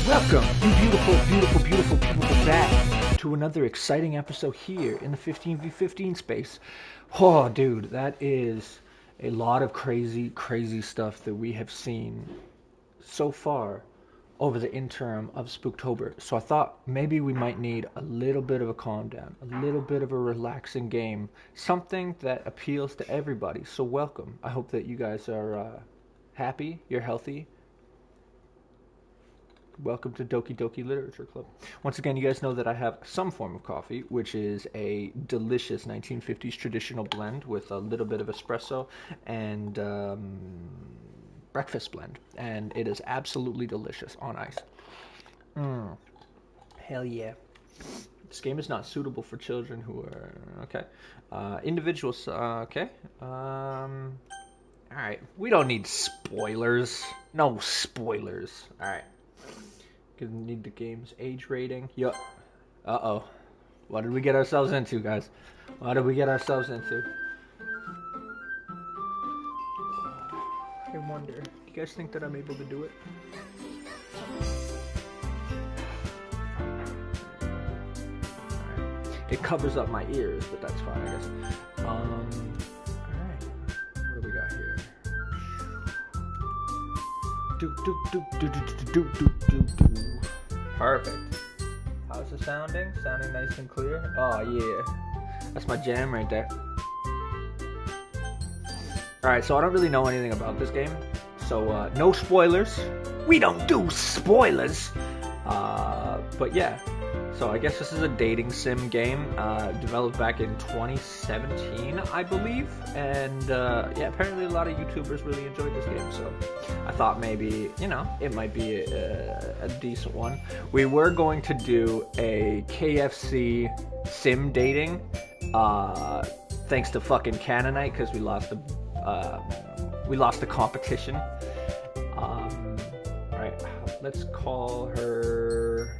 Welcome, you beautiful, beautiful, beautiful people, back to another exciting episode here in the 15v15 space. Oh, dude, that is a lot of crazy, crazy stuff that we have seen so far over the interim of Spooktober. So I thought maybe we might need a little bit of a calm down, a little bit of a relaxing game, something that appeals to everybody. So welcome. I hope that you guys are happy, you're healthy. Welcome to Doki Doki Literature Club. Once again, you guys know that I have some form of coffee, which is a delicious 1950s traditional blend with a little bit of espresso and breakfast blend. And it is absolutely delicious on ice. Hell yeah. This game is not suitable for children who are... Okay. Individuals... okay. Alright. We don't need spoilers. No spoilers. Alright. Gonna need the game's age rating. Yup. Uh-oh. What did we get ourselves into, guys? What did we get ourselves into? I wonder. Do you guys think that I'm able to do it? Alright. It covers up my ears, but that's fine, I guess. Alright. What do we got here? Perfect. How's it sounding? Sounding nice and clear? Oh yeah. That's my jam right there. Alright, so I don't really know anything about this game. So no spoilers. We don't do spoilers. But yeah. So I guess this is a dating sim game, developed back in 2017, I believe, and yeah, apparently a lot of YouTubers really enjoyed this game, so I thought maybe, you know, it might be a decent one. We were going to do a KFC sim dating, thanks to fucking Canaanite, because we lost the competition. Alright, let's call her...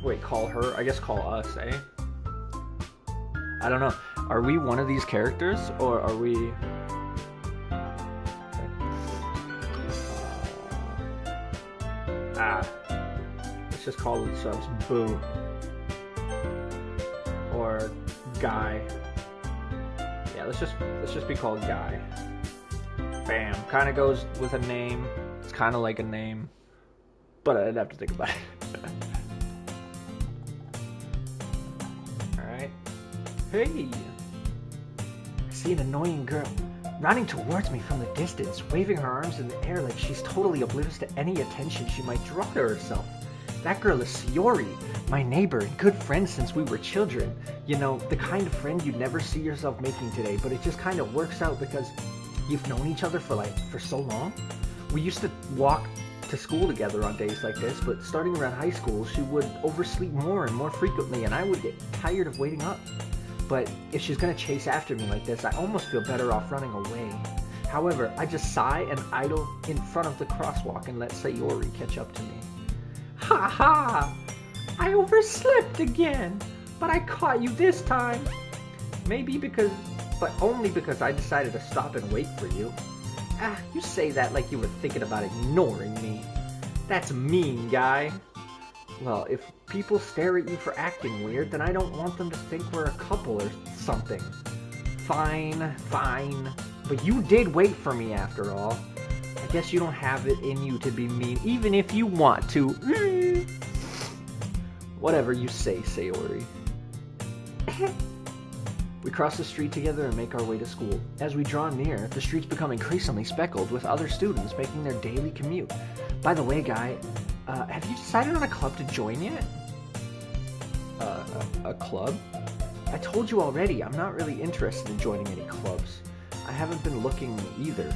Wait, call her? I guess call us, eh? I don't know. Are we one of these characters, or are we... let's just call ourselves Boo. Or Guy. Yeah, let's just be called Guy. Bam. Kind of goes with a name. It's kind of like a name. But I'd have to think about it. Hey! I see an annoying girl running towards me from the distance, waving her arms in the air like she's totally oblivious to any attention she might draw to herself. That girl is Sayori, my neighbor and good friend since we were children. You know, the kind of friend you'd never see yourself making today, but it just kind of works out because you've known each other for so long. We used to walk to school together on days like this, but starting around high school, she would oversleep more and more frequently, and I would get tired of waiting up. But if she's gonna chase after me like this, I almost feel better off running away. However, I just sigh and idle in front of the crosswalk and let Sayori catch up to me. Ha ha! I overslept again, but I caught you this time. But only because I decided to stop and wait for you. You say that like you were thinking about ignoring me. That's mean, Guy. Well, if people stare at you for acting weird, then I don't want them to think we're a couple or something. Fine, fine. But you did wait for me after all. I guess you don't have it in you to be mean, even if you want to. Whatever you say, Sayori. We cross the street together and make our way to school. As we draw near, the streets become increasingly speckled with other students making their daily commute. By the way, Guy, have you decided on a club to join yet? A club? I told you already, I'm not really interested in joining any clubs. I haven't been looking either.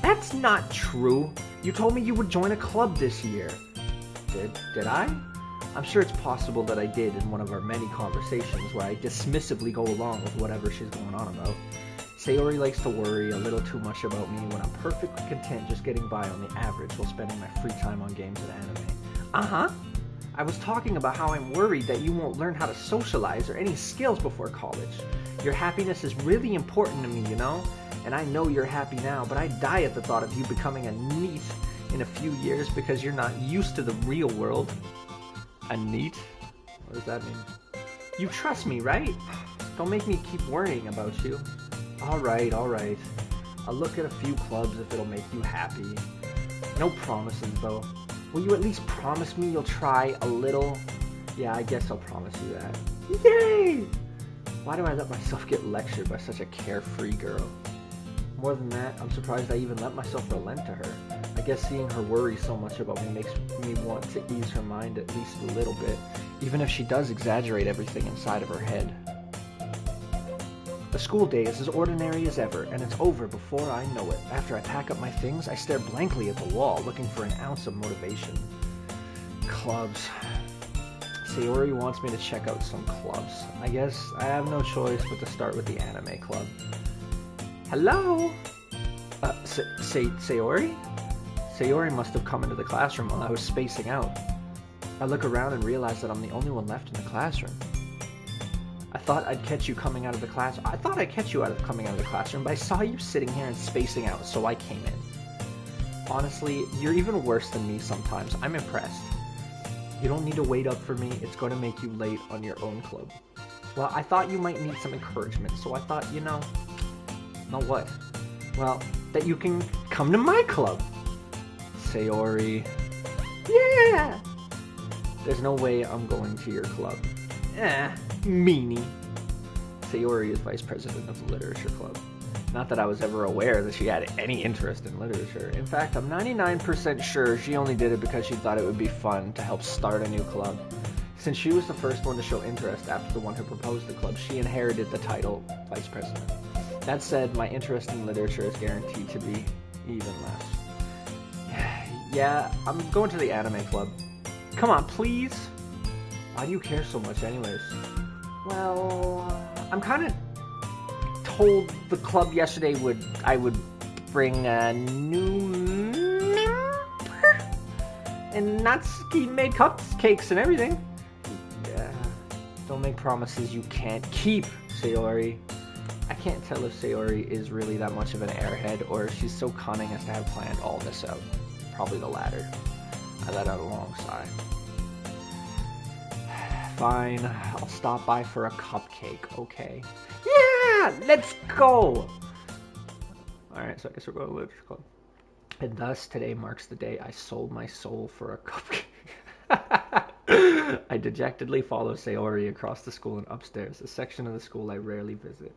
That's not true. You told me you would join a club this year. Did I? I'm sure it's possible that I did in one of our many conversations where I dismissively go along with whatever she's going on about. Sayori likes to worry a little too much about me when I'm perfectly content just getting by on the average while spending my free time on games and anime. Uh-huh. I was talking about how I'm worried that you won't learn how to socialize or any skills before college. Your happiness is really important to me, you know? And I know you're happy now, but I die at the thought of you becoming a NEET in a few years because you're not used to the real world. A NEET? What does that mean? You trust me, right? Don't make me keep worrying about you. Alright. I'll look at a few clubs if it'll make you happy. No promises, though. Will you at least promise me you'll try a little? Yeah, I guess I'll promise you that. Yay! Why do I let myself get lectured by such a carefree girl? More than that, I'm surprised I even let myself relent to her. I guess seeing her worry so much about me makes me want to ease her mind at least a little bit, even if she does exaggerate everything inside of her head. The school day is as ordinary as ever, and it's over before I know it. After I pack up my things, I stare blankly at the wall, looking for an ounce of motivation. Clubs. Sayori wants me to check out some clubs. I guess I have no choice but to start with the anime club. Hello? Sayori? Sayori must have come into the classroom while I was spacing out. I look around and realize that I'm the only one left in the classroom. I thought I'd catch you coming out of the class. I thought I'd catch you coming out of the classroom, but I saw you sitting here and spacing out, so I came in. Honestly, you're even worse than me sometimes. I'm impressed. You don't need to wait up for me. It's going to make you late on your own club. Well, I thought you might need some encouragement, so I thought, you know what? Well, that you can come to my club. Sayori. Yeah! There's no way I'm going to your club. Meanie. Sayori is vice president of the literature club. Not that I was ever aware that she had any interest in literature. In fact, I'm 99% sure she only did it because she thought it would be fun to help start a new club. Since she was the first one to show interest after the one who proposed the club, she inherited the title vice president. That said, my interest in literature is guaranteed to be even less. Yeah, I'm going to the anime club. Come on, please? Why do you care so much anyways? Well, I'm kind of told the club yesterday I would bring a new member, and Natsuki made cupcakes and everything. Yeah, don't make promises you can't keep, Sayori. I can't tell if Sayori is really that much of an airhead or if she's so cunning as to have planned all this out. Probably the latter. I let out a long sigh. Fine, I'll stop by for a cupcake, okay? Yeah, let's go! Alright, so I guess we're going to Literature Club. And thus, today marks the day I sold my soul for a cupcake. I dejectedly follow Sayori across the school and upstairs, a section of the school I rarely visit.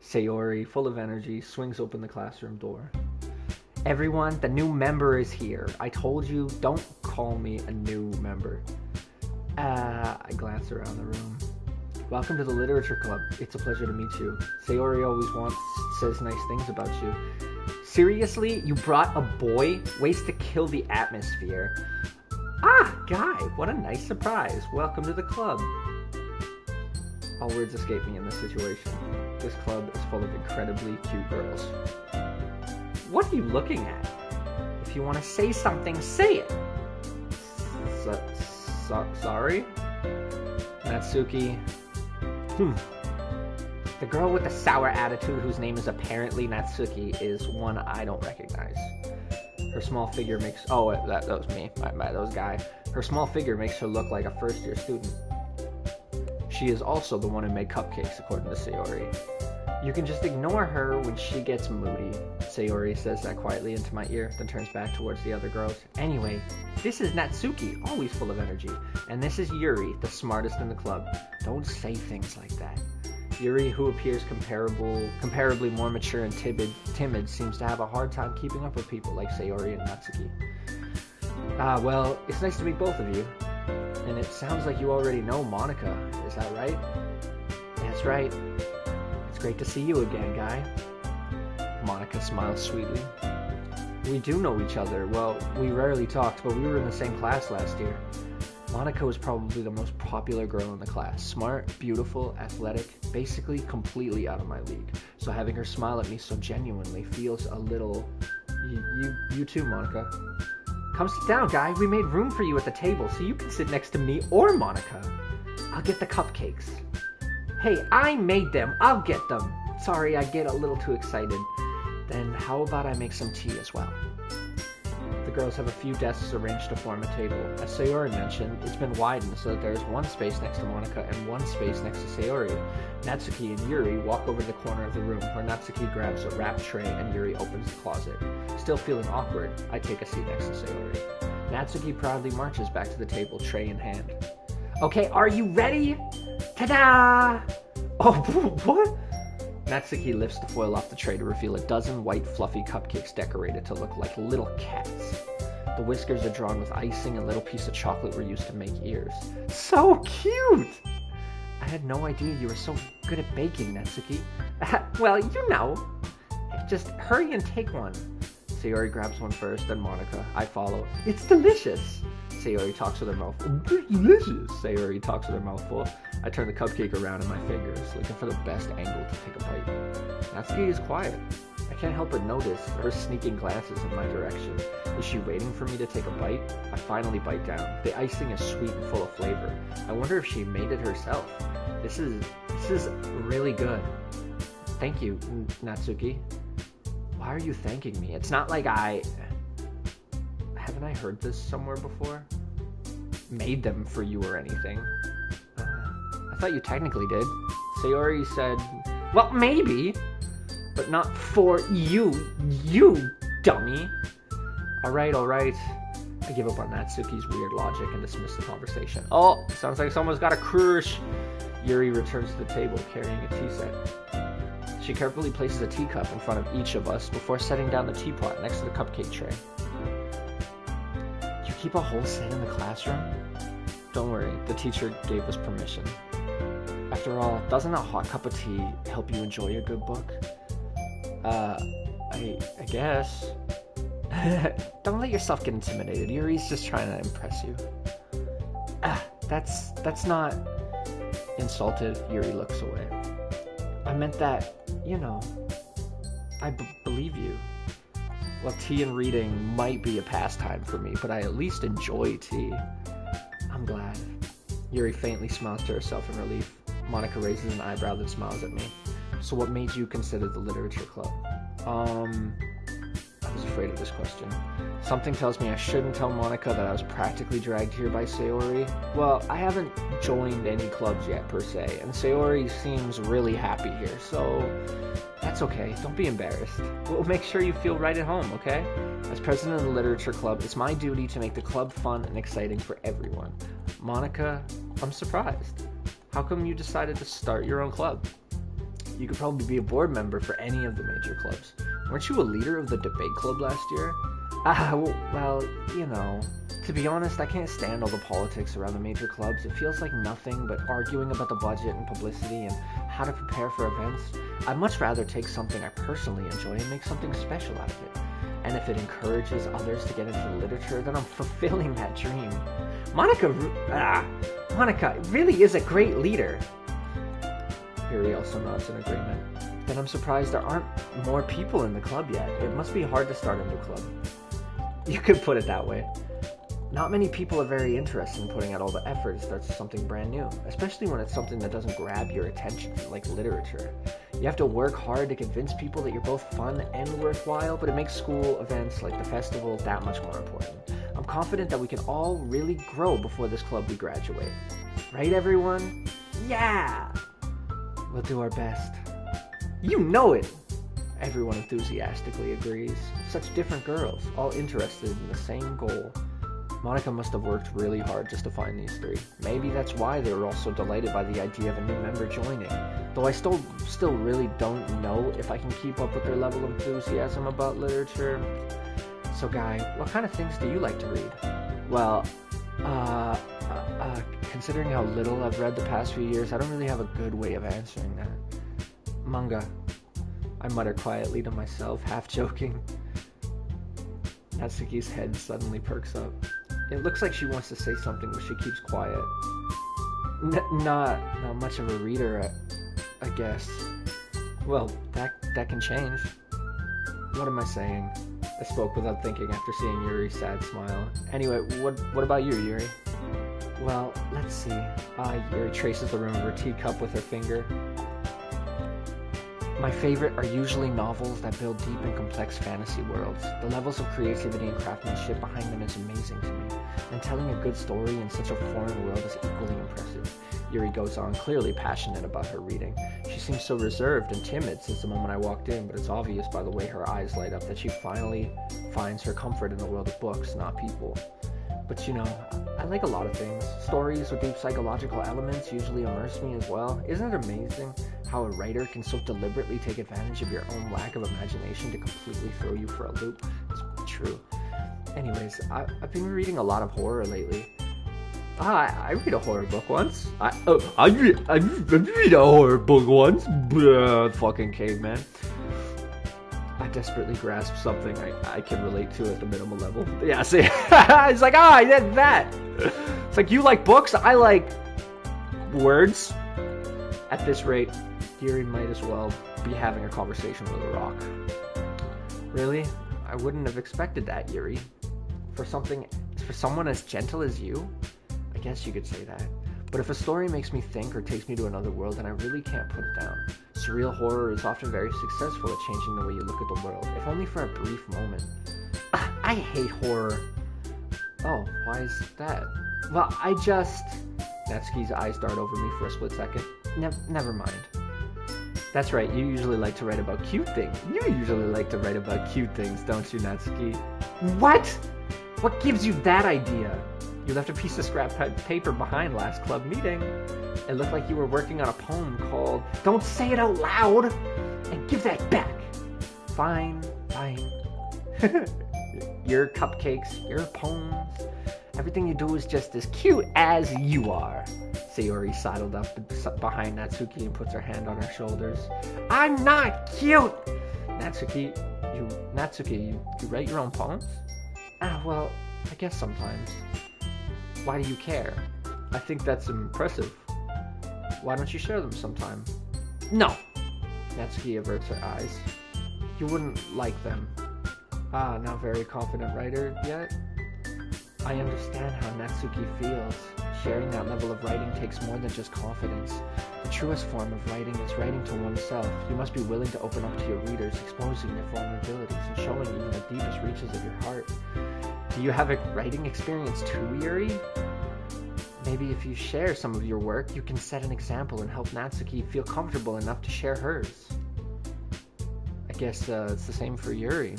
Sayori, full of energy, swings open the classroom door. Everyone, the new member is here. I told you, don't call me a new member. I glance around the room. Welcome to the Literature Club. It's a pleasure to meet you. Sayori always says nice things about you. Seriously? You brought a boy? Ways to kill the atmosphere. Ah, Guy, what a nice surprise. Welcome to the club. All words escape me in this situation. This club is full of incredibly cute girls. What are you looking at? If you want to say something, say it. Sorry? Natsuki. The girl with the sour attitude whose name is apparently Natsuki is one I don't recognize. Her small figure makes... Oh, that was me. That was Guy. Her small figure makes her look like a first-year student. She is also the one who made cupcakes, according to Sayori. You can just ignore her when she gets moody. Sayori says that quietly into my ear, then turns back towards the other girls. Anyway, this is Natsuki, always full of energy. And this is Yuri, the smartest in the club. Don't say things like that. Yuri, who appears comparably more mature and timid, seems to have a hard time keeping up with people like Sayori and Natsuki. Well, it's nice to meet both of you. And it sounds like you already know Monica, is that right? That's right. It's great to see you again, Guy. Monica smiles sweetly. We do know each other. Well, we rarely talked, but we were in the same class last year. Monica was probably the most popular girl in the class. Smart, beautiful, athletic, basically completely out of my league. So having her smile at me so genuinely feels a little... You too, Monica. Come sit down, guy. We made room for you at the table so you can sit next to me or Monica. I'll get the cupcakes. Hey, I made them. I'll get them. Sorry, I get a little too excited. Then how about I make some tea as well? The girls have a few desks arranged to form a table. As Sayori mentioned, it's been widened so that there's one space next to Monica and one space next to Sayori. Natsuki and Yuri walk over to the corner of the room where Natsuki grabs a wrapped tray and Yuri opens the closet. Still feeling awkward, I take a seat next to Sayori. Natsuki proudly marches back to the table, tray in hand. Okay, are you ready? Ta-da! Oh, what? Natsuki lifts the foil off the tray to reveal a dozen white fluffy cupcakes decorated to look like little cats. The whiskers are drawn with icing and little pieces of chocolate were used to make ears. So cute! I had no idea you were so good at baking, Natsuki. Well, you know. Just hurry and take one. Sayori grabs one first, then Monica. I follow. It's delicious! Sayori talks with her mouth. Delicious! Sayori talks with her mouth full. I turn the cupcake around in my fingers, looking for the best angle to take a bite. Natsuki is quiet. I can't help but notice her sneaking glances in my direction. Is she waiting for me to take a bite? I finally bite down. The icing is sweet and full of flavor. I wonder if she made it herself. This is really good. Thank you, Natsuki. Why are you thanking me? It's not like haven't I heard this somewhere before? Made them for you or anything. I thought you technically did. Sayori said, well, maybe, but not for you, you dummy. All right. I give up on Natsuki's weird logic and dismiss the conversation. Oh, sounds like someone's got a crush. Yuri returns to the table carrying a tea set. She carefully places a teacup in front of each of us before setting down the teapot next to the cupcake tray. You keep a whole set in the classroom? Don't worry, the teacher gave us permission. After all, doesn't a hot cup of tea help you enjoy a good book? I guess. Don't let yourself get intimidated. Yuri's just trying to impress you. That's not... Insulted, Yuri looks away. I meant that, you know, I believe you. Well, tea and reading might be a pastime for me, but I at least enjoy tea. I'm glad. Yuri faintly smiles to herself in relief. Monica raises an eyebrow that smiles at me. So what made you consider the literature club? I was afraid of this question. Something tells me I shouldn't tell Monica that I was practically dragged here by Sayori. Well, I haven't joined any clubs yet, per se, and Sayori seems really happy here, so that's okay. Don't be embarrassed. We'll make sure you feel right at home, okay? As president of the literature club, it's my duty to make the club fun and exciting for everyone. Monica, I'm surprised. How come you decided to start your own club? You could probably be a board member for any of the major clubs. Weren't you a leader of the debate club last year? Well, you know, to be honest, I can't stand all the politics around the major clubs. It feels like nothing but arguing about the budget and publicity and how to prepare for events. I'd much rather take something I personally enjoy and make something special out of it. And if it encourages others to get into literature, then I'm fulfilling that dream. Monica really is a great leader. Yuri also nods in agreement. Then I'm surprised there aren't more people in the club yet. It must be hard to start a new club. You could put it that way. Not many people are very interested in putting out all the effort to start something brand new, especially when it's something that doesn't grab your attention, like literature. You have to work hard to convince people that you're both fun and worthwhile, but it makes school events like the festival that much more important. I'm confident that we can all really grow before this club we graduate. Right, everyone? Yeah! We'll do our best. You know it! Everyone enthusiastically agrees. Such different girls, all interested in the same goal. Monica must have worked really hard just to find these three. Maybe that's why they were all so delighted by the idea of a new member joining. Though I still really don't know if I can keep up with their level of enthusiasm about literature. So Guy, what kind of things do you like to read? Well, considering how little I've read the past few years, I don't really have a good way of answering that. Manga. I mutter quietly to myself, half joking. Natsuki's head suddenly perks up. It looks like she wants to say something, but she keeps quiet. Not much of a reader, I guess. Well, that can change. What am I saying? I spoke without thinking after seeing Yuri's sad smile. Anyway, what about you, Yuri? Well, let's see. Yuri traces the rim of her teacup with her finger. My favorite are usually novels that build deep and complex fantasy worlds. The levels of creativity and craftsmanship behind them is amazing to me, and telling a good story in such a foreign world is equally impressive. Yuri goes on, clearly passionate about her reading. She seems so reserved and timid since the moment I walked in, but it's obvious by the way her eyes light up that she finally finds her comfort in the world of books, not people. But you know, I like a lot of things. Stories with deep psychological elements usually immerse me as well. Isn't it amazing how a writer can so deliberately take advantage of your own lack of imagination to completely throw you for a loop? It's true. Anyways, I've been reading a lot of horror lately. I read a horror book once. I read a horror book once. Fucking caveman. I desperately grasp something I can relate to at the minimal level. Yeah, see? It's like, I did that. It's like, you like books? I like words. At this rate, Yuri might as well be having a conversation with a rock. Really? I wouldn't have expected that, Yuri. For someone as gentle as you? I guess you could say that. But if a story makes me think or takes me to another world, then I really can't put it down. Surreal horror is often very successful at changing the way you look at the world, if only for a brief moment. I hate horror. Oh, why is that? Well, Natsuki's eyes dart over me for a split second. Never mind. That's right, you usually like to write about cute things. You usually like to write about cute things, don't you, Natsuki? What? What gives you that idea? You left a piece of scrap paper behind last club meeting. It looked like you were working on a poem called Don't Say It Out Loud! And give that back! Fine. Your cupcakes, your poems, everything you do is just as cute as you are. Sayori sidled up behind Natsuki and puts her hand on her shoulders. I'm not cute! Natsuki, you write your own poems? Well, I guess sometimes. Why do you care? I think that's impressive. Why don't you share them sometime? No! Natsuki averts her eyes. You wouldn't like them. Not very confident writer yet? I understand how Natsuki feels. Sharing that level of writing takes more than just confidence. The truest form of writing is writing to oneself. You must be willing to open up to your readers, exposing their vulnerabilities and showing even the deepest reaches of your heart. Do you have a writing experience too, Yuri? Maybe if you share some of your work, you can set an example and help Natsuki feel comfortable enough to share hers. I guess it's the same for Yuri.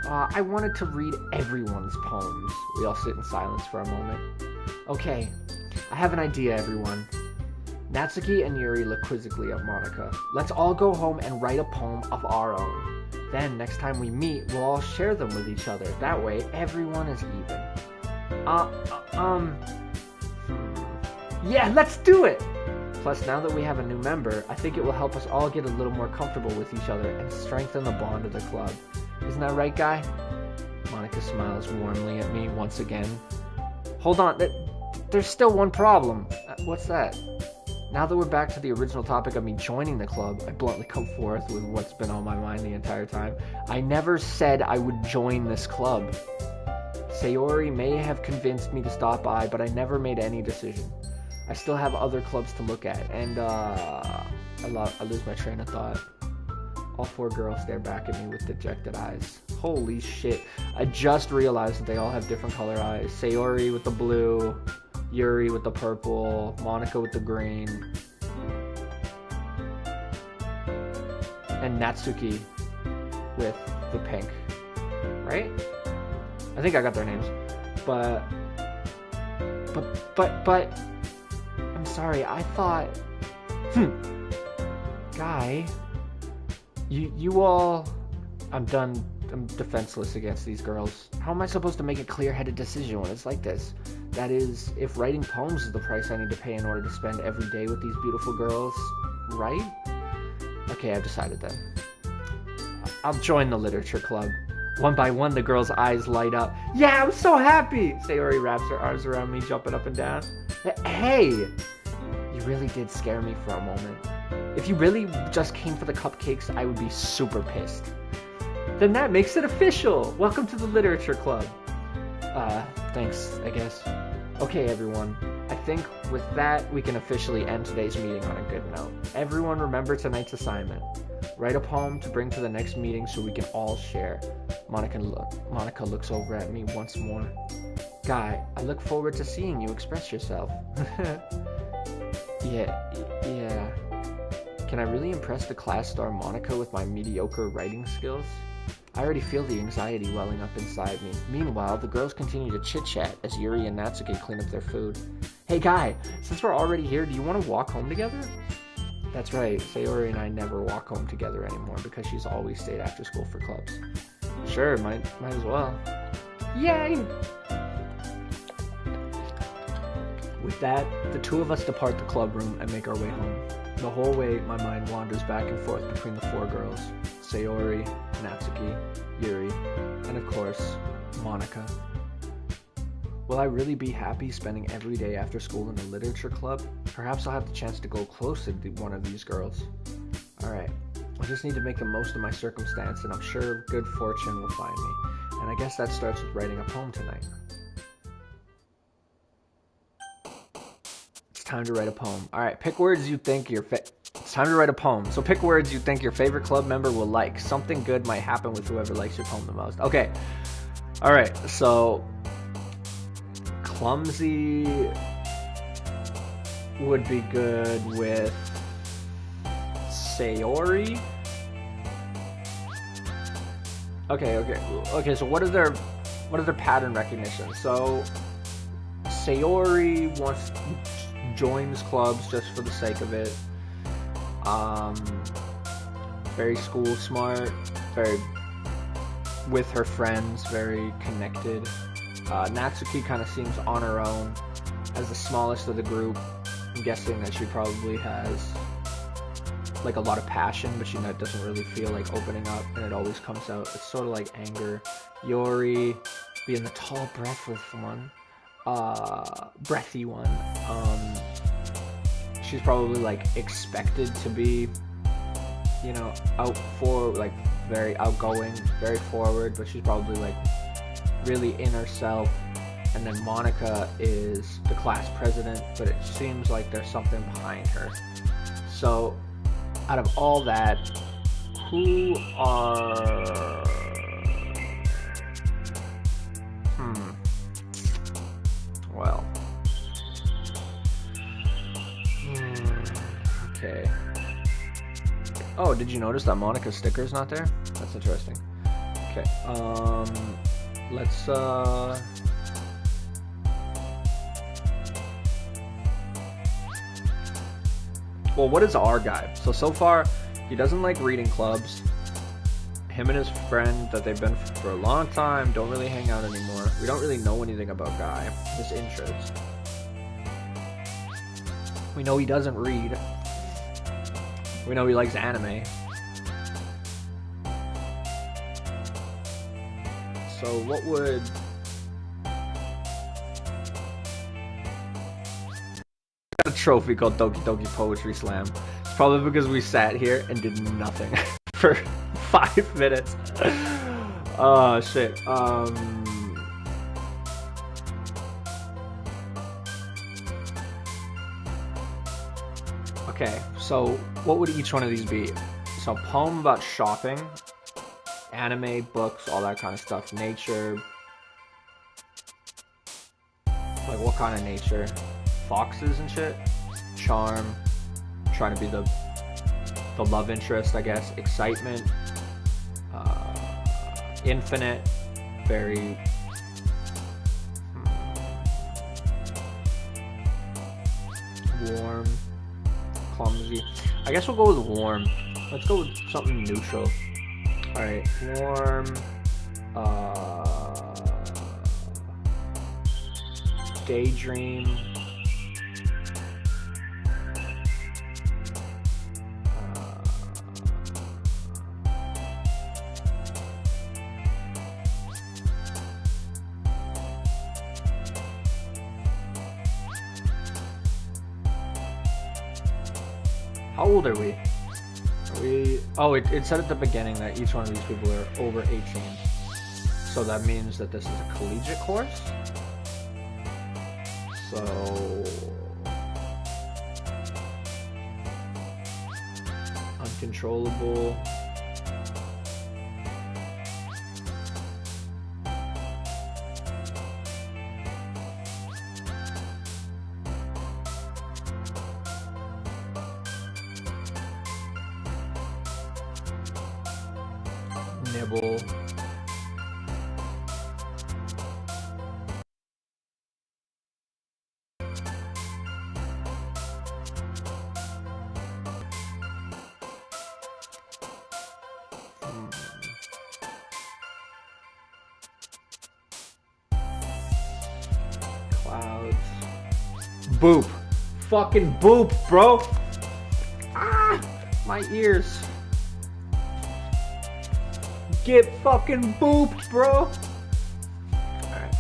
I wanted to read everyone's poems. We all sit in silence for a moment. Okay, I have an idea, everyone. Natsuki and Yuri look quizzically at Monika. Let's all go home and write a poem of our own. Then, next time we meet, we'll all share them with each other. That way, everyone is even. Yeah, let's do it! Plus, now that we have a new member, I think it will help us all get a little more comfortable with each other and strengthen the bond of the club. Isn't that right, guy? Monika smiles warmly at me once again. Hold on, there's still one problem. What's that? Now that we're back to the original topic of me joining the club, I bluntly come forth with what's been on my mind the entire time. I never said I would join this club. Sayori may have convinced me to stop by, but I never made any decision. I still have other clubs to look at, and I lose my train of thought. All four girls stare back at me with dejected eyes. Holy shit. I just realized that they all have different color eyes. Sayori with the blue, Yuri with the purple, Monika with the green, and Natsuki with the pink. Right? I think I got their names. But I'm sorry, I thought Guy, you all, I'm defenseless against these girls. How am I supposed to make a clear-headed decision when it's like this? That is, if writing poems is the price I need to pay in order to spend every day with these beautiful girls, right? Okay, I've decided then. I'll join the literature club. One by one, the girls' eyes light up. Yeah, I'm so happy! Sayori wraps her arms around me, jumping up and down. Hey! You really did scare me for a moment. If you really just came for the cupcakes, I would be super pissed. Then that makes it official! Welcome to the Literature Club. Thanks, I guess. Okay, everyone. I think with that, we can officially end today's meeting on a good note. Everyone remember tonight's assignment. Write a poem to bring to the next meeting so we can all share. Monica looks over at me once more. Guy, I look forward to seeing you express yourself. Yeah. Can I really impress the class star Monica with my mediocre writing skills? I already feel the anxiety welling up inside me. Meanwhile, the girls continue to chit-chat as Yuri and Natsuki clean up their food. Hey Guy, since we're already here, do you want to walk home together? That's right, Sayori and I never walk home together anymore because she's always stayed after school for clubs. Sure, might as well. Yay! With that, the two of us depart the club room and make our way home. The whole way, my mind wanders back and forth between the four girls. Sayori, Natsuki, Yuri, and of course, Monica. Will I really be happy spending every day after school in the literature club? Perhaps I'll have the chance to go closer to one of these girls. Alright, I just need to make the most of my circumstance, and I'm sure good fortune will find me. And I guess that starts with writing a poem tonight. It's time to write a poem. Alright, pick words you think It's time to write a poem. So pick words you think your favorite club member will like. Something good might happen with whoever likes your poem the most. Okay. Alright, so clumsy would be good with Sayori. Okay, so what are their pattern recognition? So Sayori joins clubs just for the sake of it. Very school smart, very with her friends, very connected. Natsuki kind of seems on her own as the smallest of the group. I'm guessing that she probably has like a lot of passion, but she doesn't really feel like opening up, and it always comes out. It's sort of like anger. Yuri being the tall, breathy one. She's probably like expected to be, very outgoing, very forward, but she's probably like really in herself. And then Monica is the class president, but it seems like there's something behind her. So out of all that, who are... Well... Okay. Oh, did you notice that Monica's sticker's not there? That's interesting. Okay, let's, well, what is our guy? So far, he doesn't like reading clubs. Him and his friend that they've been for a long time don't really hang out anymore. We don't really know anything about Guy, his interests. We know he doesn't read. We know he likes anime. So what would... got a trophy called Doki Doki Poetry Slam. It's probably because we sat here and did nothing for 5 minutes. Oh shit. Okay, so what would each one of these be? So a poem about shopping, anime, books, all that kind of stuff, nature. Like what kind of nature? Foxes and shit? Charm, trying to be the love interest, I guess. Excitement, infinite, very warm, clumsy. I guess we'll go with warm. Let's go with something neutral. Alright, warm, daydream, how old are we? Are It said at the beginning that each one of these people are over 18. So that means that this is a collegiate course. So uncontrollable. Nibble. Clouds. Boop. Fucking boop, bro. Ah, my ears. Get fucking booped, bro. Alright.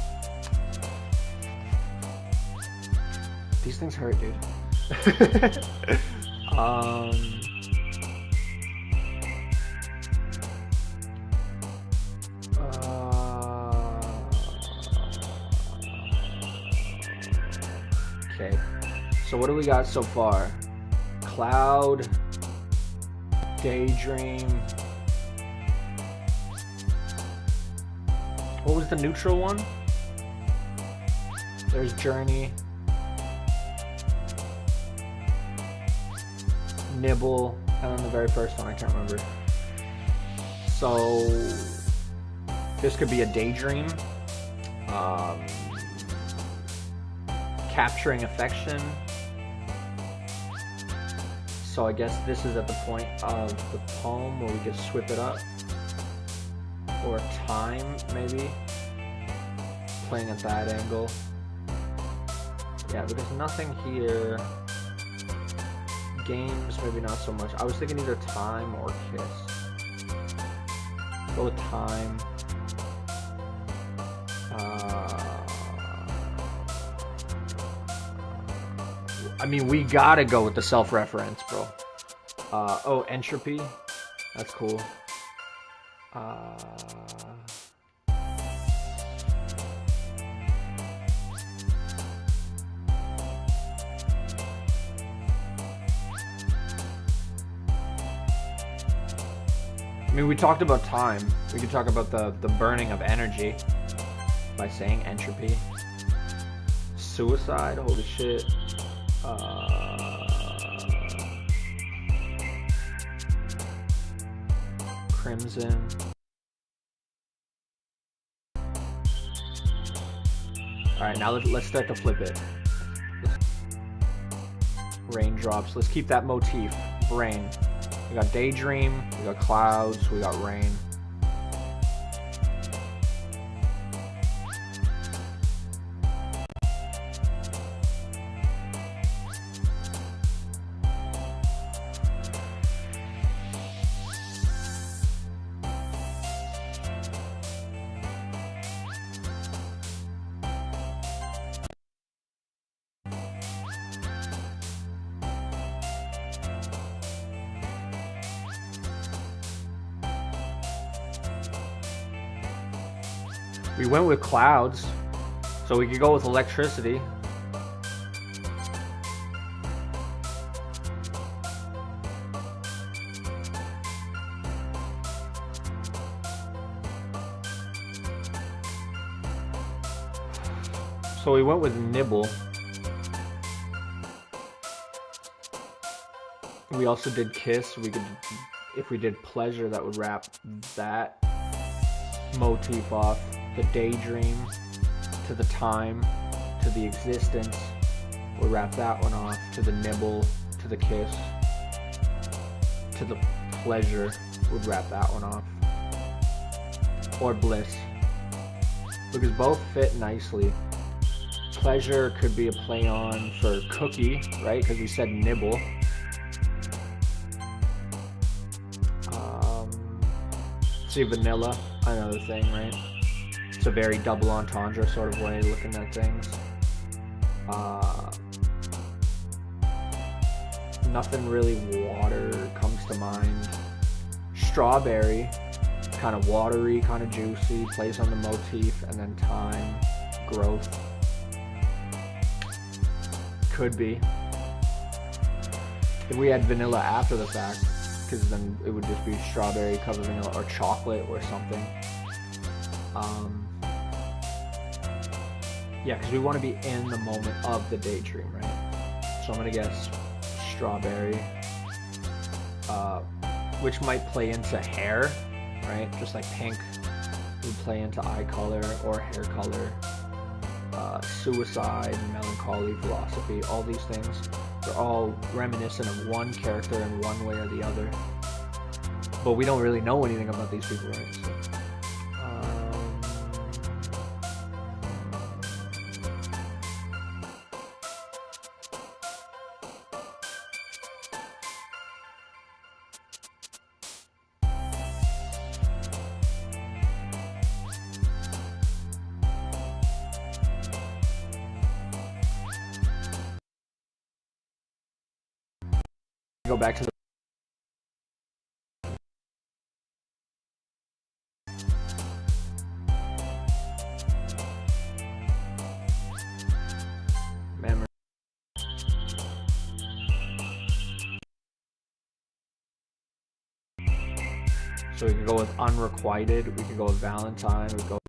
These things hurt, dude. Okay. So what do we got so far? Cloud, Daydream. What was the neutral one? There's Journey. Nibble. And then the very first one, I can't remember. So this could be a Daydream. Capturing affection. So I guess this is at the point of the poem where we just swip it up. Or time, maybe. Playing at that angle. Yeah, but there's nothing here. Games, maybe not so much. I was thinking either time or kiss. Go with time. I mean, we gotta go with the self-reference, bro. Oh, entropy. That's cool. I mean, we talked about time. We could talk about the burning of energy by saying entropy. Suicide, holy shit. Crimson. Alright, now let's start to flip it. Raindrops. Let's keep that motif. Rain. We got Daydream, we got Clouds, we got Rain. We went with clouds, so we could go with electricity. So we went with nibble. We also did kiss. We could, if we did pleasure, that would wrap that motif off. The daydream, to the time, to the existence, we'll wrap that one off. To the nibble, to the kiss, to the pleasure, would wrap that one off. Or bliss, because both fit nicely. Pleasure could be a play on for cookie, right? Because we said nibble. See, vanilla, another thing, right? It's a very double entendre sort of way of looking at things. Nothing really water comes to mind. strawberry, kind of watery, kind of juicy, plays on the motif, and then time, growth. Could be. If we had vanilla after the fact, because then it would just be strawberry covered vanilla or chocolate or something. Yeah, because we want to be in the moment of the daydream, right? So I'm gonna guess strawberry, which might play into hair, right? Just like pink would play into eye color or hair color. Suicide, melancholy, philosophy, all these things, they're all reminiscent of one character in one way or the other. But we don't really know anything about these people, right? So, go back to the memory. So we could go with unrequited, we could go with Valentine, we could go with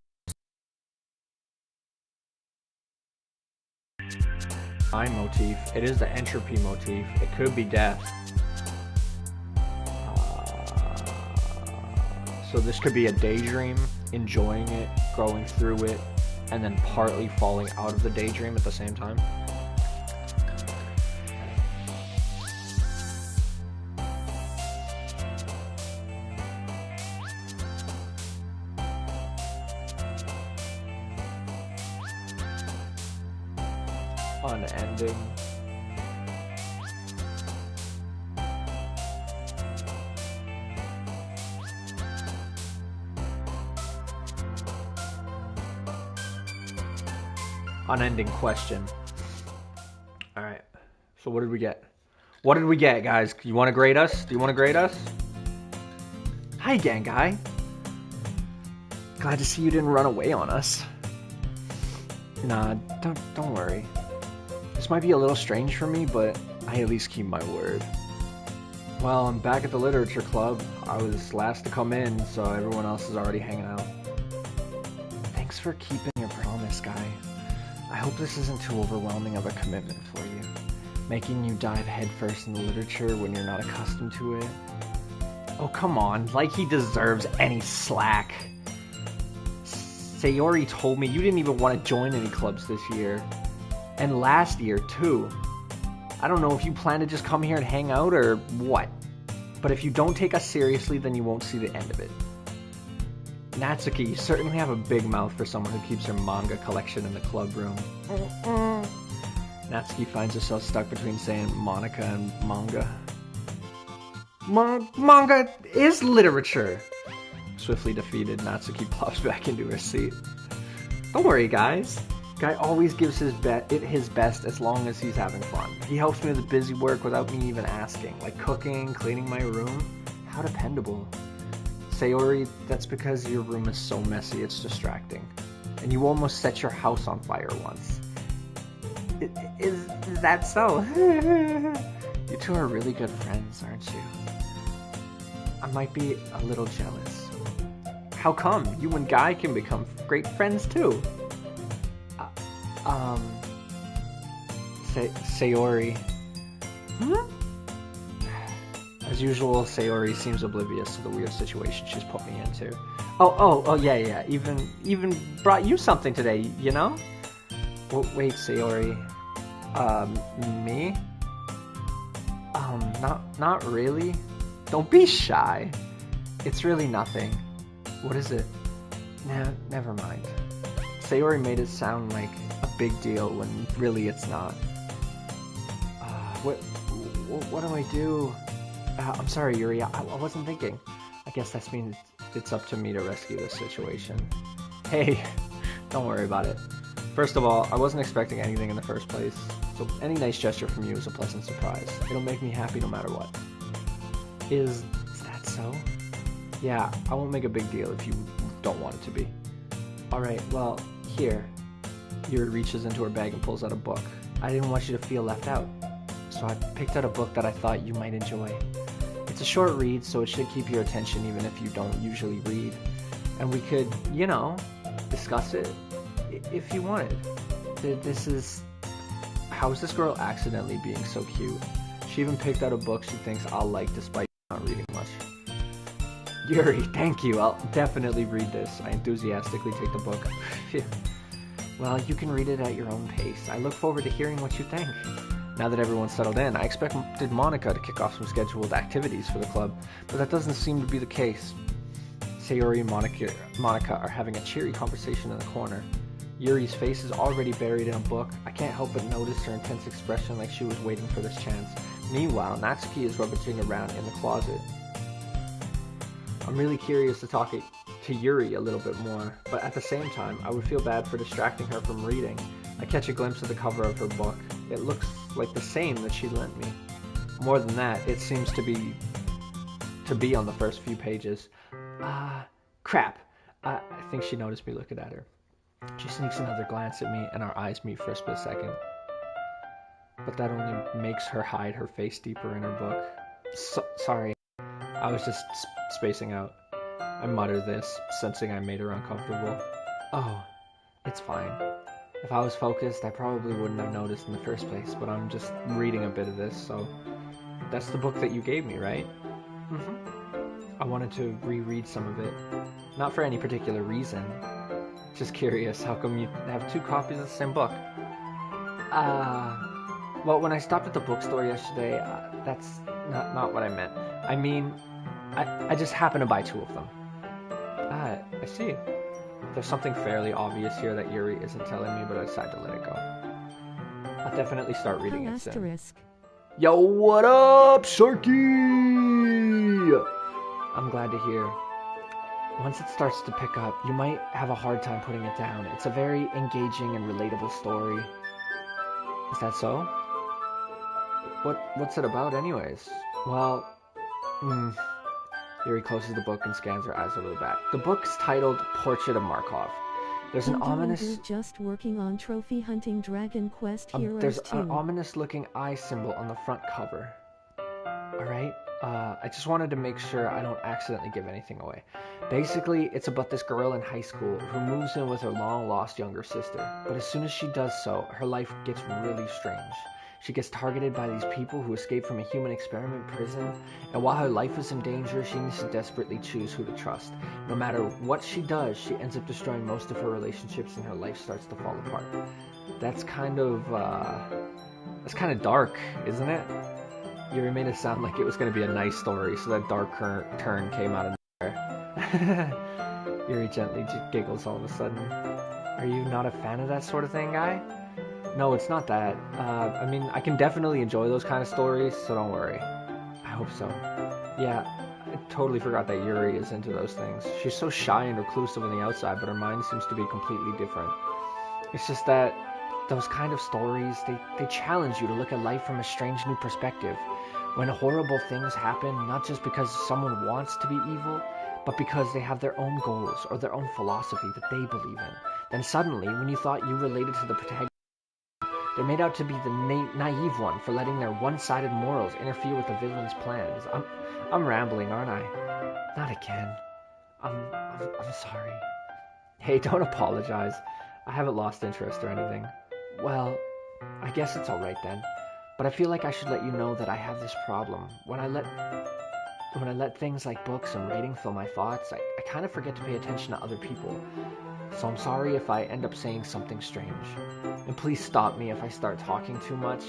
time motif. It is the entropy motif. It could be death. So this could be a daydream, enjoying it, going through it, and then partly falling out of the daydream at the same time. Unending. Unending question. Alright. So what did we get? What did we get, guys? You want to grade us? Do you want to grade us? Hi, gang guy. Glad to see you didn't run away on us. Nah, don't worry. This might be a little strange for me, but I at least keep my word. Well, I'm back at the literature club. I was last to come in, so everyone else is already hanging out. Thanks for keeping your promise, guy. I hope this isn't too overwhelming of a commitment for you, making you dive headfirst into literature when you're not accustomed to it. Oh, come on, like he deserves any slack. Sayori told me you didn't even want to join any clubs this year. And last year, too. I don't know if you plan to just come here and hang out or what. But if you don't take us seriously, then you won't see the end of it. Natsuki, you certainly have a big mouth for someone who keeps her manga collection in the club room. Natsuki finds herself stuck between saying Monica and manga. Manga is literature. Swiftly defeated, Natsuki plops back into her seat. Don't worry, guys. Guy always gives his best as long as he's having fun. He helps me with busy work without me even asking, like cooking, cleaning my room. How dependable. Sayori, that's because your room is so messy it's distracting. And you almost set your house on fire once. Is that so? You two are really good friends, aren't you? I might be a little jealous. How come? You and Guy can become great friends too. Sayori. As usual, Sayori seems oblivious to the weird situation she's put me into. Oh, yeah. Even brought you something today, you know? Well, wait, Sayori. Me? Not really. Don't be shy. It's really nothing. What is it? Never mind. Sayori made it sound like a big deal when really it's not. What do I do? I'm sorry, Yuri. I wasn't thinking. I guess that means it's up to me to rescue this situation. Hey, don't worry about it. First of all, I wasn't expecting anything in the first place, so any nice gesture from you is a pleasant surprise. It'll make me happy no matter what. Is that so? Yeah, I won't make a big deal if you don't want it to be. Alright, well, here. Yuri reaches into her bag and pulls out a book. I didn't want you to feel left out, so I picked out a book that I thought you might enjoy. It's a short read, so it should keep your attention even if you don't usually read. And we could, you know, discuss it if you wanted. This is... How is this girl accidentally being so cute? She even picked out a book she thinks I'll like despite not reading much. Yuri, thank you. I'll definitely read this. I enthusiastically take the book. Well, you can read it at your own pace. I look forward to hearing what you think. Now that everyone's settled in, I expected Monica to kick off some scheduled activities for the club, but that doesn't seem to be the case. Sayori and Monica are having a cheery conversation in the corner. Yuri's face is already buried in a book. I can't help but notice her intense expression like she was waiting for this chance. Meanwhile, Natsuki is rummaging around in the closet. I'm really curious to talk to Yuri a little bit more, but at the same time, I would feel bad for distracting her from reading. I catch a glimpse of the cover of her book. It looks like the same that she lent me. More than that, it seems to be on the first few pages. Crap. I think she noticed me looking at her. She sneaks another glance at me, and our eyes meet for a split second. But that only makes her hide her face deeper in her book. Sorry. I was just spacing out. I mutter this, sensing I made her uncomfortable. Oh, it's fine. If I was focused, I probably wouldn't have noticed in the first place, but I'm just reading a bit of this, so... That's the book that you gave me, right? I wanted to reread some of it. Not for any particular reason. Just curious, how come you have two copies of the same book? Well, when I stopped at the bookstore yesterday, that's not what I meant. I mean, I just happened to buy two of them. I see. There's something fairly obvious here that Yuri isn't telling me, but I decided to let it go. I'll definitely start reading it soon. Yo, what up, Sharky? I'm glad to hear. Once it starts to pick up, you might have a hard time putting it down. It's a very engaging and relatable story. Is that so? What's it about anyways? Well, Yuri closes the book and scans her eyes over the back. The book's titled Portrait of Markov. There's an ominous... Just working on trophy hunting Dragon Quest Heroes There's 2. an ominous-looking eye symbol on the front cover. Alright, I just wanted to make sure I don't accidentally give anything away. Basically, it's about this girl in high school who moves in with her long-lost younger sister. But as soon as she does so, her life gets really strange. She gets targeted by these people who escaped from a human experiment prison, and while her life is in danger, she needs to desperately choose who to trust. No matter what she does, she ends up destroying most of her relationships and her life starts to fall apart. That's kind of dark, isn't it? Yuri made it sound like it was going to be a nice story, so that dark turn came out of nowhere. Yuri gently giggles all of a sudden. Are you not a fan of that sort of thing, guy? No, it's not that. I mean, I can definitely enjoy those kind of stories, so don't worry. I hope so. Yeah, I totally forgot that Yuri is into those things. She's so shy and reclusive on the outside, but her mind seems to be completely different. It's just that those kind of stories, they challenge you to look at life from a strange new perspective. When horrible things happen, not just because someone wants to be evil, but because they have their own goals or their own philosophy that they believe in. Then suddenly, when you thought you related to the protagonist, they're made out to be the naive one for letting their one-sided morals interfere with the villain's plans. I'm rambling, aren't I? Not again. I'm sorry. Hey, don't apologize. I haven't lost interest or anything. Well, I guess it's alright then. But I feel like I should let you know that I have this problem. When I let things like books and reading fill my thoughts, I kind of forget to pay attention to other people. So I'm sorry if I end up saying something strange. And please stop me if I start talking too much.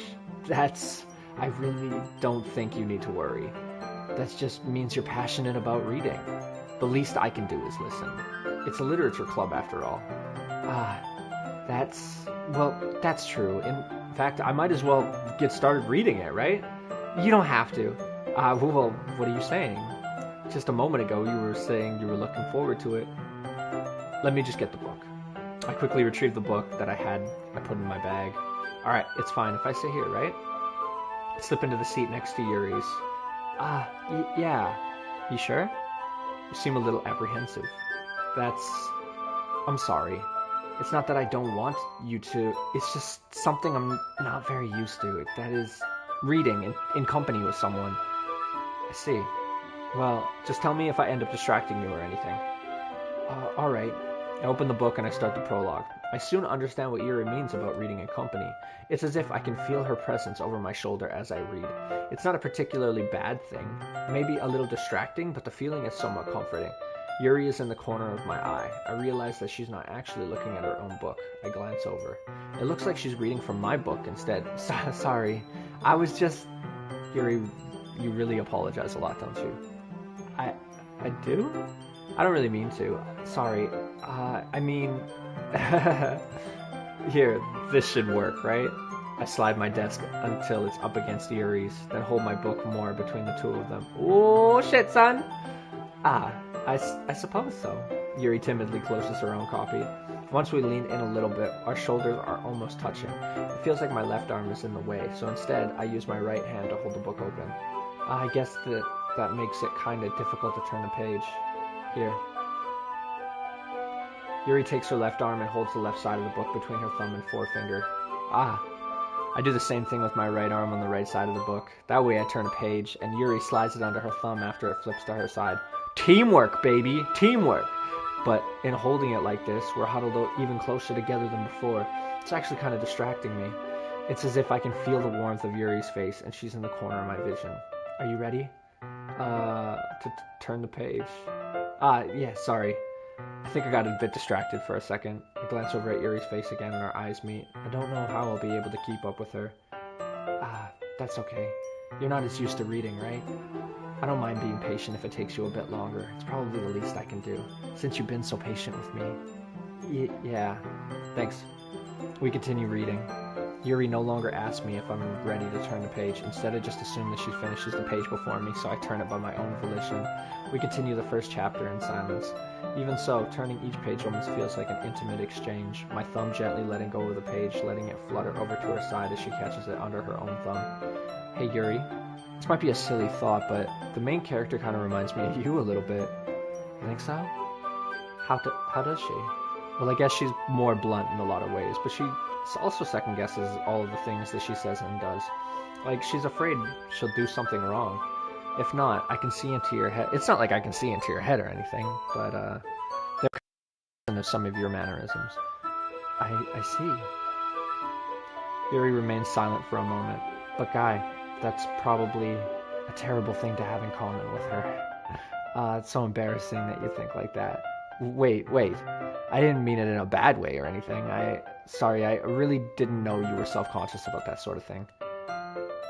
I really don't think you need to worry. That just means you're passionate about reading. The least I can do is listen. It's a literature club after all. That's true. In fact, I might as well get started reading it, right? You don't have to. Well, what are you saying? Just a moment ago you were saying you were looking forward to it. Let me just get the book. I quickly retrieved the book that I put in my bag. Alright, it's fine if I sit here, right? Slip into the seat next to Yuri's. Yeah. You sure? You seem a little apprehensive. I'm sorry. It's not that I don't want you to, it's just something I'm not very used to. That is, reading in company with someone. I see. Well, just tell me if I end up distracting you or anything. Alright. I open the book and I start the prologue. I soon understand what Yuri means about reading in company. It's as if I can feel her presence over my shoulder as I read. It's not a particularly bad thing. Maybe a little distracting, but the feeling is somewhat comforting. Yuri is in the corner of my eye. I realize that she's not actually looking at her own book. I glance over. It looks like she's reading from my book instead. Sorry. I was just... Yuri, you really apologize a lot, don't you? I do? I don't really mean to. Sorry. I mean... Here, this should work, right? I slide my desk until it's up against Yuri's, then hold my book more between the two of them. Oh, shit, son! I suppose so. Yuri timidly closes her own copy. Once we lean in a little bit, our shoulders are almost touching. It feels like my left arm is in the way, so instead, I use my right hand to hold the book open. I guess that makes it kinda difficult to turn the page. Here. Yuri takes her left arm and holds the left side of the book between her thumb and forefinger. I do the same thing with my right arm on the right side of the book. That way I turn a page, and Yuri slides it under her thumb after it flips to her side. Teamwork, baby! Teamwork! But in holding it like this, we're huddled even closer together than before. It's actually kind of distracting me. It's as if I can feel the warmth of Yuri's face, and she's in the corner of my vision. Are you ready? To turn the page. Yeah, sorry. I think I got a bit distracted for a second. I glance over at Yuri's face again and our eyes meet. I don't know how I'll be able to keep up with her. That's okay. You're not as used to reading, right? I don't mind being patient if it takes you a bit longer. It's probably the least I can do, since you've been so patient with me. Yeah, thanks. We continue reading. Yuri no longer asks me if I'm ready to turn the page. Instead, I just assume that she finishes the page before me, so I turn it by my own volition. We continue the first chapter in silence. Even so, turning each page almost feels like an intimate exchange, my thumb gently letting go of the page, letting it flutter over to her side as she catches it under her own thumb. Hey Yuri, this might be a silly thought, but the main character kind of reminds me of you a little bit. You think so? How does she? Well, I guess she's more blunt in a lot of ways, but she also second guesses all of the things that she says and does. Like, she's afraid she'll do something wrong. If not, I can see into your head. It's not like I can see into your head or anything, but they're kind of some of your mannerisms. I see. Yuri remains silent for a moment. But Guy, that's probably a terrible thing to have in common with her. It's so embarrassing that you think like that. Wait. I didn't mean it in a bad way or anything. Sorry, I really didn't know you were self-conscious about that sort of thing.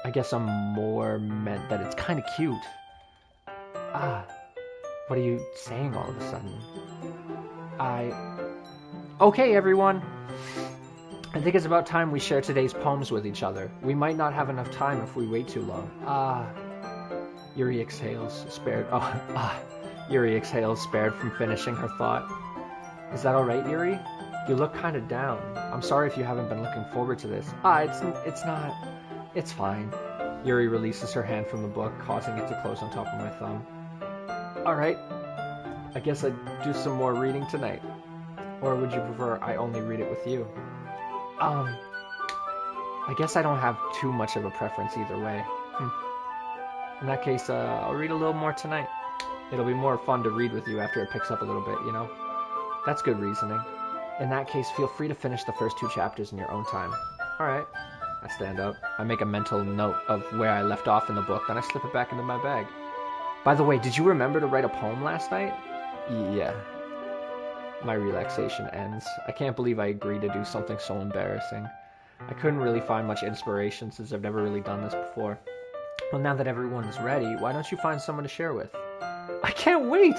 I guess I'm more meant that it's kind of cute. What are you saying all of a sudden? Okay, everyone. I think it's about time we share today's poems with each other. We might not have enough time if we wait too long. Yuri exhales, Yuri exhales, spared from finishing her thought. Is that alright, Yuri? You look kind of down. I'm sorry if you haven't been looking forward to this. It's not. It's fine. Yuri releases her hand from the book, causing it to close on top of my thumb. Alright. I guess I'd do some more reading tonight. Or would you prefer I only read it with you? I guess I don't have too much of a preference either way. In that case, I'll read a little more tonight. It'll be more fun to read with you after it picks up a little bit, you know? That's good reasoning. In that case, feel free to finish the first 2 chapters in your own time. Alright. I stand up. I make a mental note of where I left off in the book, then I slip it back into my bag. By the way, did you remember to write a poem last night? Yeah. My relaxation ends. I can't believe I agreed to do something so embarrassing. I couldn't really find much inspiration since I've never really done this before. Well, now that everyone's ready, why don't you find someone to share with? I can't wait!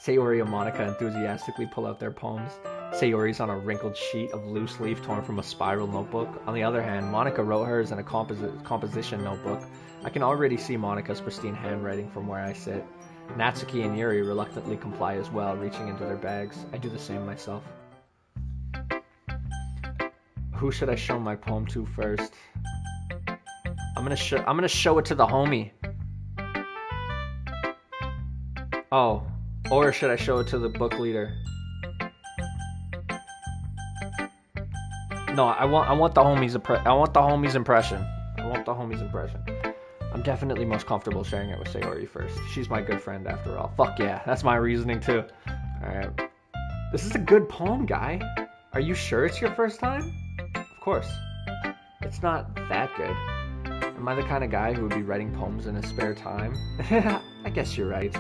Sayori and Monica enthusiastically pull out their poems. Sayori's on a wrinkled sheet of loose leaf torn from a spiral notebook. On the other hand, Monica wrote hers in a composition notebook. I can already see Monica's pristine handwriting from where I sit. Natsuki and Yuri reluctantly comply as well, reaching into their bags. I do the same myself. Who should I show my poem to first? I'm gonna show it to the homie. Oh, Or should I show it to the book leader? No, I want the homie's impression. I want the homie's impression. I'm definitely most comfortable sharing it with Sayori first. She's my good friend after all. Fuck yeah, that's my reasoning too. Alright. This is a good poem, guy. Are you sure it's your first time? Of course. It's not that good. Am I the kind of guy who would be writing poems in his spare time? I guess you're right.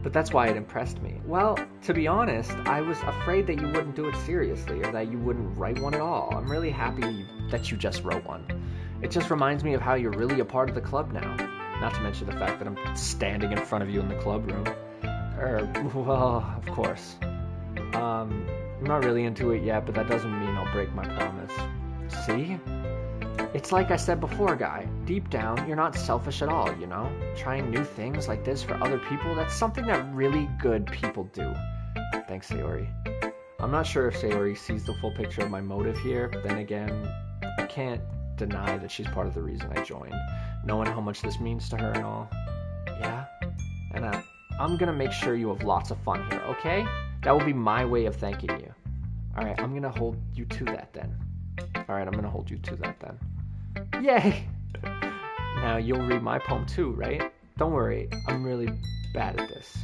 But that's why it impressed me. Well, to be honest, I was afraid that you wouldn't do it seriously or that you wouldn't write one at all. I'm really happy that you just wrote one. It just reminds me of how you're really a part of the club now. Not to mention the fact that I'm standing in front of you in the club room. Well, of course. I'm not really into it yet, but that doesn't mean I'll break my promise. See? It's like I said before, guy. Deep down, you're not selfish at all, you know? Trying new things like this for other people, that's something that really good people do. Thanks, Sayori. I'm not sure if Sayori sees the full picture of my motive here, but then again, I can't deny that she's part of the reason I joined, knowing how much this means to her and all. Yeah? And I'm gonna make sure you have lots of fun here, okay? That will be my way of thanking you. Alright, I'm gonna hold you to that then. Yay! Now you'll read my poem too, right? Don't worry, I'm really bad at this.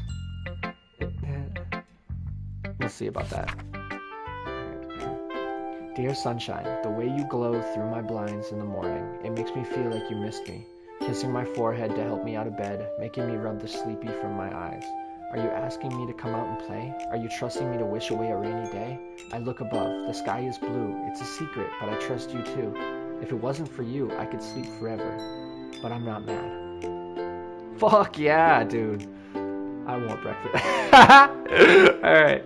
We'll see about that. Dear sunshine, the way you glow through my blinds in the morning, it makes me feel like you missed me. Kissing my forehead to help me out of bed, making me rub the sleepy from my eyes. Are you asking me to come out and play? Are you trusting me to wish away a rainy day? I look above, the sky is blue, it's a secret, but I trust you too. If it wasn't for you, I could sleep forever, but I'm not mad. Fuck yeah, dude. I want breakfast. Alright.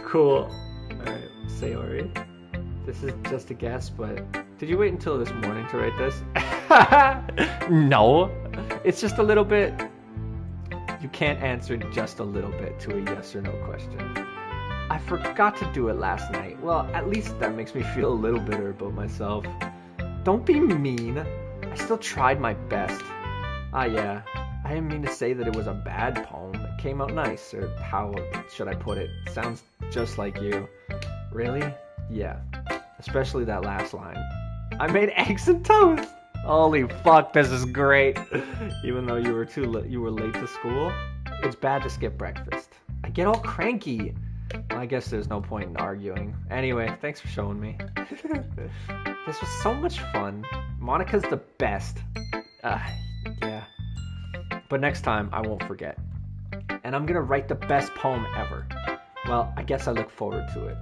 Cool. Alright, Sayori. This is just a guess, but did you wait until this morning to write this? No. It's just a little bit. You can't answer just a little bit to a yes or no question. I forgot to do it last night. Well, at least that makes me feel a little bitter about myself. Don't be mean. I still tried my best. Ah, yeah. I didn't mean to say that it was a bad poem. It came out nice, or how should I put it? Sounds just like you. Really? Yeah. Especially that last line. I made eggs and toast! Holy fuck, this is great. Even though you were late to school, it's bad to skip breakfast. I get all cranky. Well, I guess there's no point in arguing. Anyway, thanks for showing me. This was so much fun. Monica's the best. Yeah. But next time, I won't forget. And I'm gonna write the best poem ever. Well, I guess I look forward to it.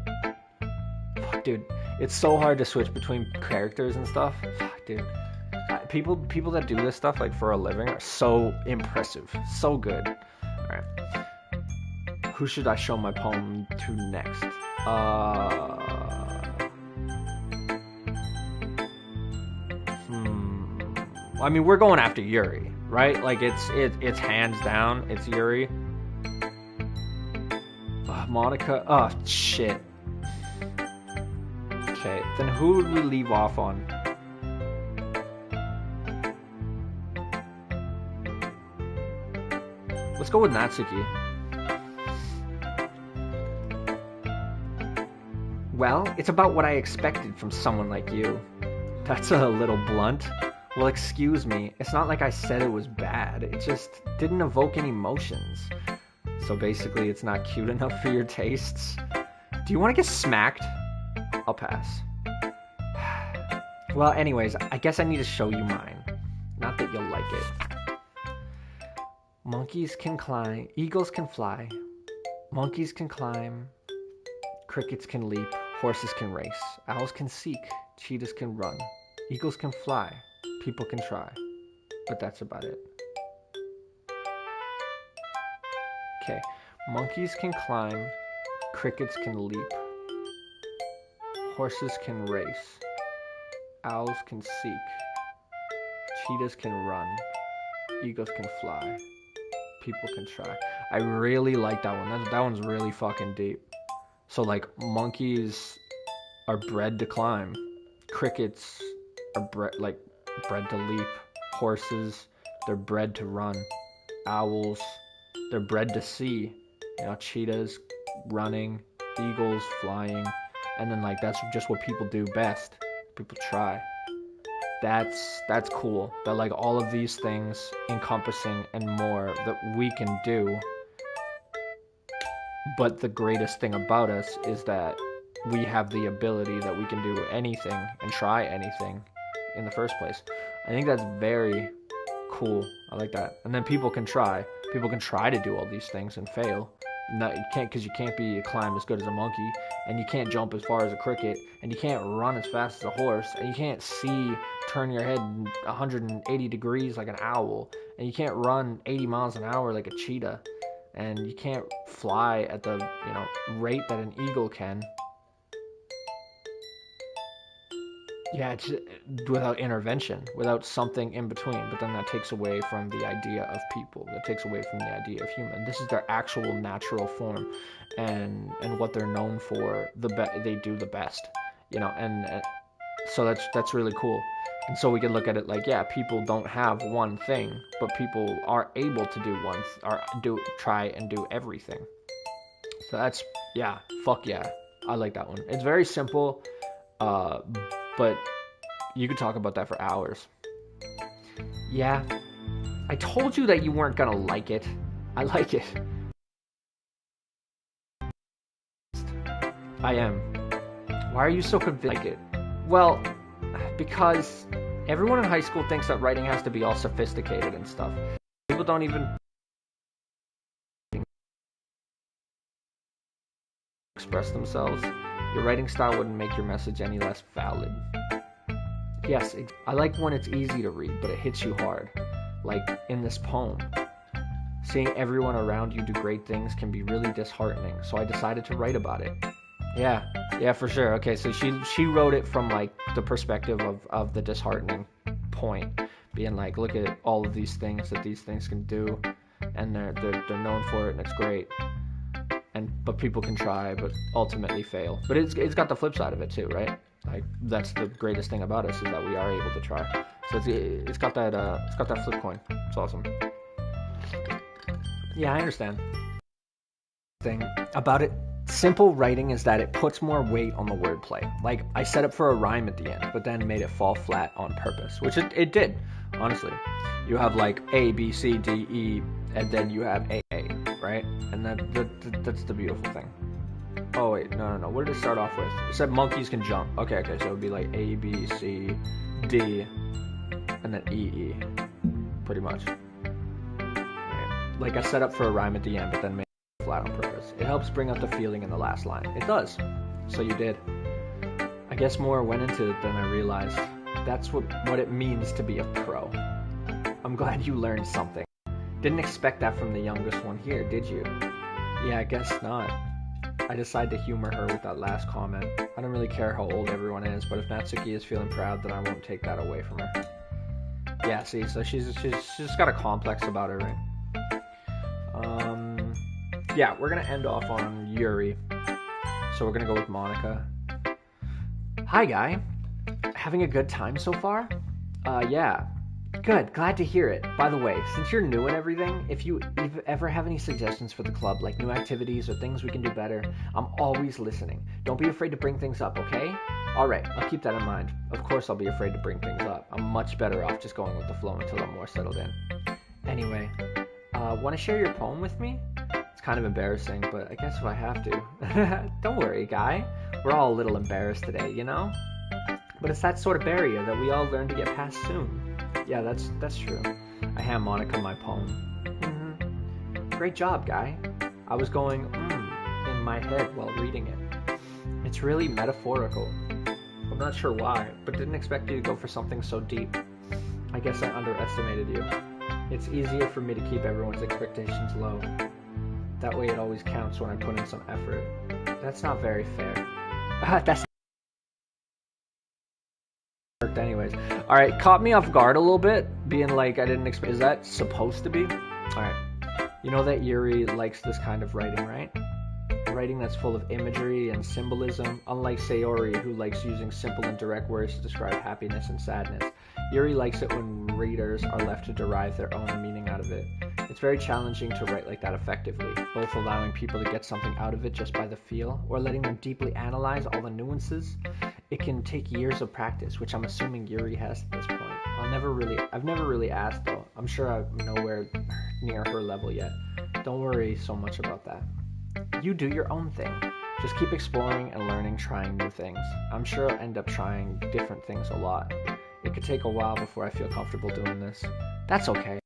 Fuck, dude. It's so hard to switch between characters and stuff. Fuck, dude. People that do this stuff like for a living are so impressive. So good. Alright. Who should I show my poem to next? I mean, we're going after Yuri, right? Like it's hands down, it's Yuri. Monica. Oh shit. Okay, then who would we leave off on? Let's go with Natsuki. Well, it's about what I expected from someone like you. That's a little blunt. Well, excuse me. It's not like I said it was bad. It just didn't evoke any emotions. So basically, it's not cute enough for your tastes. Do you want to get smacked? I'll pass. Well, anyways, I guess I need to show you mine. Not that you'll like it. Monkeys can climb, eagles can fly, monkeys can climb, crickets can leap, horses can race, owls can seek, cheetahs can run, eagles can fly, people can try, but that's about it. Okay, monkeys can climb, crickets can leap, horses can race, owls can seek, cheetahs can run, eagles can fly, people can try. I really like that one. That one's really fucking deep. So like monkeys are bred to climb, crickets are bred to leap, horses they're bred to run, owls they're bred to see, You know, cheetahs running, eagles flying, and then like that's just what people do best. People try. That's cool. That like all of these things encompassing and more that we can do. But the greatest thing about us is that we have the ability that we can do anything and try anything in the first place. I think that's very cool. I like that. And then people can try. People can try to do all these things and fail. No, you can't, because you can't climb as good as a monkey, and you can't jump as far as a cricket, and you can't run as fast as a horse, and you can't turn your head 180 degrees like an owl, and you can't run 80 miles an hour like a cheetah, and you can't fly at the rate that an eagle can. Yeah, it's without intervention, without something in between. But then that takes away from the idea of people. That takes away from the idea of human. This is their actual natural form, and what they're known for. They do the best, and so that's really cool. And so we can look at it like, yeah, people don't have one thing, but people are able to do try and do everything. So that's fuck yeah, I like that one. It's very simple. But you could talk about that for hours. Yeah, I told you that you weren't gonna like it. I like it. I am. Why are you so convinced? Like it? Well, because everyone in high school thinks that writing has to be all sophisticated and stuff. People don't even express themselves. Your writing style wouldn't make your message any less valid. Yes, I like when it's easy to read, but it hits you hard. Like in this poem. Seeing everyone around you do great things can be really disheartening, so I decided to write about it. Yeah, for sure. Okay, so she wrote it from like the perspective of the disheartening point, being like, look at all of these things that these things can do, and they're known for it, and it's great. But people can try, but ultimately fail. But it's got the flip side of it too, right? Like that's the greatest thing about us, is that we are able to try. So it's got that flip coin. It's awesome. Yeah, I understand. Thing about it, simple writing is that it puts more weight on the wordplay. Like I set up for a rhyme at the end, but then made it fall flat on purpose, which it did. Honestly, you have like A, B, C, D, E, and then you have A, right? And that's the beautiful thing. Oh wait, no. What did it start off with? It said monkeys can jump. Okay, so it would be like A, B, C, D, and then E, pretty much. Right. Like I set up for a rhyme at the end, but then made it flat on purpose. It helps bring out the feeling in the last line. It does. So you did. I guess more went into it than I realized. That's what it means to be a pro. I'm glad you learned something. Didn't expect that from the youngest one here, did you? Yeah, I guess not. I decided to humor her with that last comment. I don't really care how old everyone is, but if Natsuki is feeling proud, then I won't take that away from her. Yeah, see, so she's just got a complex about her, right? Yeah, we're gonna end off on Yuri. So we're gonna go with Monica. Hi, guy. Having a good time so far? Yeah. Good, glad to hear it. By the way, since you're new and everything, if you ever have any suggestions for the club, like new activities or things we can do better, I'm always listening. Don't be afraid to bring things up, okay? Alright, I'll keep that in mind. Of course I'll be afraid to bring things up. I'm much better off just going with the flow until I'm more settled in. Anyway, want to share your poem with me? It's kind of embarrassing, but I guess if I have to. Don't worry, guy. We're all a little embarrassed today, you know? But it's that sort of barrier that we all learn to get past soon. Yeah, that's true. I hand Monica my poem. Mm-hmm. Great job, guy. I was going, in my head while reading it. It's really metaphorical. I'm not sure why, but didn't expect you to go for something so deep. I guess I underestimated you. It's easier for me to keep everyone's expectations low. That way it always counts when I put in some effort. That's not very fair. That's anyways. Alright, caught me off guard a little bit, being like, I didn't expect. Is that supposed to be? Alright. You know that Yuri likes this kind of writing, right? writing that's full of imagery and symbolism, unlike Sayori, who likes using simple and direct words to describe happiness and sadness. Yuri likes it when readers are left to derive their own meaning out of it. It's very challenging to write like that effectively, both allowing people to get something out of it just by the feel, or letting them deeply analyze all the nuances. It can take years of practice, which I'm assuming Yuri has at this point. I've never really asked though. I'm sure I'm nowhere near her level yet. Don't worry so much about that. You do your own thing. Just keep exploring and learning, trying new things. I'm sure I'll end up trying different things a lot. It could take a while before I feel comfortable doing this. That's okay.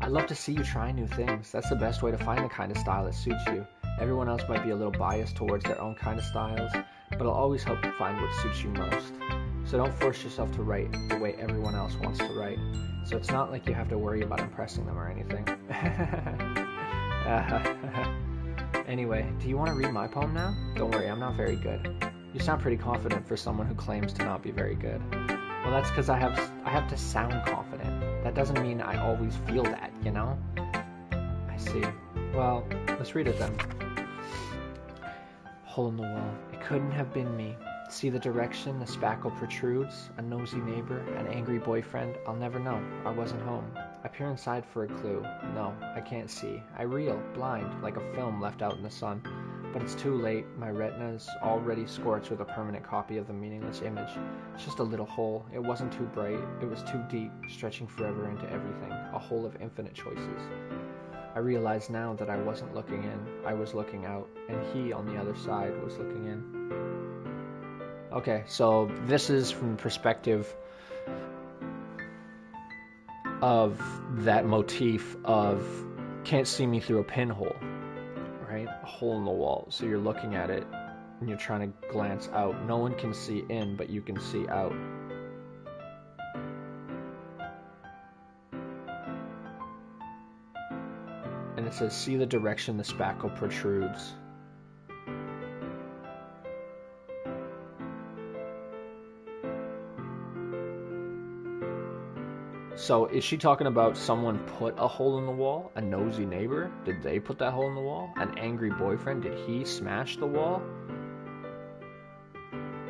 I love to see you try new things. That's the best way to find the kind of style that suits you. Everyone else might be a little biased towards their own kind of styles, but I'll always help you find what suits you most. So don't force yourself to write the way everyone else wants to write. So it's not like you have to worry about impressing them or anything. Anyway, do you want to read my poem now? Don't worry, I'm not very good. You sound pretty confident for someone who claims to not be very good. Well, that's because I have to sound confident. That doesn't mean I always feel that, you know? I see. Well, let's read it then. Hole in the wall. It couldn't have been me. See the direction the spackle protrudes? A nosy neighbor? An angry boyfriend? I'll never know. I wasn't home. I peer inside for a clue. No, I can't see. I reel, blind, like a film left out in the sun. But it's too late. My retina's already scorched with a permanent copy of the meaningless image. It's just a little hole. It wasn't too bright. It was too deep, stretching forever into everything. A hole of infinite choices. I realize now that I wasn't looking in. I was looking out. And he, on the other side, was looking in. Okay, so this is from the perspective of that motif of can't see me through a pinhole, right? A hole in the wall. So you're looking at it and you're trying to glance out. No one can see in, but you can see out. And it says, see the direction the spackle protrudes. So is she talking about someone put a hole in the wall? A nosy neighbor? Did they put that hole in the wall? An angry boyfriend? Did he smash the wall?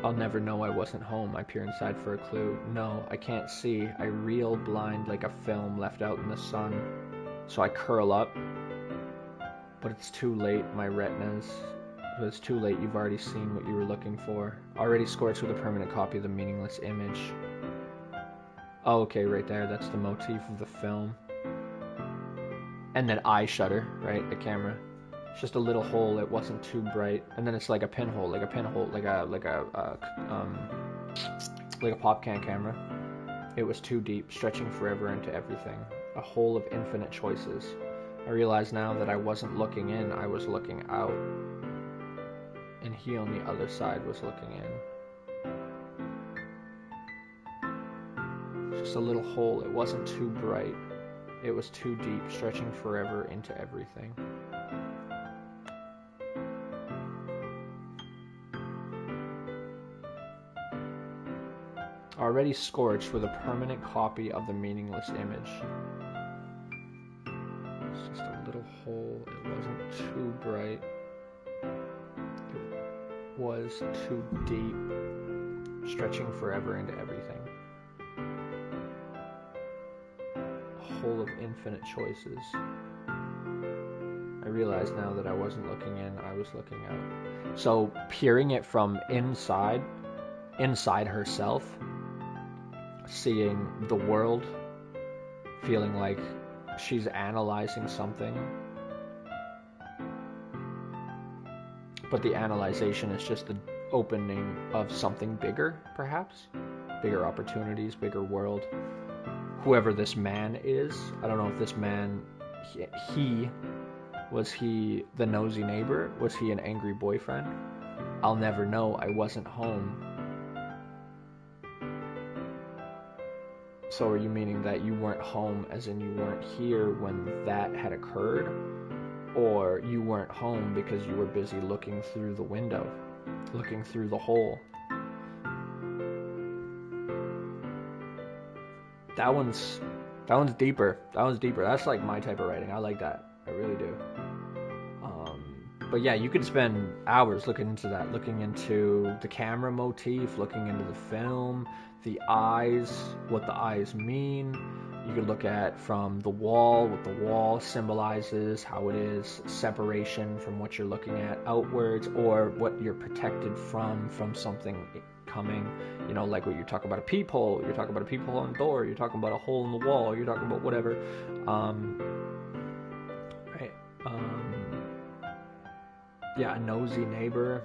I'll never know I wasn't home. I peer inside for a clue. No, I can't see. I reel blind like a film left out in the sun. So I curl up. But it's too late. My retinas. But it's too late. You've already seen what you were looking for. Already scorched with a permanent copy of the meaningless image. Oh, okay, right there. That's the motif of the film. And then eye shutter, right? The camera. It's just a little hole. It wasn't too bright. And then it's like a pinhole, like a pop can camera. It was too deep, stretching forever into everything. A hole of infinite choices. I realize now that I wasn't looking in. I was looking out. And he on the other side was looking in. Just a little hole. It wasn't too bright. It was too deep, stretching forever into everything. Already scorched with a permanent copy of the meaningless image. It's just a little hole. It wasn't too bright. It was too deep, stretching forever into everything. Hole of infinite choices. I realize now that I wasn't looking in, I was looking out. So peering it from inside herself, seeing the world, feeling like she's analyzing something, but the analyzation is just the opening of something bigger, perhaps? Bigger opportunities, bigger world. Whoever this man is, I don't know if this man, was he the nosy neighbor? Was he an angry boyfriend? I'll never know. I wasn't home. So are you meaning that you weren't home as in you weren't here when that had occurred? Or you weren't home because you were busy looking through the window, looking through the hole? That one's deeper. That one's deeper. That's like my type of writing. I like that. I really do. But yeah, you could spend hours looking into that, looking into the camera motif, looking into the film, the eyes, what the eyes mean. You could look at from the wall, what the wall symbolizes, how it is separation from what you're looking at outwards, or what you're protected from something coming. You know, like what you're talking about a peephole, you're talking about a peephole on the door, you're talking about a hole in the wall, you're talking about whatever. Right. Yeah, a nosy neighbor,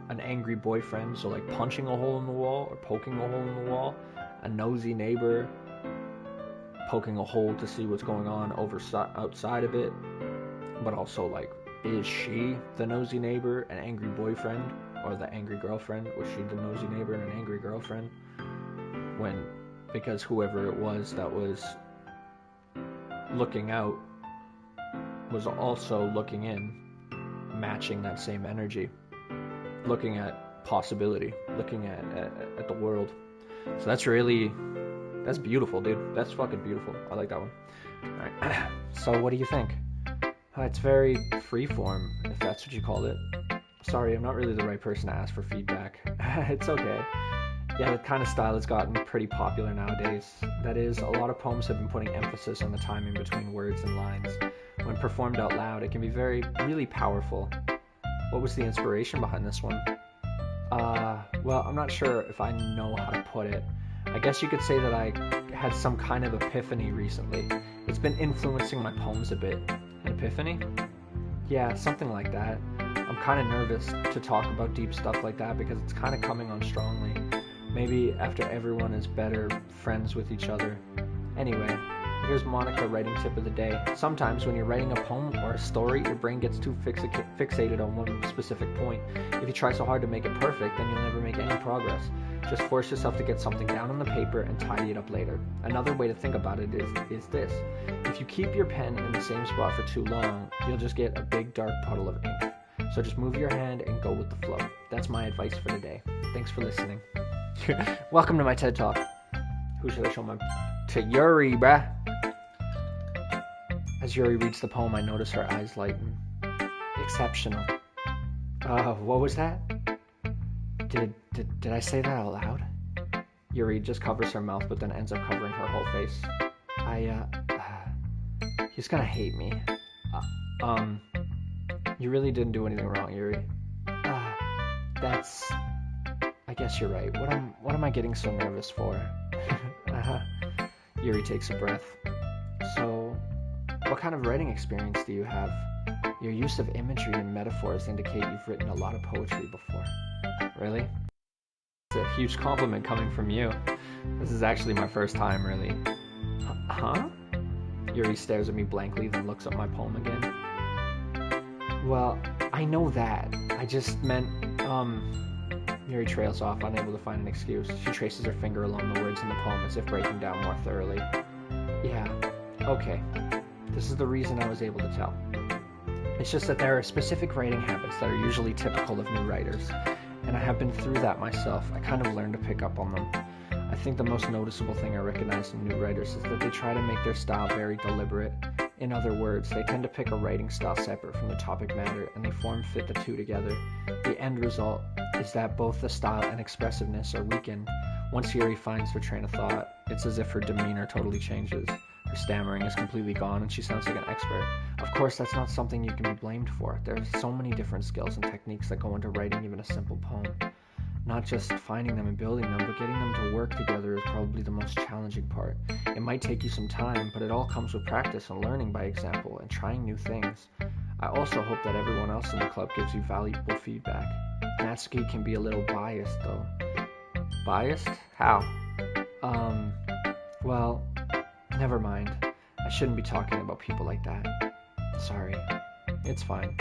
an angry boyfriend, so like punching a hole in the wall or poking a hole in the wall. A nosy neighbor, poking a hole to see what's going on outside of it. But also, like, is she the nosy neighbor, an angry boyfriend, or the angry girlfriend? Was she the nosy neighbor and an angry girlfriend? Because whoever it was that was looking out was also looking in, matching that same energy, looking at possibility, looking at the world. So that's beautiful, dude. That's fucking beautiful. I like that one. All right. So what do you think? It's very freeform, if that's what you call it. Sorry, I'm not really the right person to ask for feedback. It's okay. Yeah, the kind of style has gotten pretty popular nowadays. That is, a lot of poems have been putting emphasis on the timing between words and lines. When performed out loud, it can be really powerful. What was the inspiration behind this one? Well, I'm not sure if I know how to put it. I guess you could say that I had some kind of epiphany recently. It's been influencing my poems a bit. An epiphany? Yeah, something like that. I'm kind of nervous to talk about deep stuff like that because it's kind of coming on strongly. Maybe after everyone is better friends with each other. Anyway, here's Monica writing tip of the day. Sometimes when you're writing a poem or a story, your brain gets too fixated on one specific point. If you try so hard to make it perfect, then you'll never make any progress. Just force yourself to get something down on the paper and tidy it up later. Another way to think about it is this. If you keep your pen in the same spot for too long, you'll just get a big dark puddle of ink. So just move your hand and go with the flow. That's my advice for today. Thanks for listening. Welcome to my TED Talk. Who should I show my... To Yuri, bruh. As Yuri reads the poem, I notice her eyes lighten. Exceptional. What was that? Did I say that out loud? Yuri just covers her mouth, but then ends up covering her whole face. He's gonna hate me. You really didn't do anything wrong, Yuri. I guess you're right. What am I getting so nervous for? Yuri takes a breath. So, what kind of writing experience do you have? Your use of imagery and metaphors indicate you've written a lot of poetry before. Really? It's a huge compliment coming from you. This is actually my first time, really. Huh? Yuri stares at me blankly, then looks at my poem again. Well, I know that. I just meant, Yuri trails off, unable to find an excuse. She traces her finger along the words in the poem as if breaking down more thoroughly. Yeah, okay. This is the reason I was able to tell. It's just that there are specific writing habits that are usually typical of new writers, and I have been through that myself. I kind of learned to pick up on them. I think the most noticeable thing I recognize in new writers is that they try to make their style very deliberate. In other words, they tend to pick a writing style separate from the topic matter, and they form-fit the two together. The end result is that both the style and expressiveness are weakened. Once Yuri finds her train of thought, it's as if her demeanor totally changes. Her stammering is completely gone, and she sounds like an expert. Of course, that's not something you can be blamed for. There are so many different skills and techniques that go into writing even a simple poem. Not just finding them and building them, but getting them to work together is probably the most challenging part. It might take you some time, but it all comes with practice and learning by example and trying new things. I also hope that everyone else in the club gives you valuable feedback. Natsuki can be a little biased, though. Biased? How? Well, never mind. I shouldn't be talking about people like that. Sorry. It's fine.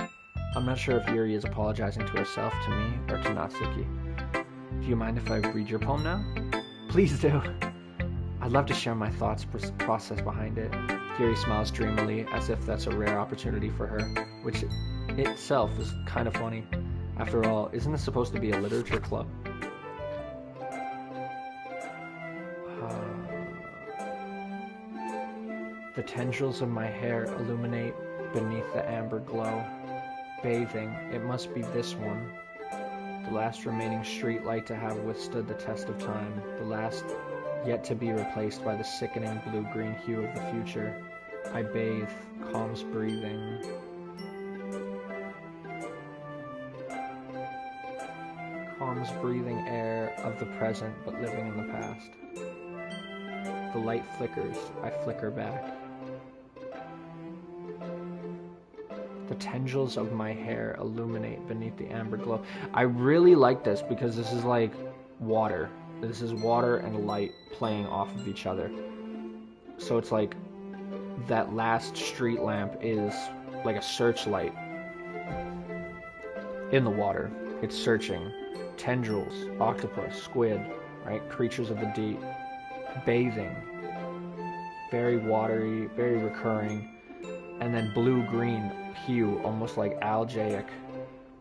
I'm not sure if Yuri is apologizing to herself, to me, or to Natsuki. Do you mind if I read your poem now? Please do. I'd love to share my thoughts process behind it. Yuri smiles dreamily, as if that's a rare opportunity for her, which itself is kind of funny. After all, isn't this supposed to be a literature club? The tendrils of my hair illuminate beneath the amber glow. Bathing, it must be this one. The last remaining street light to have withstood the test of time. The last yet to be replaced by the sickening blue-green hue of the future. I bathe, calms breathing. Calms breathing air of the present but living in the past. The light flickers, I flicker back. The tendrils of my hair illuminate beneath the amber glow. I really like this because this is like water. This is water and light playing off of each other. So it's like that last street lamp is like a searchlight in the water. It's searching. Tendrils, octopus, squid, right? Creatures of the deep. Bathing. Very watery, very recurring. And then blue-green hue, almost like algaic,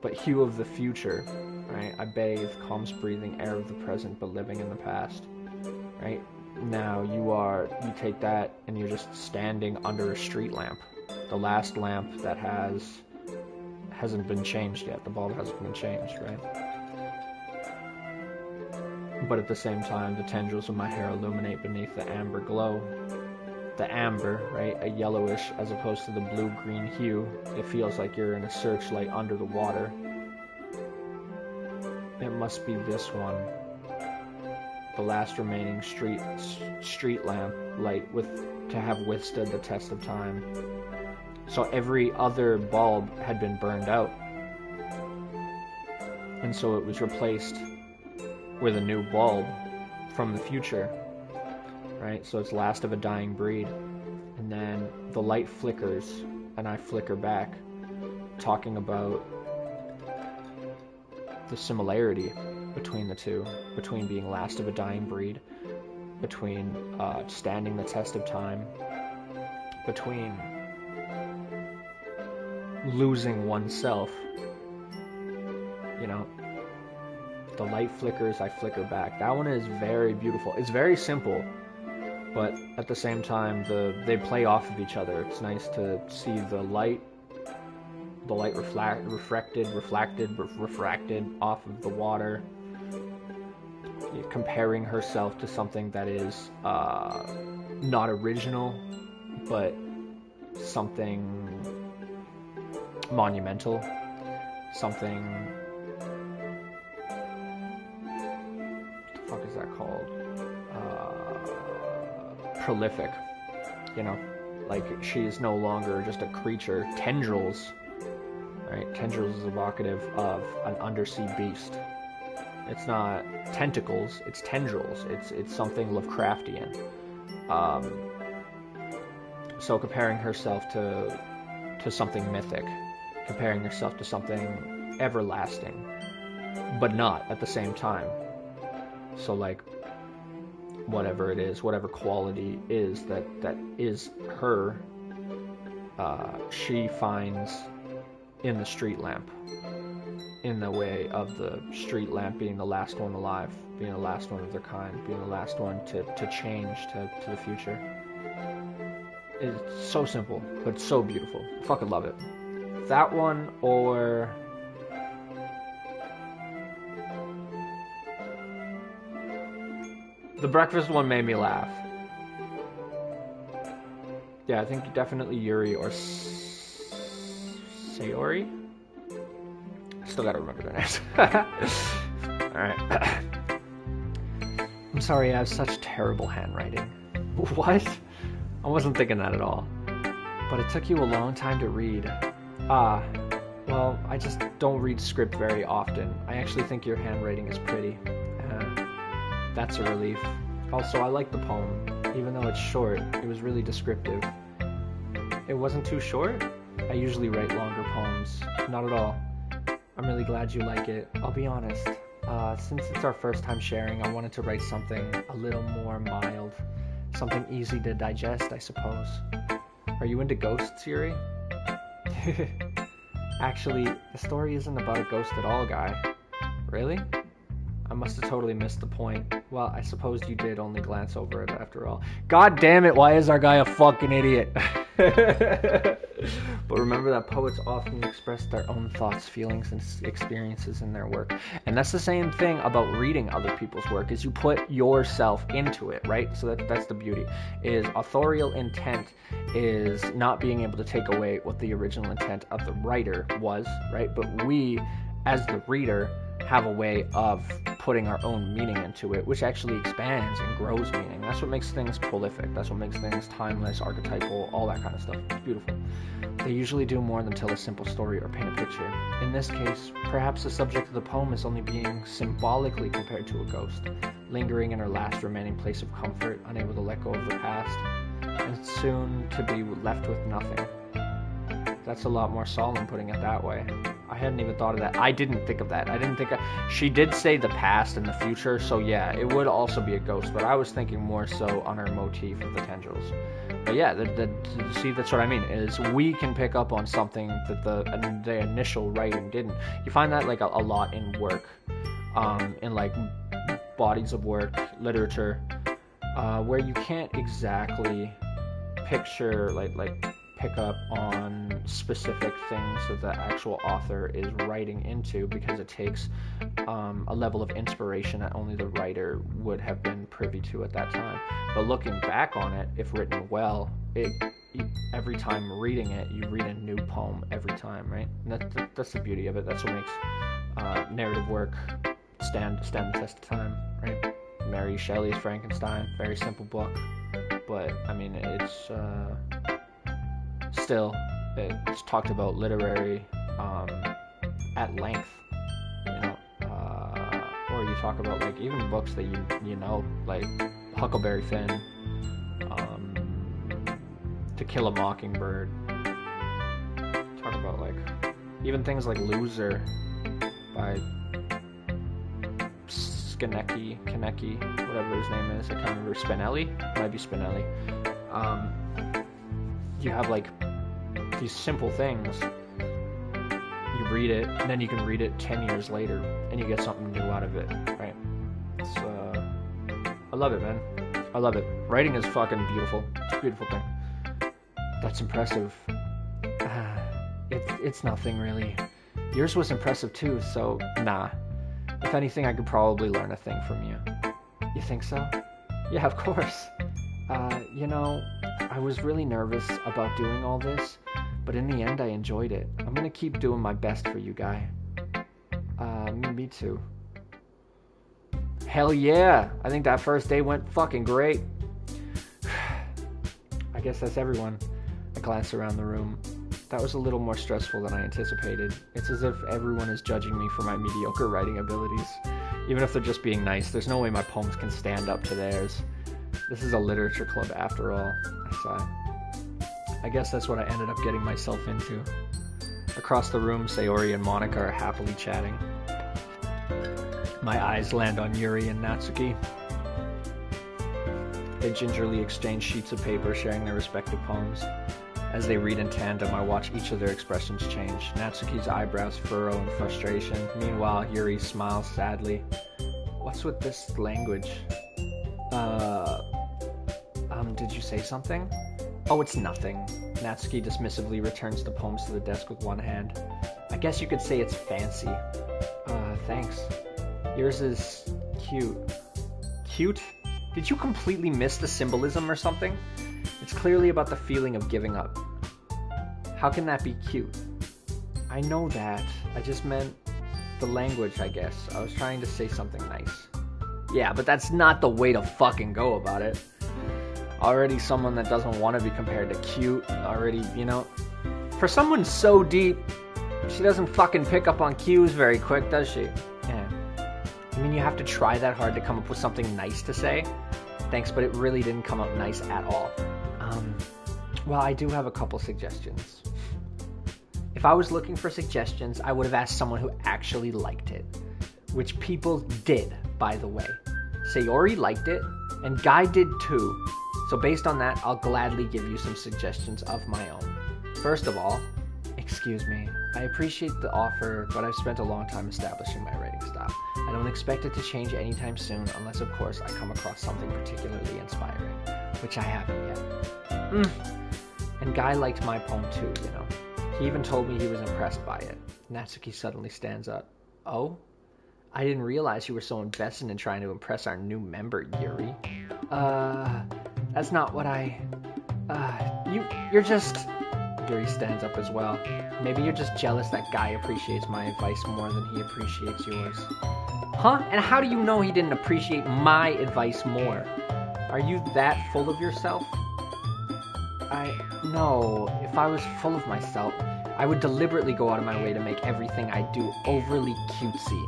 but hue of the future, right? I bathe, calms breathing, air of the present, but living in the past, right? Now you take that and you're just standing under a street lamp, the last lamp that hasn't been changed yet. The bulb hasn't been changed, right? But at the same time, the tendrils of my hair illuminate beneath the amber glow. The amber, right, a yellowish as opposed to the blue-green hue. It feels like you're in a searchlight under the water. It must be this one. The last remaining street lamp light to have withstood the test of time. So every other bulb had been burned out. And so it was replaced with a new bulb from the future. Right? So it's last of a dying breed. And then the light flickers and I flicker back, talking about the similarity between the two, between being last of a dying breed, between standing the test of time, between losing oneself. You know, the light flickers, I flicker back. That one is very beautiful. It's very simple. But at the same time, they play off of each other. It's nice to see the light refracted off of the water, comparing herself to something that is not original, but something monumental, something, what the fuck is that called? Prolific, you know, like she is no longer just a creature. Tendrils, right? Tendrils is evocative of an undersea beast. It's not tentacles, it's tendrils. It's something Lovecraftian. So comparing herself to something mythic, comparing herself to something everlasting, but not at the same time. So like, whatever it is, whatever quality is that is her, she finds in the street lamp, in the way of the street lamp being the last one alive, being the last one of their kind, being the last one to change to the future. It's so simple, but so beautiful. I fucking love it. That one, or the breakfast one made me laugh. Yeah, I think definitely Yuri or Sayori. Still gotta remember their names. Alright. I'm sorry, I have such terrible handwriting. What? I wasn't thinking that at all. But it took you a long time to read. Well, I just don't read script very often. I actually think your handwriting is pretty. That's a relief. Also, I like the poem. Even though it's short, it was really descriptive. It wasn't too short? I usually write longer poems. Not at all. I'm really glad you like it. I'll be honest. Since it's our first time sharing, I wanted to write something a little more mild. Something easy to digest, I suppose. Are you into ghosts, Yuri? Actually, the story isn't about a ghost at all, guy. Really? I must have totally missed the point. Well, I suppose you did only glance over it after all. God damn it, why is our guy a fucking idiot? But remember that poets often express their own thoughts, feelings, and experiences in their work. And that's the same thing about reading other people's work, is you put yourself into it, right? So that's the beauty, is authorial intent is not being able to take away what the original intent of the writer was, right? But we, as the reader, have a way of putting our own meaning into it, which actually expands and grows meaning. That's what makes things prolific. That's what makes things timeless, archetypal, all that kind of stuff. It's beautiful. They usually do more than tell a simple story or paint a picture. In this case, perhaps the subject of the poem is only being symbolically compared to a ghost, lingering in her last remaining place of comfort, unable to let go of the past, and soon to be left with nothing. That's a lot more solemn putting it that way. I hadn't even thought of that. I didn't think of that. She did say the past and the future, so yeah, it would also be a ghost, but I was thinking more so on her motif of the tendrils. But yeah, see, that's what I mean, is we can pick up on something that the initial writing didn't. You find that like a lot in work, in like bodies of work, literature, where you can't exactly picture, pick up on specific things that the actual author is writing into, because it takes a level of inspiration that only the writer would have been privy to at that time. But looking back on it, if written well, every time reading it, you read a new poem every time, right? And that's the beauty of it. That's what makes narrative work stand the test of time, right? Mary Shelley's Frankenstein, very simple book, but I mean, it's still, it's talked about literary at length, you know, or you talk about like even books that you know, like Huckleberry Finn, To Kill a Mockingbird. Talk about like even things like Loser by Kaneki, whatever his name is. I can't remember. Spinelli? It might be Spinelli. You have like these simple things. You read it, and then you can read it 10 years later, and you get something new out of it, right? It's, I love it, man. I love it. Writing is fucking beautiful. It's a beautiful thing. That's impressive. It's nothing, really. Yours was impressive, too, so nah. If anything, I could probably learn a thing from you. You think so? Yeah, of course. You know, I was really nervous about doing all this, but in the end, I enjoyed it. I'm gonna keep doing my best for you, Guy. Me too. Hell yeah! I think that first day went fucking great. I guess that's everyone. I glanced around the room. That was a little more stressful than I anticipated. It's as if everyone is judging me for my mediocre writing abilities. Even if they're just being nice, there's no way my poems can stand up to theirs. This is a literature club after all, I sigh. I guess that's what I ended up getting myself into. Across the room, Sayori and Monica are happily chatting. My eyes land on Yuri and Natsuki. They gingerly exchange sheets of paper, sharing their respective poems. As they read in tandem, I watch each of their expressions change. Natsuki's eyebrows furrow in frustration. Meanwhile, Yuri smiles sadly. What's with this language? Did you say something? Oh, it's nothing. Natsuki dismissively returns the poems to the desk with one hand. I guess you could say it's fancy. Thanks. Yours is cute. Cute? Did you completely miss the symbolism or something? It's clearly about the feeling of giving up. How can that be cute? I know that. I just meant the language, I guess. I was trying to say something nice. Yeah, but that's not the way to fucking go about it. Already someone that doesn't want to be compared to cute. Already, you know. For someone so deep, she doesn't fucking pick up on cues very quick, does she? Yeah. I mean, you have to try that hard to come up with something nice to say. Thanks, but it really didn't come up nice at all. Well, I do have a couple suggestions. If I was looking for suggestions, I would have asked someone who actually liked it. Which people did, by the way. Sayori liked it, and Guy did too. So based on that, I'll gladly give you some suggestions of my own. First of all, excuse me, I appreciate the offer, but I've spent a long time establishing my writing style. I don't expect it to change anytime soon, unless of course I come across something particularly inspiring, which I haven't yet. And Guy liked my poem too, you know. He even told me he was impressed by it. Natsuki suddenly stands up. Oh? I didn't realize you were so invested in trying to impress our new member, Yuri. That's not what you're just... Yuri stands up as well. Maybe you're just jealous that Guy appreciates my advice more than he appreciates yours. Huh? And how do you know he didn't appreciate my advice more? Are you that full of yourself? No. If I was full of myself, I would deliberately go out of my way to make everything I do overly cutesy.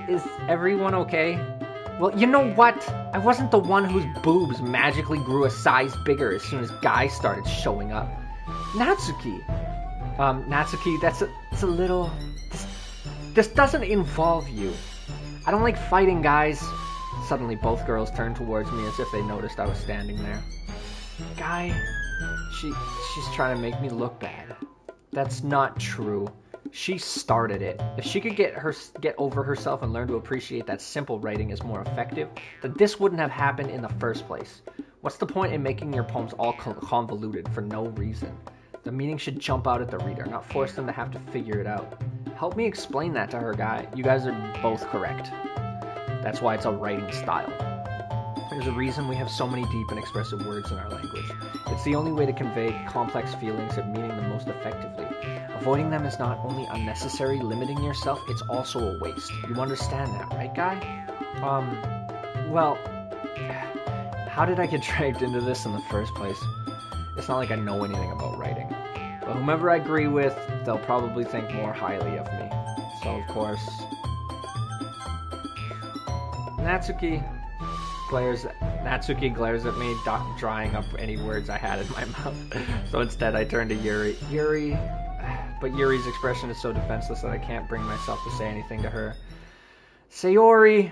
Is everyone okay? Well, you know what? I wasn't the one whose boobs magically grew a size bigger as soon as Guy started showing up. Natsuki. Natsuki, it's a little... This doesn't involve you. I don't like fighting, guys. Suddenly, both girls turned towards me as if they noticed I was standing there. Guy, she's trying to make me look bad. That's not true. She started it. If she could get over herself and learn to appreciate that simple writing is more effective, then this wouldn't have happened in the first place. What's the point in making your poems all convoluted for no reason? The meaning should jump out at the reader, not force them to have to figure it out. Help me explain that to her, Guy. You guys are both correct. That's why it's a writing style. There's a reason we have so many deep and expressive words in our language. It's the only way to convey complex feelings and meaning the most effectively. Avoiding them is not only unnecessary, limiting yourself, it's also a waste. You understand that, right, Guy? Well, how did I get dragged into this in the first place? It's not like I know anything about writing. But whomever I agree with, they'll probably think more highly of me. So, of course... Natsuki glares at me, drying up any words I had in my mouth. So instead I turn to Yuri. But Yuri's expression is so defenseless that I can't bring myself to say anything to her. Sayori,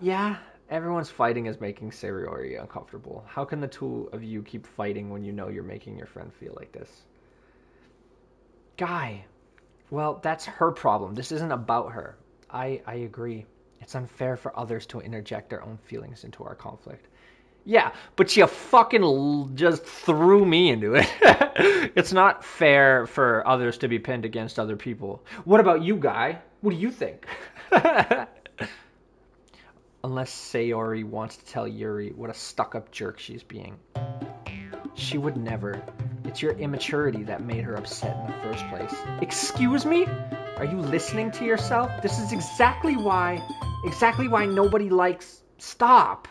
yeah, everyone's fighting is making Sayori uncomfortable. How can the two of you keep fighting when you know you're making your friend feel like this? Guy, well, that's her problem. This isn't about her. I agree. It's unfair for others to interject their own feelings into our conflict. Yeah, but you fucking just threw me into it. It's not fair for others to be pinned against other people. What about you, Guy? What do you think? Unless Sayori wants to tell Yuri what a stuck-up jerk she's being. She would never. It's your immaturity that made her upset in the first place. Excuse me? Are you listening to yourself? This is exactly why nobody likes... Stop!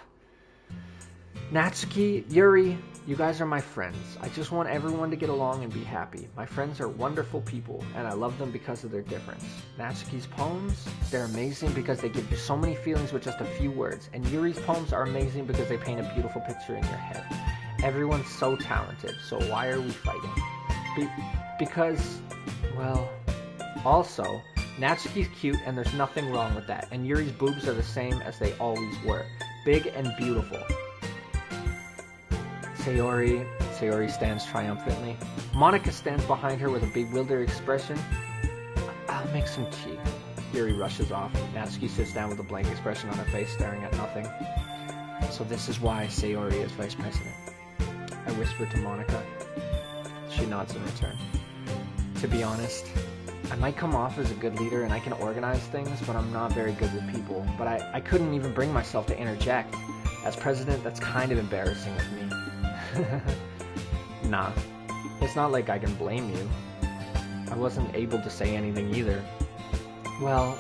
Natsuki, Yuri, you guys are my friends. I just want everyone to get along and be happy. My friends are wonderful people, and I love them because of their difference. Natsuki's poems, they're amazing because they give you so many feelings with just a few words. And Yuri's poems are amazing because they paint a beautiful picture in your head. Everyone's so talented, so why are we fighting? Because, well... Also, Natsuki's cute and there's nothing wrong with that. And Yuri's boobs are the same as they always were. Big and beautiful. Sayori stands triumphantly. Monika stands behind her with a bewildered expression. I'll make some tea. Yuri rushes off. Natsuki sits down with a blank expression on her face, staring at nothing. So this is why Sayori is vice president. I whisper to Monika. She nods in return. To be honest, I might come off as a good leader and I can organize things, but I'm not very good with people. But I couldn't even bring myself to interject. As president, that's kind of embarrassing of me. Nah, it's not like I can blame you. I wasn't able to say anything either. Well,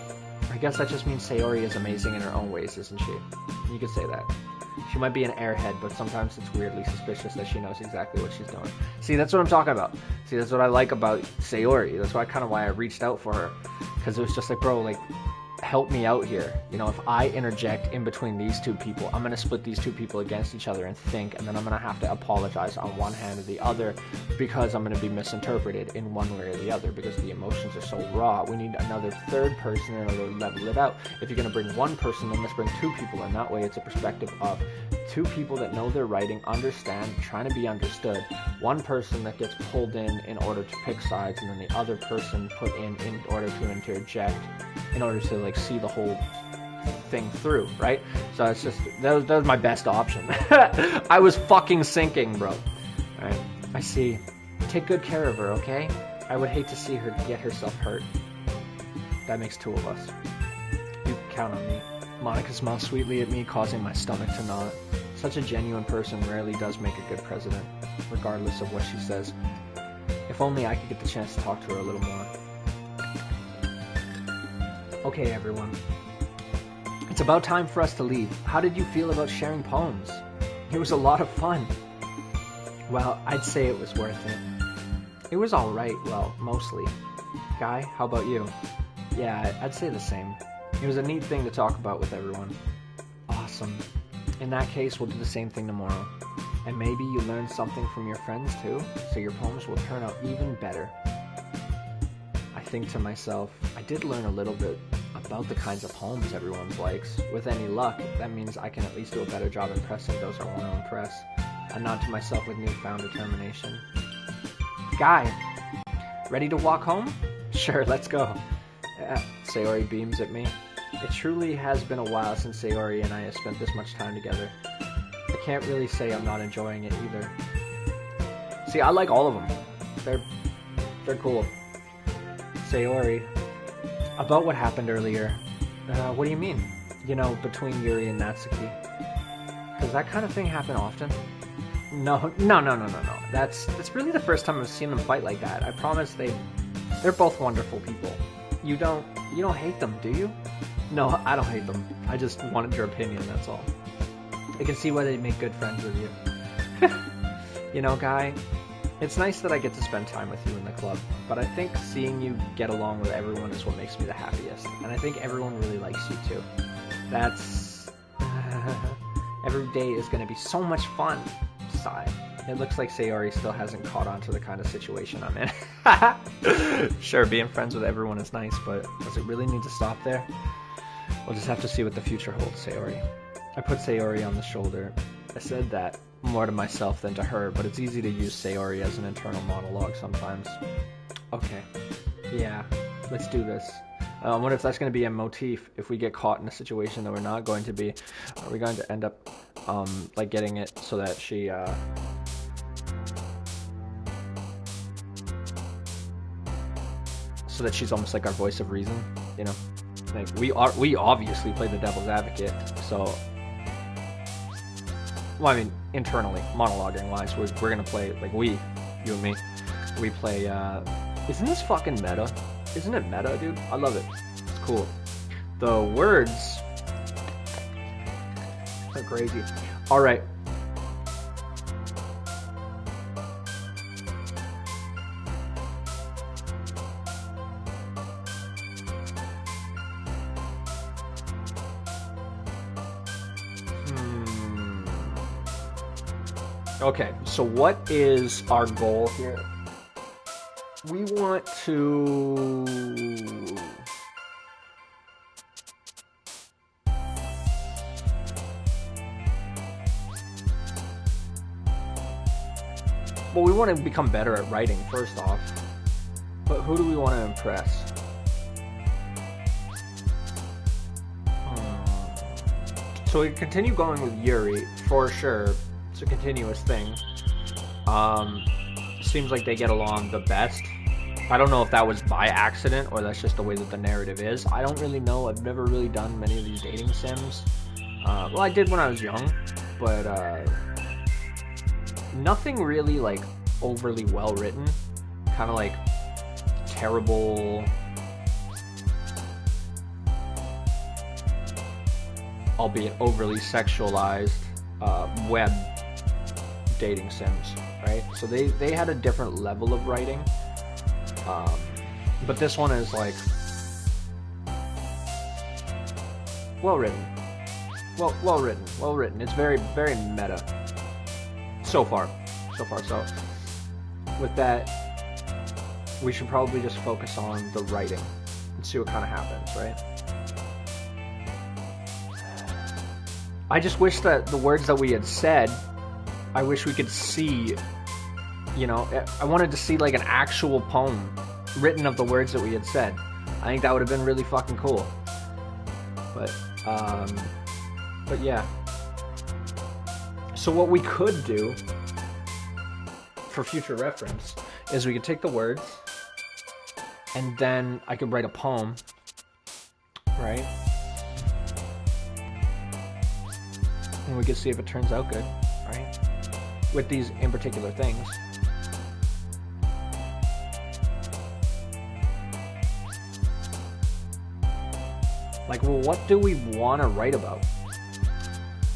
I guess that just means Sayori is amazing in her own ways, isn't she? You could say that. She might be an airhead, but sometimes it's weirdly suspicious that she knows exactly what she's doing. See, that's what I'm talking about. See, that's what I like about Sayori. That's why I reached out for her. Because it was just like, bro, like, help me out here. You know, if I interject in between these two people, I'm going to split these two people against each other and think, and then I'm going to have to apologize on one hand or the other because I'm going to be misinterpreted in one way or the other because the emotions are so raw. We need another third person in order to level it out. If you're going to bring one person, then let's bring two people, and that way it's a perspective of two people that know their writing, understand, trying to be understood. One person that gets pulled in order to pick sides, and then the other person put in order to interject, in order to like see the whole thing through, right? So it's just, that was my best option. I was fucking sinking, bro. Alright, I see. Take good care of her, okay? I would hate to see her get herself hurt. That makes 2 of us. You can count on me. Monica smiled sweetly at me, causing my stomach to knot. Such a genuine person rarely does make a good president, regardless of what she says. If only I could get the chance to talk to her a little more. Okay, everyone. It's about time for us to leave. How did you feel about sharing poems? It was a lot of fun. Well, I'd say it was worth it. It was alright, well, mostly. Guy, how about you? Yeah, I'd say the same. It was a neat thing to talk about with everyone. Awesome. In that case, we'll do the same thing tomorrow. And maybe you learn something from your friends too, so your poems will turn out even better. I think to myself, I did learn a little bit about the kinds of poems everyone likes. With any luck, that means I can at least do a better job impressing those I want to impress. I nod to myself with newfound determination. Guy, ready to walk home? Sure, let's go. Sayori beams at me. It truly has been a while since Sayori and I have spent this much time together. I can't really say I'm not enjoying it either. See, I like all of them. They're cool. Sayori, about what happened earlier. What do you mean? You know, between Yuri and Natsuki. Does that kind of thing happen often? No. That's really the first time I've seen them fight like that. I promise they're both wonderful people. You don't hate them, do you? No, I don't hate them. I just wanted your opinion, that's all. I can see why they'd make good friends with you. You know, Guy, it's nice that I get to spend time with you in the club, but I think seeing you get along with everyone is what makes me the happiest. And I think everyone really likes you too. That's... every day is going to be so much fun. Sigh. It looks like Sayori still hasn't caught on to the kind of situation I'm in. Sure, being friends with everyone is nice, but does it really need to stop there? We'll just have to see what the future holds, Sayori. I put Sayori on the shoulder. I said that more to myself than to her, but it's easy to use Sayori as an internal monologue sometimes. Okay. Yeah, let's do this. I wonder if that's going to be a motif if we get caught in a situation that we're not going to be. Are we going to end up, like, getting it so that she, so that she's almost like our voice of reason, you know? Like, we obviously play the devil's advocate, so... Well, I mean, internally, monologuing-wise, we're gonna play, like, you and me, we play, isn't this fucking meta? Isn't it meta, dude? I love it. It's cool. The words are crazy. Alright. Okay, so what is our goal here? We want to... Well, we want to become better at writing, first off. But who do we want to impress? So we continue going with Yuri, for sure. It's a continuous thing. Seems like they get along the best. I don't know if that was by accident or that's just the way that the narrative is. I don't really know. I've never really done many of these dating sims. Well, I did when I was young, but nothing really like overly well written. Kind of like terrible, albeit overly sexualized web dating sims, right? So they had a different level of writing, but this one is like well written. It's very, very meta so far. So with that, we should probably just focus on the writing and see what kind of happens, right? I just wish that the words that we had said, I wish we could see, you know, I wanted to see like an actual poem written of the words that we had said. I think that would have been really fucking cool. But yeah. So what we could do for future reference is we could take the words and then I could write a poem, right? And we could see if it turns out good, right? With these in particular things. Like, well, what do we want to write about?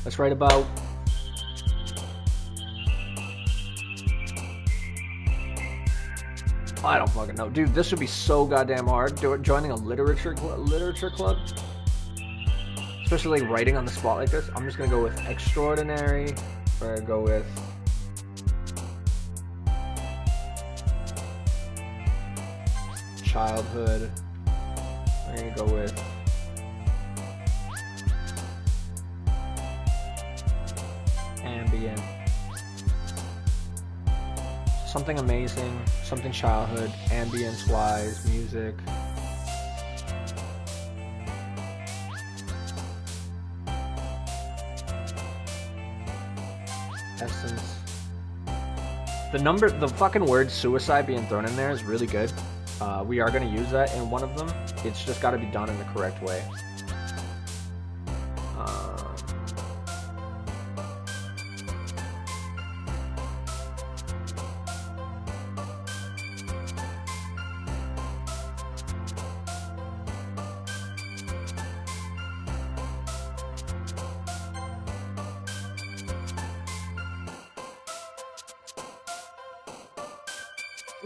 Let's write about... I don't fucking know. Dude, this would be so goddamn hard, joining a literature club. Especially like writing on the spot like this. I'm just going to go with extraordinary. Or go with... childhood. I'm going to go with... ambient. Something amazing, something childhood, ambience wise, music. Essence. The fucking word suicide being thrown in there is really good. We are going to use that in one of them. It's just got to be done in the correct way.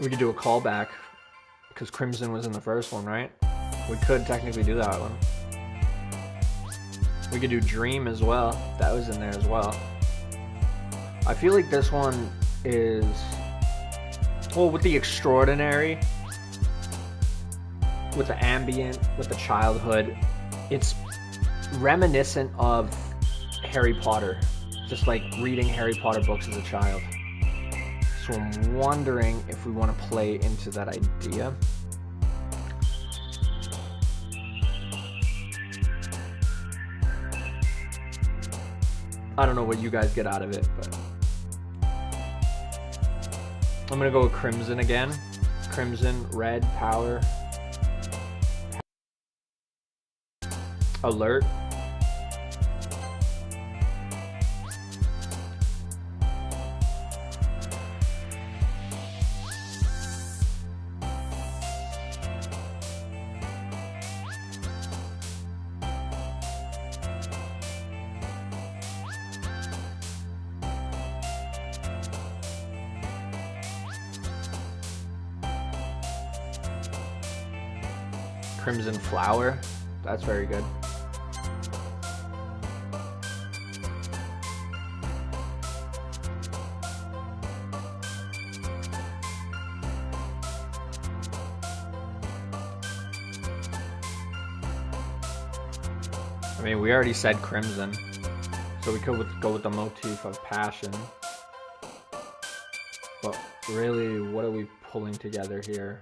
We could do a callback because Crimson was in the first one, right? We could technically do that one. We could do Dream as well. That was in there as well. I feel like this one is... well, with the extraordinary, with the ambient, with the childhood, it's reminiscent of Harry Potter. Just like reading Harry Potter books as a child. So I'm wondering if we want to play into that idea. I don't know what you guys get out of it, but I'm gonna go with Crimson again. Crimson, red, power, alert. Crimson flower, that's very good. I mean, we already said crimson, so we could go with the motif of passion. But really, what are we pulling together here?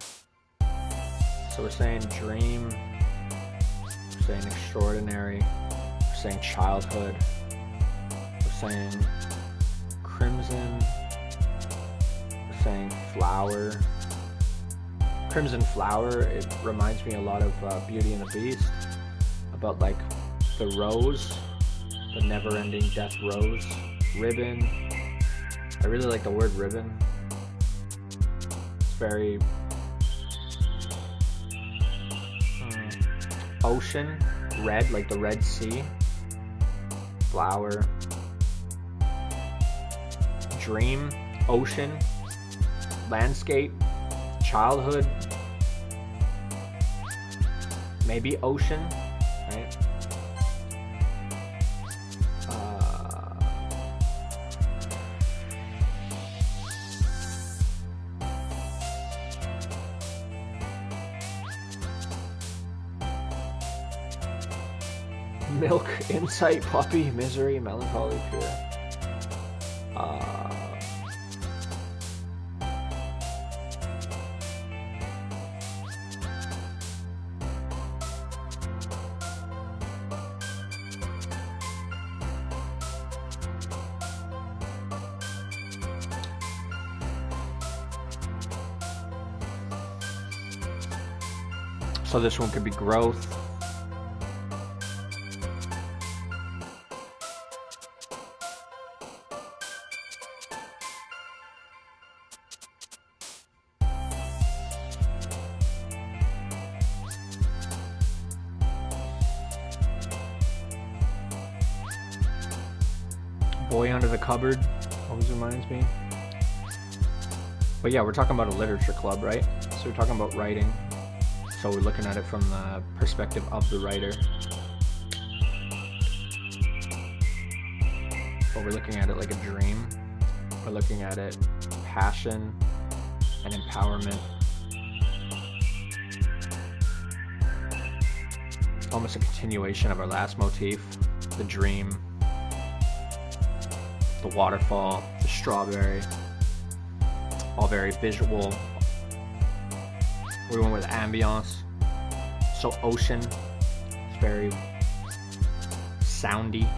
So we're saying dream, we're saying extraordinary, we're saying childhood, we're saying crimson, we're saying flower. Crimson flower, it reminds me a lot of Beauty and the Beast, about like the rose, the never-ending death rose. Ribbon, I really like the word ribbon. It's very... ocean, red, like the Red Sea. Flower. Dream, ocean, landscape, childhood, maybe ocean, right? Milk, insight, puppy, misery, melancholy, fear. So this one could be growth. Boy Under the Cupboard always reminds me. But yeah, we're talking about a literature club, right? So we're talking about writing. So we're looking at it from the perspective of the writer. But we're looking at it like a dream. We're looking at it passion and empowerment. Almost a continuation of our last motif, the dream, the waterfall, the strawberry, all very visual. We went with ambiance, so ocean, it's very soundy.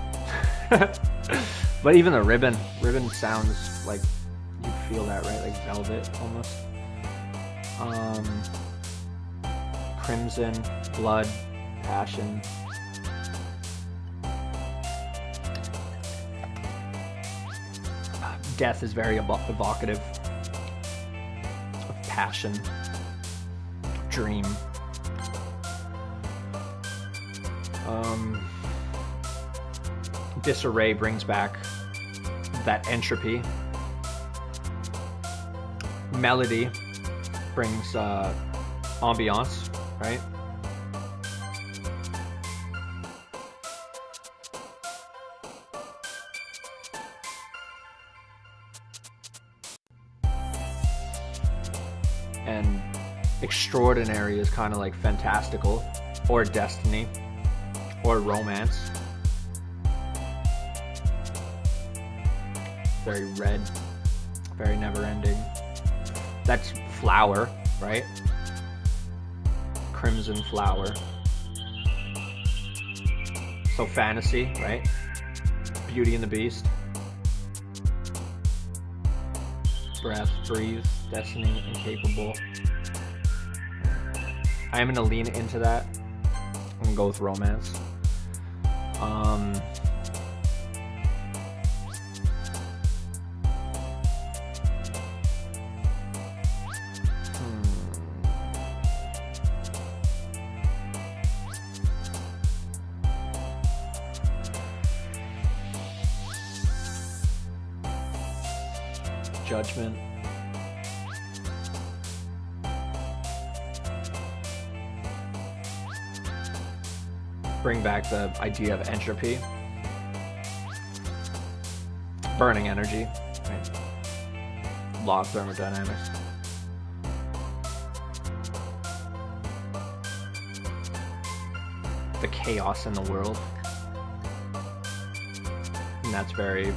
But even the ribbon sounds like you feel that, right? Like velvet almost. Crimson, blood, passion. Death is very evocative of passion, dream. Disarray brings back that entropy. Melody brings ambiance, right? And extraordinary is kind of like fantastical, or destiny, or romance. Very red, very never-ending. That's flower, right? Crimson flower. So fantasy, right? Beauty and the Beast. Breath, breathe, destiny, incapable. I am gonna lean into that. I'm gonna go with romance. Judgment. Bring back the idea of entropy. Burning energy. Right? Law of thermodynamics. The chaos in the world. And that's very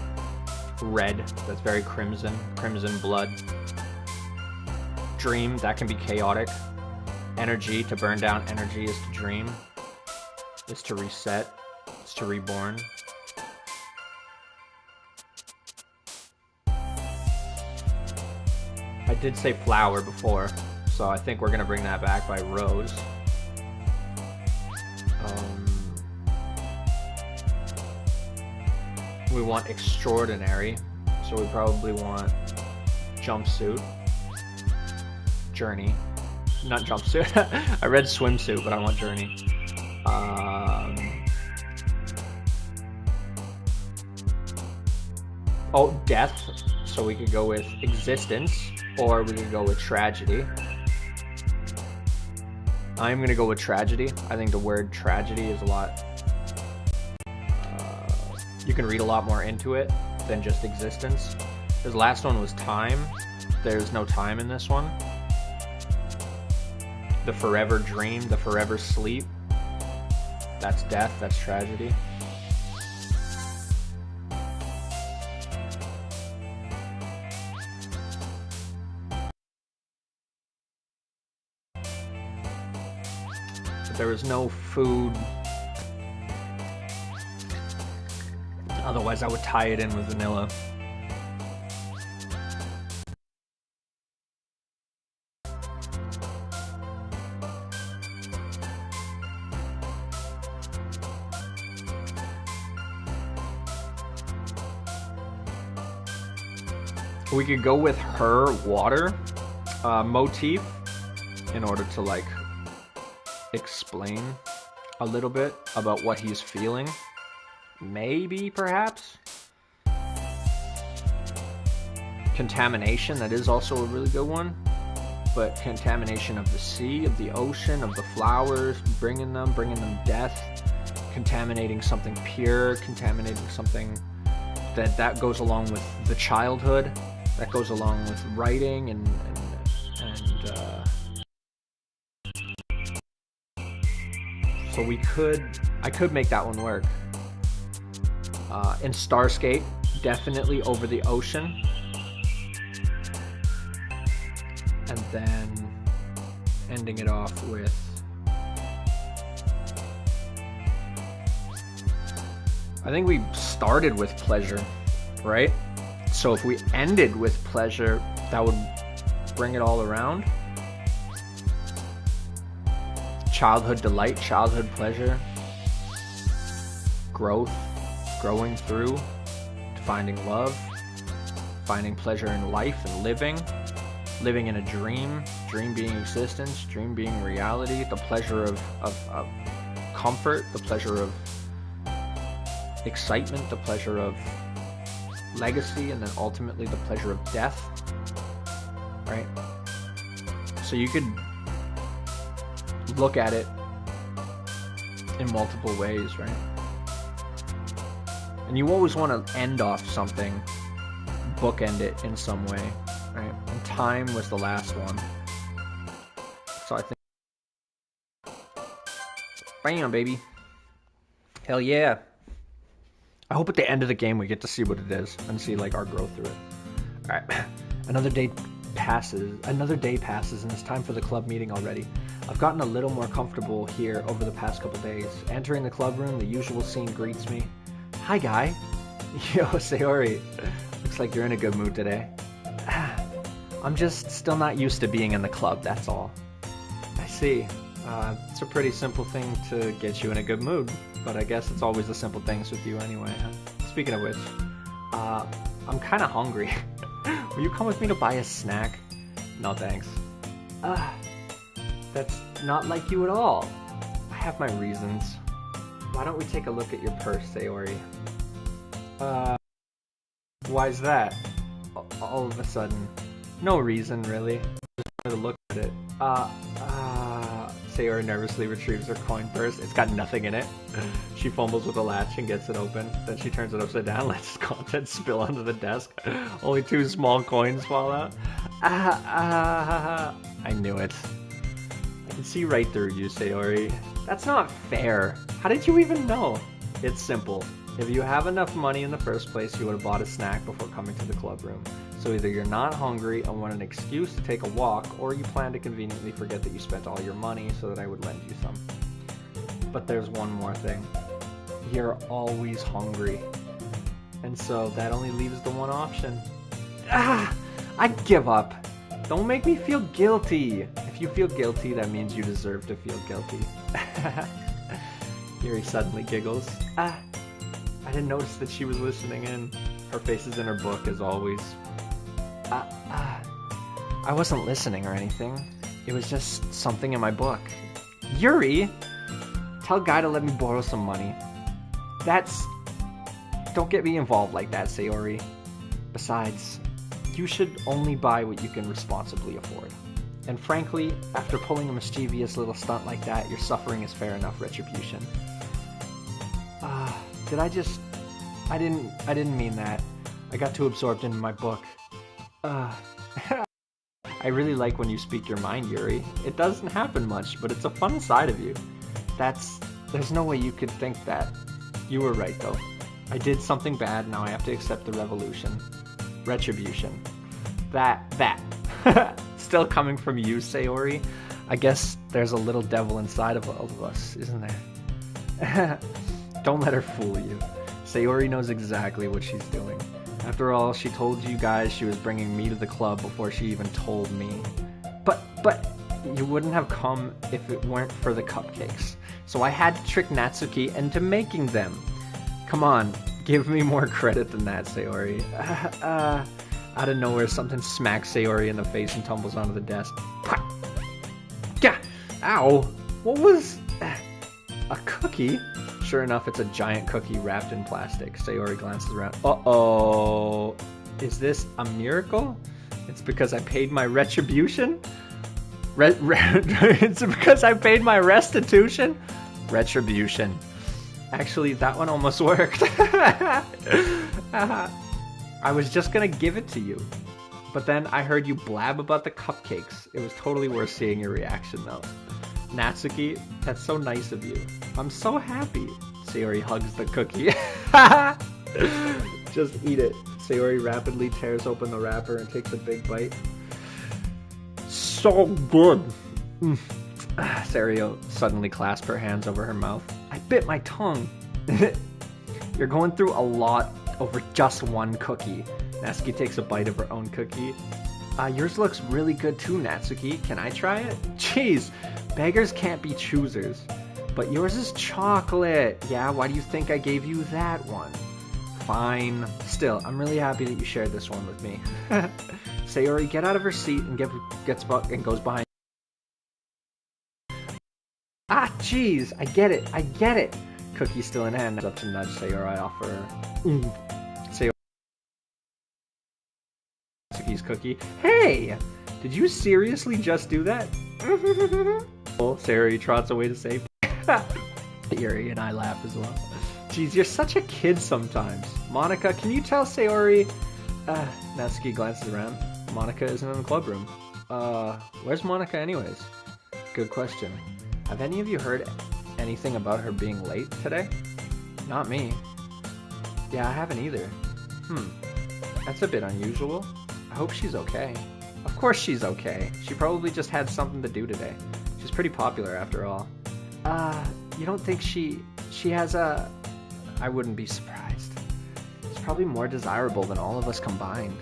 red, that's very crimson, crimson blood. Dream, that can be chaotic. Energy, to burn down energy is to dream, is to reset, is to reborn. I did say flower before, so I think we're gonna bring that back by rose. We want extraordinary, so we probably want jumpsuit, journey, not jumpsuit. I read swimsuit, but I want journey. Oh, death, so we could go with existence, or we could go with tragedy. I'm gonna go with tragedy. I think the word tragedy is a lot, you can read a lot more into it than just existence. This last one was time. There's no time in this one. The forever dream, the forever sleep. That's death, that's tragedy. But there was no food. Otherwise, I would tie it in with vanilla. we could go with her water motif in order to like explain a little bit about what he's feeling. Maybe, perhaps. Contamination, that is also a really good one. But contamination of the sea, of the ocean, of the flowers, bringing them death, contaminating something pure, contaminating something that goes along with the childhood, that goes along with writing and so I could make that one work. In Starscape, definitely over the ocean. And then ending it off with I think we started with pleasure, right? So if we ended with pleasure, that would bring it all around. Childhood delight, childhood pleasure, growth, growing through, finding love, finding pleasure in life and living in a dream being existence, dream being reality, the pleasure of comfort, the pleasure of excitement, the pleasure of legacy, and then ultimately the pleasure of death, right? So you could look at it in multiple ways, right? And you always want to end off something, bookend it in some way, right? And time was the last one. So I think, bam, baby. Hell yeah. I hope at the end of the game we get to see what it is and see like our growth through it. All right, another day passes, and it's time for the club meeting already. I've gotten a little more comfortable here over the past couple days. Entering the club room, the usual scene greets me. Hi, guy. Yo, Sayori. Looks like you're in a good mood today. I'm just still not used to being in the club, that's all. I see. It's a pretty simple thing to get you in a good mood, but I guess it's always the simple things with you anyway. Speaking of which, I'm kind of hungry. Will you come with me to buy a snack? No thanks. That's not like you at all. I have my reasons. Why don't we take a look at your purse, Sayori? Why's that? All of a sudden. No reason, really. Just wanted to look at it. Sayori nervously retrieves her coin purse. It's got nothing in it. She fumbles with the latch and gets it open. Then she turns it upside down, lets its contents spill onto the desk. Only 2 small coins fall out. I knew it. I can see right through you, Sayori. That's not fair. How did you even know? It's simple. If you have enough money in the first place, you would have bought a snack before coming to the club room. So either you're not hungry and want an excuse to take a walk, or you plan to conveniently forget that you spent all your money so that I would lend you some. But there's one more thing. You're always hungry. And so that only leaves the one option. I give up. Don't make me feel guilty. If you feel guilty, that means you deserve to feel guilty. Yuri suddenly giggles. I didn't notice that she was listening in. Her face is in her book, as always. I wasn't listening or anything. It was just something in my book. Yuri! Tell Guy to let me borrow some money. Don't get me involved like that, Sayori. Besides, you should only buy what you can responsibly afford. And frankly, after pulling a mischievous little stunt like that, your suffering is fair enough retribution. I didn't mean that. I got too absorbed in my book. I really like when you speak your mind, Yuri. It doesn't happen much, but it's a fun side of you. There's no way you could think that. You were right, though. I did something bad, now I have to accept the retribution. That. Still coming from you, Sayori. I guess there's a little devil inside of all of us, isn't there? Don't let her fool you. Sayori knows exactly what she's doing. After all, she told you guys she was bringing me to the club before she even told me. But you wouldn't have come if it weren't for the cupcakes. So I had to trick Natsuki into making them. Come on, give me more credit than that, Sayori. Out of nowhere, something smacks Sayori in the face and tumbles onto the desk. Gah! Ow! What was... a cookie? Sure enough, it's a giant cookie wrapped in plastic. Sayori glances around. Uh-oh. Is this a miracle? It's because I paid my retribution? It's because I paid my restitution? Retribution. Actually, that one almost worked. I was just gonna give it to you. But then I heard you blab about the cupcakes. It was totally worth seeing your reaction, though. Natsuki, that's so nice of you. I'm so happy. Sayori hugs the cookie. Just eat it. Sayori rapidly tears open the wrapper and takes a big bite. So good. Sayori suddenly clasped her hands over her mouth. I bit my tongue. You're going through a lot over just one cookie. Natsuki takes a bite of her own cookie. Yours looks really good too, Natsuki. Can I try it? Jeez, beggars can't be choosers. But yours is chocolate. Yeah, why do you think I gave you that one? Fine. Still, I'm really happy that you shared this one with me. Sayori, get out of her seat and goes behind. Ah, jeez, I get it. Cookie still in hand. Up to nudge Sayori off her. Sayori. Natsuki's cookie. Hey! Did you seriously just do that? Sayori trots away to safety. Yuri and I laugh as well. Jeez, you're such a kid sometimes. Monica, can you tell Sayori... Natsuki glances around. Monica isn't in the club room. Where's Monica anyways? Good question. Have any of you heard anything about her being late today? Not me. Yeah, I haven't either. That's a bit unusual. I hope she's okay. Of course she's okay. She probably just had something to do today. She's pretty popular after all. You don't think she has a... I wouldn't be surprised. She's probably more desirable than all of us combined.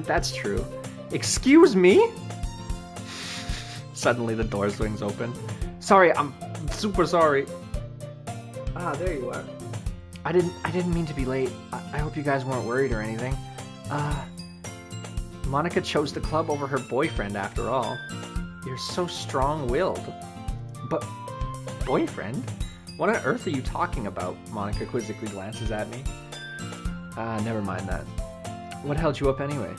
That's true. Excuse me? Suddenly the door swings open. Sorry, I'm super sorry. There you are. I didn't mean to be late. I hope you guys weren't worried or anything. Monica chose the club over her boyfriend after all. You're so strong-willed. But boyfriend? What on earth are you talking about? Monica quizzically glances at me. Never mind that. What held you up anyway?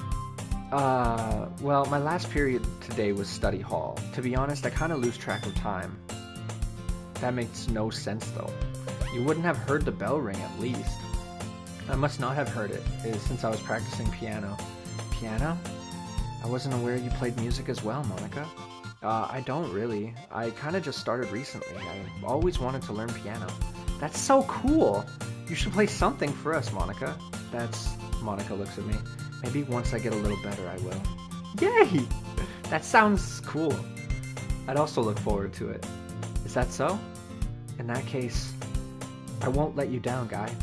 Well, my last period today was study hall. To be honest, I kind of lose track of time. That makes no sense, though. You wouldn't have heard the bell ring, at least. I must not have heard it, since I was practicing piano. Piano? I wasn't aware you played music as well, Monica. I don't really. I kind of just started recently. I always wanted to learn piano. That's so cool! You should play something for us, Monica. Monica looks at me. Maybe once I get a little better, I will. Yay! That sounds cool. I'd also look forward to it. Is that so? In that case, I won't let you down, guy.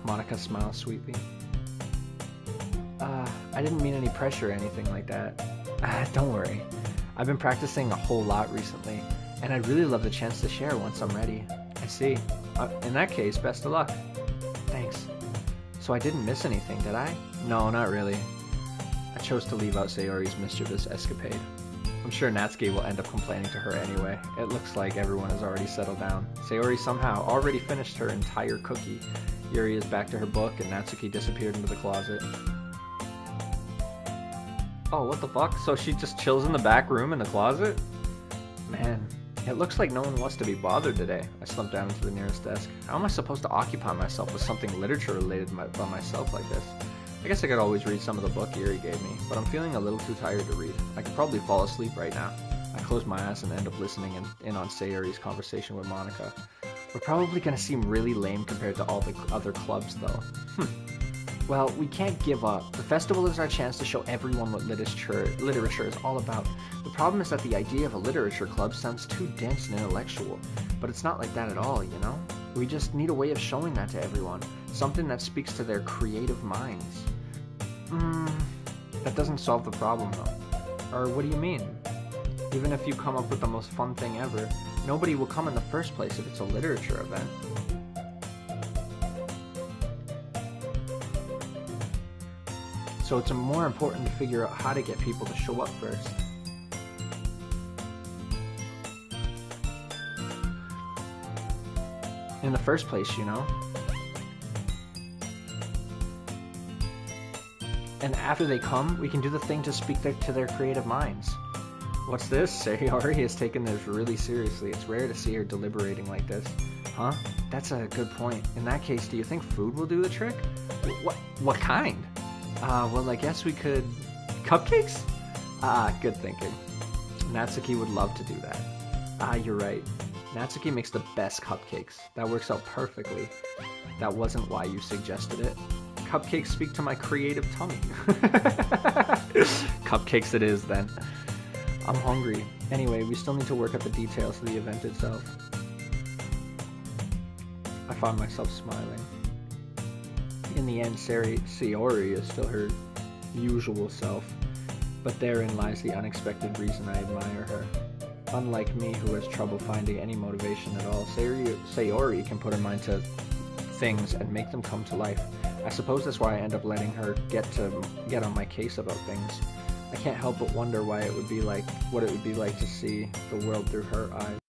Monica smiles sweetly. I didn't mean any pressure or anything like that. Don't worry. I've been practicing a whole lot recently, and I'd really love the chance to share once I'm ready. I see. In that case, best of luck. Thanks. So I didn't miss anything, did I? No, not really. I chose to leave out Sayori's mischievous escapade. I'm sure Natsuki will end up complaining to her anyway. It looks like everyone has already settled down. Sayori somehow already finished her entire cookie. Yuri is back to her book, and Natsuki disappeared into the closet. Oh, what the fuck? So she just chills in the back room in the closet? Man, it looks like no one wants to be bothered today. I slumped down into the nearest desk. How am I supposed to occupy myself with something literature related by myself like this? I guess I could always read some of the book Yuri gave me, but I'm feeling a little too tired to read. I could probably fall asleep right now. I close my eyes and end up listening in on Sayori's conversation with Monica. We're probably gonna seem really lame compared to all the other clubs, though. Well, we can't give up. The festival is our chance to show everyone what literature is all about. The problem is that the idea of a literature club sounds too dense and intellectual, but it's not like that at all, you know? We just need a way of showing that to everyone, something that speaks to their creative minds. That doesn't solve the problem, though. Or what do you mean? Even if you come up with the most fun thing ever, nobody will come in the first place if it's a literature event. So it's more important to figure out how to get people to show up first. In the first place, you know? And after they come, we can do the thing to speak to their creative minds. What's this? Sayori has taken this really seriously. It's rare to see her deliberating like this. Huh? That's a good point. In that case, do you think food will do the trick? What kind? Well, I guess we could... Cupcakes? Good thinking. Natsuki would love to do that. You're right. Natsuki makes the best cupcakes. That works out perfectly. That wasn't why you suggested it. Cupcakes speak to my creative tummy. Cupcakes it is, then. I'm hungry. Anyway, we still need to work out the details of the event itself. I found myself smiling. In the end, Sayori is still her usual self, but therein lies the unexpected reason I admire her. Unlike me, who has trouble finding any motivation at all, Sayori can put her mind to things and make them come to life. I suppose that's why I end up letting her get on my case about things. I can't help but wonder what it would be like to see the world through her eyes.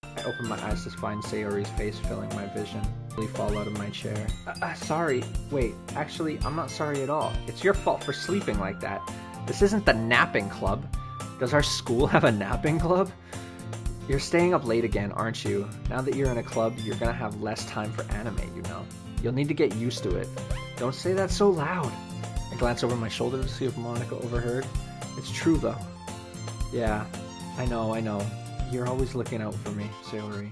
I open my eyes to find Sayori's face filling my vision. I really fall out of my chair. Sorry. Wait, actually, I'm not sorry at all. It's your fault for sleeping like that. This isn't the napping club. Does our school have a napping club? You're staying up late again, aren't you? Now that you're in a club, you're gonna have less time for anime, you know. You'll need to get used to it. Don't say that so loud. I glance over my shoulder to see if Monica overheard. It's true, though. Yeah, I know. You're always looking out for me, Sayori.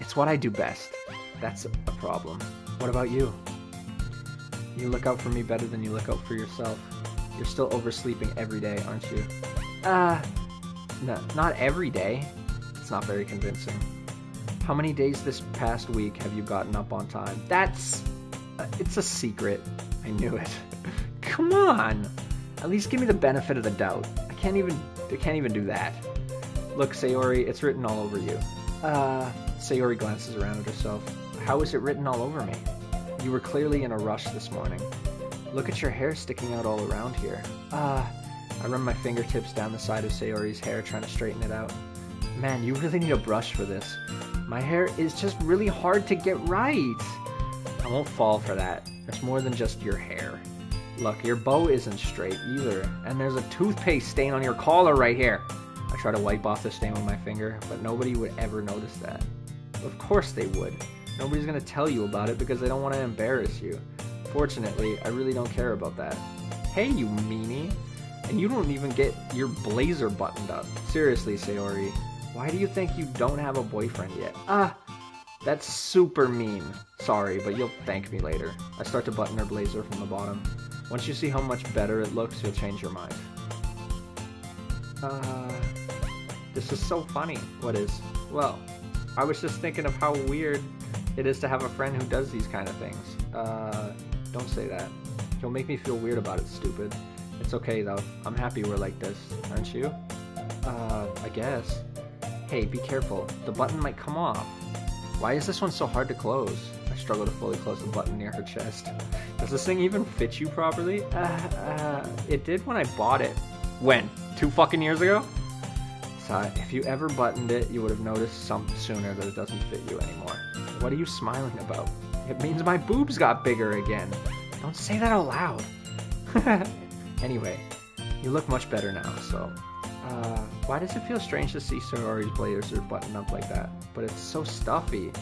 It's what I do best. That's a problem. What about you? You look out for me better than you look out for yourself. You're still oversleeping every day, aren't you? No, not every day. It's not very convincing. How many days this past week have you gotten up on time? It's a secret. I knew it. Come on! At least give me the benefit of the doubt. I can't even do that. Look, Sayori, it's written all over you. Sayori glances around at herself. How is it written all over me? You were clearly in a rush this morning. Look at your hair sticking out all around here. I run my fingertips down the side of Sayori's hair, trying to straighten it out. Man, you really need a brush for this. My hair is just really hard to get right. I won't fall for that. It's more than just your hair. Look, your bow isn't straight either, and there's a toothpaste stain on your collar right here. I try to wipe off the stain with my finger, but nobody would ever notice that. Of course they would. Nobody's gonna tell you about it because they don't want to embarrass you. Fortunately, I really don't care about that. Hey, you meanie! And you don't even get your blazer buttoned up. Seriously, Sayori, why do you think you don't have a boyfriend yet? That's super mean. Sorry, but you'll thank me later. I start to button her blazer from the bottom. Once you see how much better it looks, you'll change your mind. This is so funny. What is? Well, I was just thinking of how weird it is to have a friend who does these kind of things. Don't say that. You'll make me feel weird about it, stupid. It's okay, though. I'm happy we're like this, aren't you? I guess. Hey, be careful. The button might come off. Why is this one so hard to close? I struggle to fully close the button near her chest. Does this thing even fit you properly? It did when I bought it. When? 2 fucking years ago? So, if you ever buttoned it, you would have noticed sooner that it doesn't fit you anymore. What are you smiling about? It means my boobs got bigger again. Don't say that out loud. Anyway, you look much better now, so... why does it feel strange to see Sayori's blazer buttoned up like that? But it's so stuffy.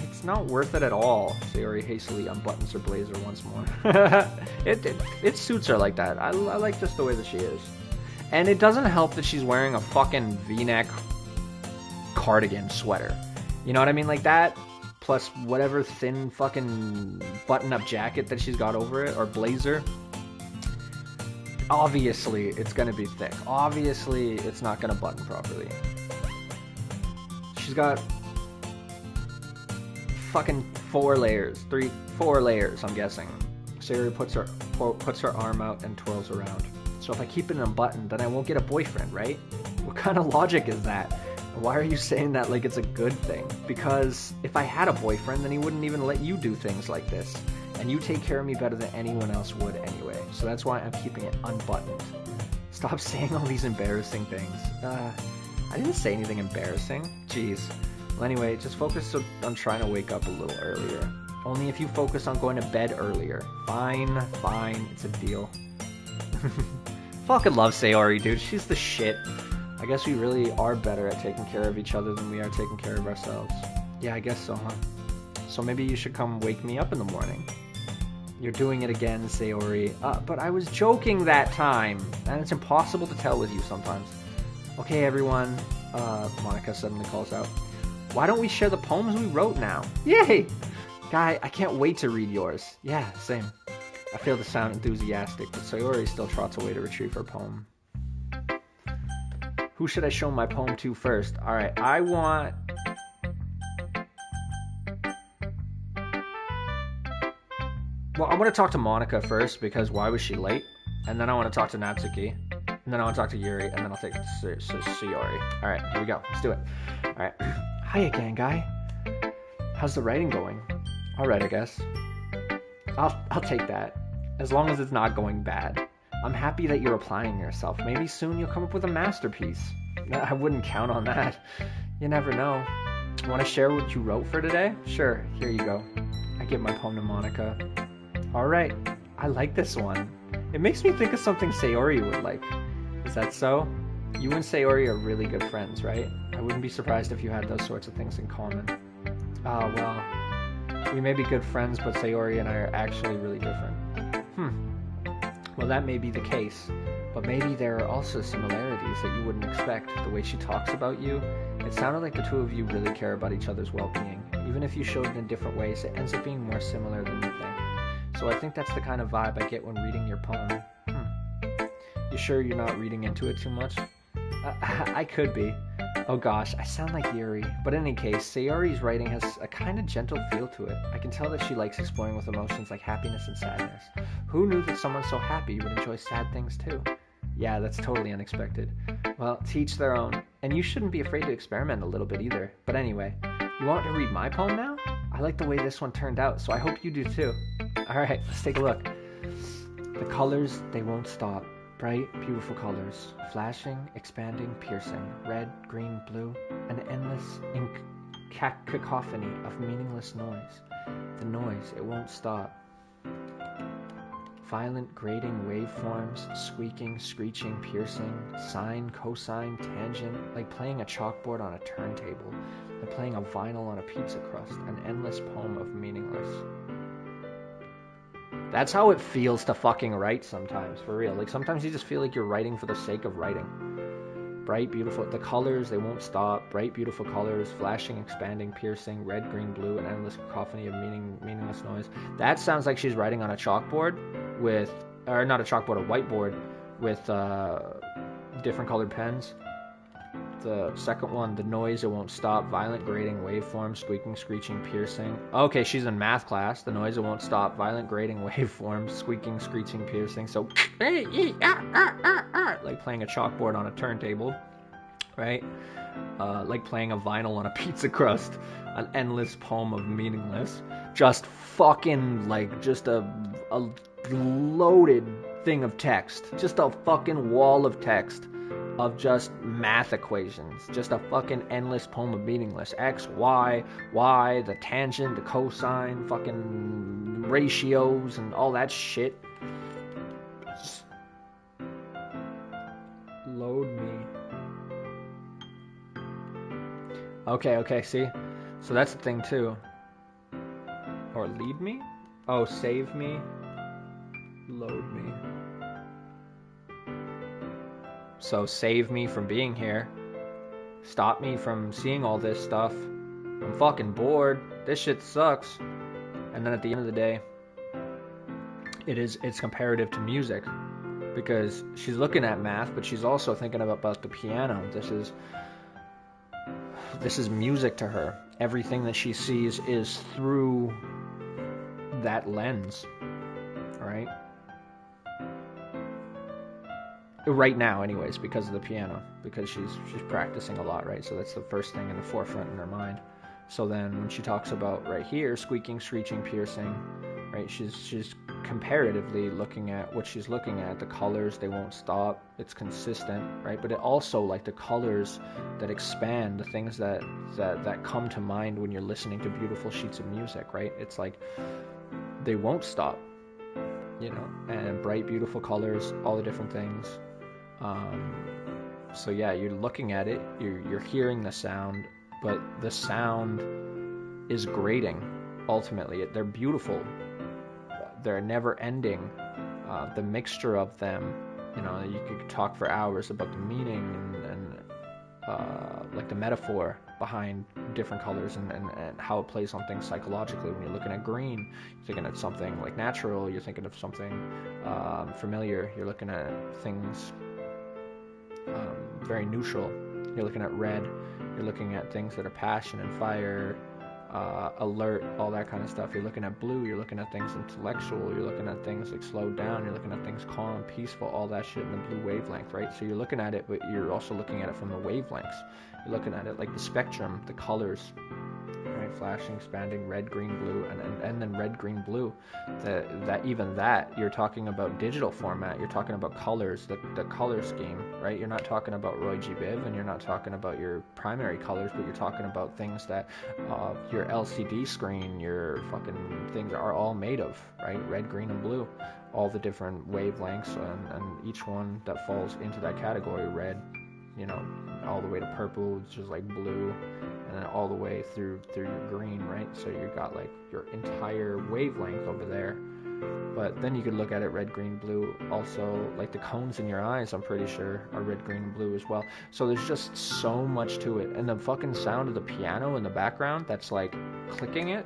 It's not worth it at all. Sayori hastily unbuttons her blazer once more. It suits her like that. I like just the way that she is. And it doesn't help that she's wearing a fucking V-neck cardigan sweater. You know what I mean? Like that, plus whatever thin fucking button-up jacket that she's got over it, or blazer. Obviously, it's gonna be thick. Obviously, it's not gonna button properly. She's got fucking 4 layers. 4 layers, I'm guessing. Sayori puts her arm out and twirls around. So if I keep it unbuttoned, then I won't get a boyfriend, right? What kind of logic is that? Why are you saying that like it's a good thing? Because if I had a boyfriend, then he wouldn't even let you do things like this. And you take care of me better than anyone else would anyway. So that's why I'm keeping it unbuttoned. Stop saying all these embarrassing things. I didn't say anything embarrassing. Jeez. Well, anyway, just focus on trying to wake up a little earlier. Only if you focus on going to bed earlier. Fine, it's a deal. Fucking love Sayori, dude. She's the shit. I guess we really are better at taking care of each other than we are taking care of ourselves. Yeah, I guess so, huh? So maybe you should come wake me up in the morning. You're doing it again, Sayori. But I was joking that time. And it's impossible to tell with you sometimes. Okay, everyone. Monica suddenly calls out. Why don't we share the poems we wrote now? Yay! Guy, I can't wait to read yours. Yeah, same. I fail to sound enthusiastic, but Sayori still trots away to retrieve her poem. Who should I show my poem to first? Alright, I want... Well, I want to talk to Monica first, because why was she late? And then I want to talk to Natsuki. And then I want to talk to Yuri, and then I'll take Sayori. Alright, here we go. Let's do it. Alright. Hi again, Guy. How's the writing going? Alright, I guess. I'll take that. As long as it's not going bad. I'm happy that you're applying yourself. Maybe soon you'll come up with a masterpiece. I wouldn't count on that. You never know. Want to share what you wrote for today? Sure, here you go. I give my poem to Monica. Alright, I like this one. It makes me think of something Sayori would like. Is that so? You and Sayori are really good friends, right? I wouldn't be surprised if you had those sorts of things in common. Oh, well, we may be good friends, but Sayori and I are actually really different. Well, that may be the case, but maybe there are also similarities that you wouldn't expect. The way she talks about you, it sounded like the two of you really care about each other's well-being. Even if you showed it in different ways, it ends up being more similar than you think. So I think that's the kind of vibe I get when reading your poem. You sure you're not reading into it too much? I could be. Oh gosh, I sound like Yuri. But in any case, Sayori's writing has a kind of gentle feel to it. I can tell that she likes exploring with emotions like happiness and sadness. Who knew that someone so happy would enjoy sad things too? Yeah, that's totally unexpected. Well, to each their own. And you shouldn't be afraid to experiment a little bit either. But anyway, you want to read my poem now? I like the way this one turned out, so I hope you do too. Alright, let's take a look. The colors, they won't stop. Bright, beautiful colors, flashing, expanding, piercing, red, green, blue, an endless cacophony of meaningless noise. The noise, it won't stop. Violent, grating waveforms, squeaking, screeching, piercing, sine, cosine, tangent, like playing a chalkboard on a turntable, like playing a vinyl on a pizza crust, an endless poem of meaningless. That's how it feels to fucking write sometimes, for real. Like, sometimes you just feel like you're writing for the sake of writing. Bright, beautiful, the colors, they won't stop. Bright, beautiful colors, flashing, expanding, piercing, red, green, blue, an endless cacophony of meaningless noise. That sounds like she's writing on a chalkboard with, or not a chalkboard, a whiteboard with different colored pens. The second one, the noise, it won't stop. Violent, grating, waveform, squeaking, screeching, piercing. Okay, she's in math class. The noise, it won't stop. Violent, grating, waveform, squeaking, screeching, piercing. So, like playing a chalkboard on a turntable, right? Like playing a vinyl on a pizza crust. An endless poem of meaningless. Just fucking, like, just a loaded thing of text. Just a fucking wall of text. Of just math equations. Just a fucking endless poem of meaningless. X, Y, Y, the tangent, the cosine, fucking ratios, and all that shit. Just load me. Okay, see? So that's the thing too. Or lead me? Oh, save me. Load me. So save me from being here. Stop me from seeing all this stuff. I'm fucking bored. This shit sucks. And then at the end of the day, it's comparative to music. Because she's looking at math, but she's also thinking about the piano. This is music to her. Everything that she sees is through that lens. Right? right now anyways, because of the piano, because she's practicing a lot, right? So that's the first thing in the forefront in her mind. So then when she talks about right here, squeaking, screeching, piercing, right, she's comparatively looking at what she's looking at. The colors, they won't stop, it's consistent, right? But it also, like, the colors that expand, the things that come to mind when you're listening to beautiful sheets of music, right? It's like they won't stop, you know, and bright, beautiful colors, all the different things. So yeah, you're looking at it, you're hearing the sound, but the sound is grating. Ultimately, they're beautiful, they're never ending. The mixture of them, you know, you could talk for hours about the meaning and like the metaphor behind different colors and how it plays on things psychologically. When you're looking at green, you're thinking of something like natural, you're thinking of something familiar, you're looking at things very neutral. You're looking at red, you're looking at things that are passion and fire, alert, all that kind of stuff. You're looking at blue, you're looking at things intellectual, you're looking at things like slowed down, you're looking at things calm, peaceful, all that shit in the blue wavelength, right? So you're looking at it, but you're also looking at it from the wavelengths. You're looking at it like the spectrum, the colors, right? Flashing, expanding, red, green, blue, and then red, green, blue. That you're talking about digital format, you're talking about colors, the color scheme, right? You're not talking about Roy G. Biv, and you're not talking about your primary colors, but you're talking about things that your LCD screen, your fucking things are all made of, right? Red, green, and blue. All the different wavelengths, and each one that falls into that category, red, you know, all the way to purple, which is like blue, and then all the way through your green, right? So you got like your entire wavelength over there. But then you could look at it red, green, blue. Also, like the cones in your eyes, I'm pretty sure, are red, green, and blue as well. So there's just so much to it. And the fucking sound of the piano in the background that's like clicking it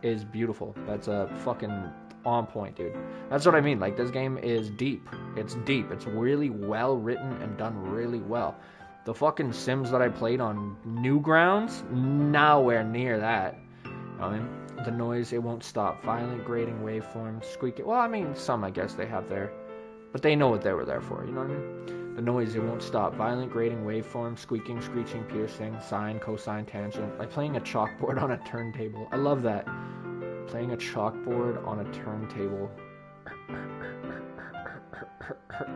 is beautiful. That's a fucking on point, dude. That's what I mean. Like, this game is deep. It's deep. It's really well written and done really well. The fucking Sims that I played on Newgrounds, nowhere near that. You know what I mean? The noise, it won't stop. Violent, grating waveforms, squeaking. Well, I mean, some I guess they have there. But they know what they were there for, you know what I mean? The noise, it won't stop. Violent, grating waveforms, squeaking, screeching, piercing, sine, cosine, tangent. Like playing a chalkboard on a turntable. I love that. Playing a chalkboard on a turntable.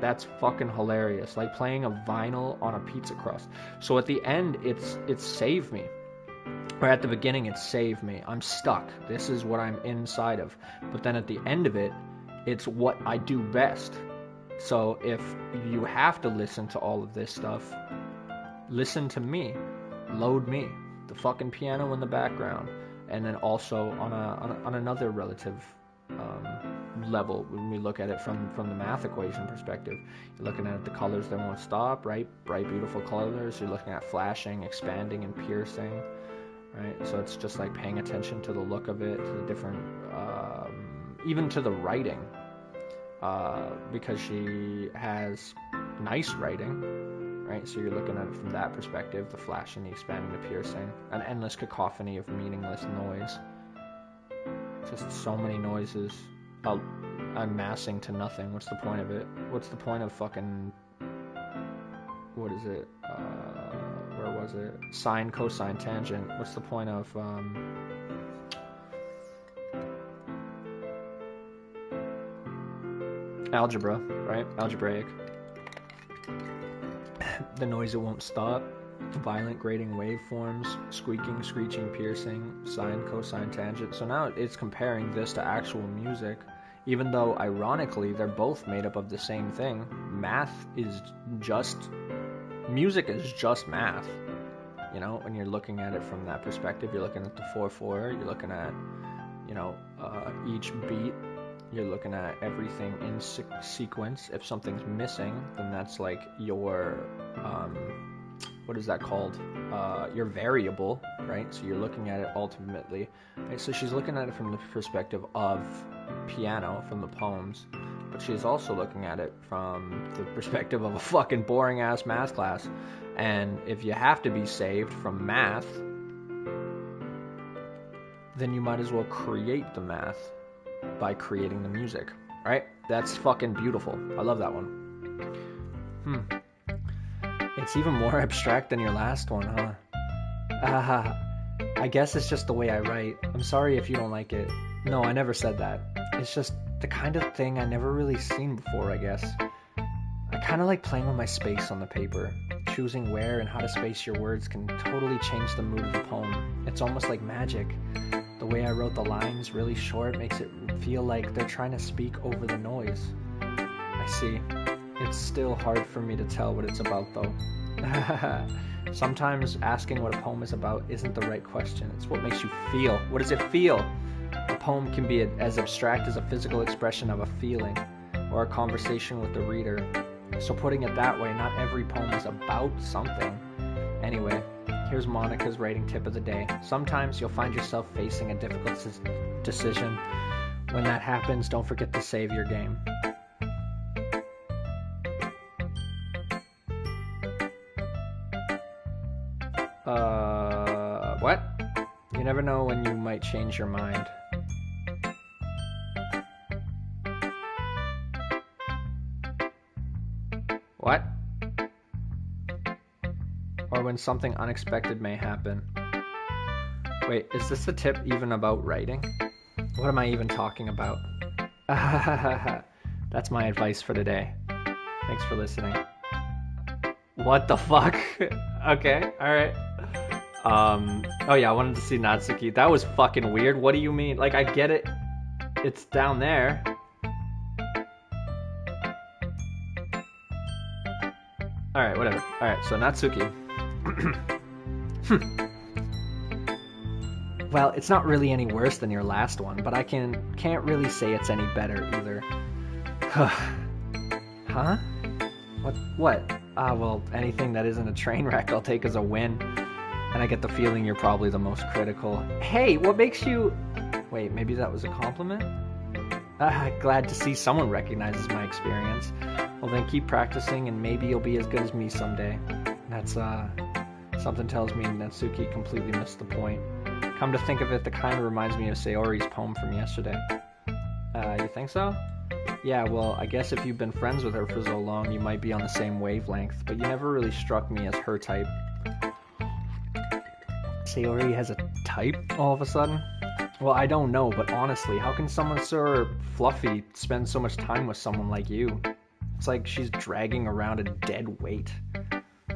That's fucking hilarious. Like playing a vinyl on a pizza crust. So at the end, it's saved me. Or at the beginning, it's saved me. I'm stuck. This is what I'm inside of. But then at the end of it, it's what I do best. So if you have to listen to all of this stuff, listen to me. Load me. The fucking piano in the background. And then also on another relative level, when we look at it from the math equation perspective, you're looking at the colors that won't stop, right? Bright, beautiful colors. You're looking at flashing, expanding, and piercing, right? So it's just like paying attention to the look of it, to the different, even to the writing, because she has nice writing, right? So you're looking at it from that perspective, the flashing, the expanding, the piercing, an endless cacophony of meaningless noise. Just so many noises amassing to nothing. What's the point of it? What's the point of fucking, what is it? Where was it? Sine, cosine, tangent. What's the point of algebra, right? Algebraic. The noise, it won't stop. Violent, grating waveforms, squeaking, screeching, piercing, sine, cosine, tangent. So now it's comparing this to actual music, even though ironically they're both made up of the same thing. Music is just math. You know, when you're looking at it from that perspective, you're looking at the 4/4, you're looking at, you know, each beat, you're looking at everything in sequence. If something's missing, then that's like your what is that called? Your variable, right? So you're looking at it ultimately, right? So she's looking at it from the perspective of piano, from the poems, but she's also looking at it from the perspective of a fucking boring ass math class. And if you have to be saved from math, then you might as well create the math by creating the music, right? That's fucking beautiful. I love that one. It's even more abstract than your last one, huh? I guess it's just the way I write. I'm sorry if you don't like it. No, I never said that. It's just the kind of thing I never really seen before, I guess. I kind of like playing with my space on the paper. Choosing where and how to space your words can totally change the mood of the poem. It's almost like magic. The way I wrote the lines really short makes it feel like they're trying to speak over the noise. I see. It's still hard for me to tell what it's about, though. Sometimes asking what a poem is about isn't the right question. It's what makes you feel. What does it feel? A poem can be as abstract as a physical expression of a feeling or a conversation with the reader. So putting it that way, not every poem is about something. Anyway, here's Monica's writing tip of the day. Sometimes you'll find yourself facing a difficult decision. When that happens, don't forget to save your game. What? You never know when you might change your mind. What? Or when something unexpected may happen. Wait, is this a tip even about writing? What am I even talking about? That's my advice for today. Thanks for listening. What the fuck? Okay, alright. Oh yeah, I wanted to see Natsuki. That was fucking weird. What do you mean? Like, I get it. It's down there. Alright, whatever. Alright, so Natsuki. Well, it's not really any worse than your last one, but I can't really say it's any better either. Huh? What? Well, anything that isn't a train wreck I'll take as a win. And I get the feeling you're probably the most critical. Hey, what makes you... Wait, maybe that was a compliment? Glad to see someone recognizes my experience. Well, then keep practicing and maybe you'll be as good as me someday. That's, something tells me Natsuki completely missed the point. Come to think of it, the kind of reminds me of Sayori's poem from yesterday. You think so? Yeah, well, I guess if you've been friends with her for so long, you might be on the same wavelength, but you never really struck me as her type. Sayori has a type all of a sudden? Well, I don't know, but honestly, how can someone so fluffy spend so much time with someone like you? It's like she's dragging around a dead weight.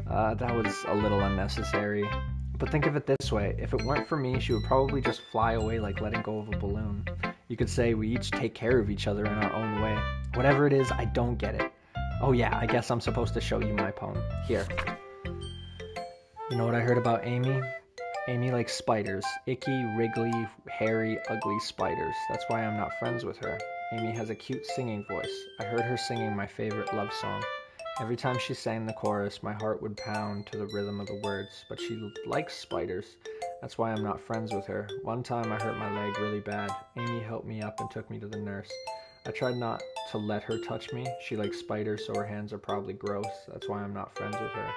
That was a little unnecessary. But think of it this way, if it weren't for me, she would probably just fly away like letting go of a balloon. You could say we each take care of each other in our own way. Whatever it is, I don't get it. Oh yeah, I guess I'm supposed to show you my poem. Here. You know what I heard about Amy? Amy likes spiders. Icky, wriggly, hairy, ugly spiders. That's why I'm not friends with her. Amy has a cute singing voice. I heard her singing my favorite love song. Every time she sang the chorus, my heart would pound to the rhythm of the words. But she likes spiders. That's why I'm not friends with her. One time I hurt my leg really bad. Amy helped me up and took me to the nurse. I tried not to let her touch me. She likes spiders, so her hands are probably gross. That's why I'm not friends with her.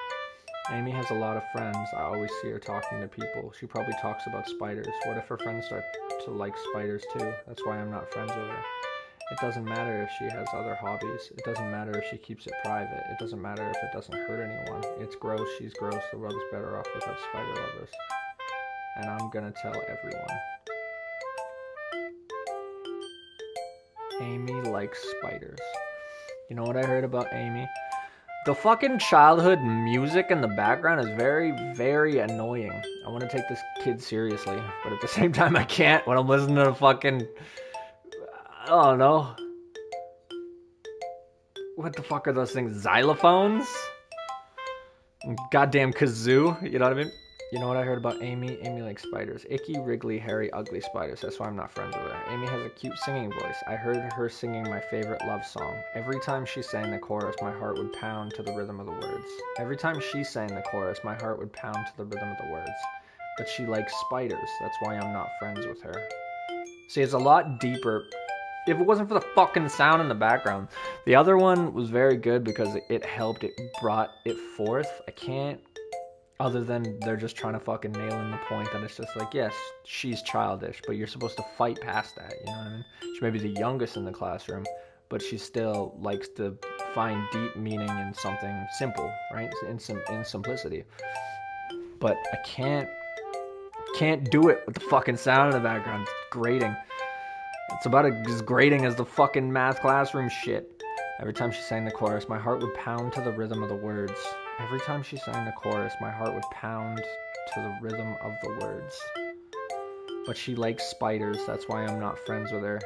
Amy has a lot of friends. I always see her talking to people. She probably talks about spiders. What if her friends start to like spiders too? That's why I'm not friends with her. It doesn't matter if she has other hobbies. It doesn't matter if she keeps it private. It doesn't matter if it doesn't hurt anyone. It's gross, she's gross, the world is better off without spider lovers. And I'm gonna tell everyone. Amy likes spiders. You know what I heard about Amy? The fucking childhood music in the background is very, very annoying. I want to take this kid seriously, but at the same time I can't when I'm listening to fucking... I don't know. What the fuck are those things? Xylophones? Goddamn kazoo, you know what I mean? You know what I heard about Amy? Amy likes spiders. Icky, wriggly, hairy, ugly spiders. That's why I'm not friends with her. Amy has a cute singing voice. I heard her singing my favorite love song. Every time she sang the chorus, my heart would pound to the rhythm of the words. Every time she sang the chorus, my heart would pound to the rhythm of the words. But she likes spiders. That's why I'm not friends with her. See, it's a lot deeper. If it wasn't for the fucking sound in the background. The other one was very good because it helped, it brought it forth. I can't, other than they're just trying to fucking nail in the point that it's just like, yes, she's childish, but you're supposed to fight past that, you know what I mean? She may be the youngest in the classroom, but she still likes to find deep meaning in something simple, right? In simplicity. But I can't do it with the fucking sound in the background. It's grating. It's about as grating as the fucking math classroom shit. Every time she sang the chorus, my heart would pound to the rhythm of the words. Every time she sang the chorus, my heart would pound to the rhythm of the words. But she likes spiders, that's why I'm not friends with her.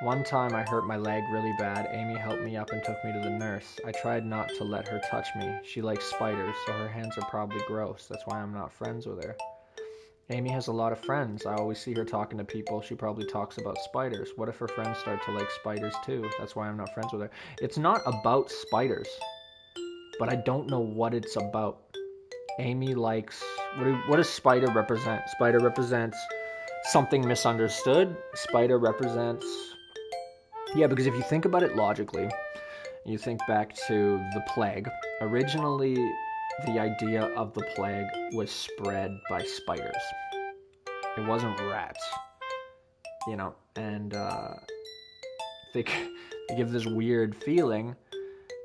One time I hurt my leg really bad. Amy helped me up and took me to the nurse. I tried not to let her touch me. She likes spiders, so her hands are probably gross. That's why I'm not friends with her. Amy has a lot of friends. I always see her talking to people. She probably talks about spiders. What if her friends start to like spiders too? That's why I'm not friends with her. It's not about spiders, but I don't know what it's about. Amy likes... What does spider represent? Spider represents something misunderstood. Spider represents... Yeah, because if you think about it logically, you think back to the plague. Originally, the idea of the plague was spread by spiders. It wasn't rats, you know, and they give this weird feeling,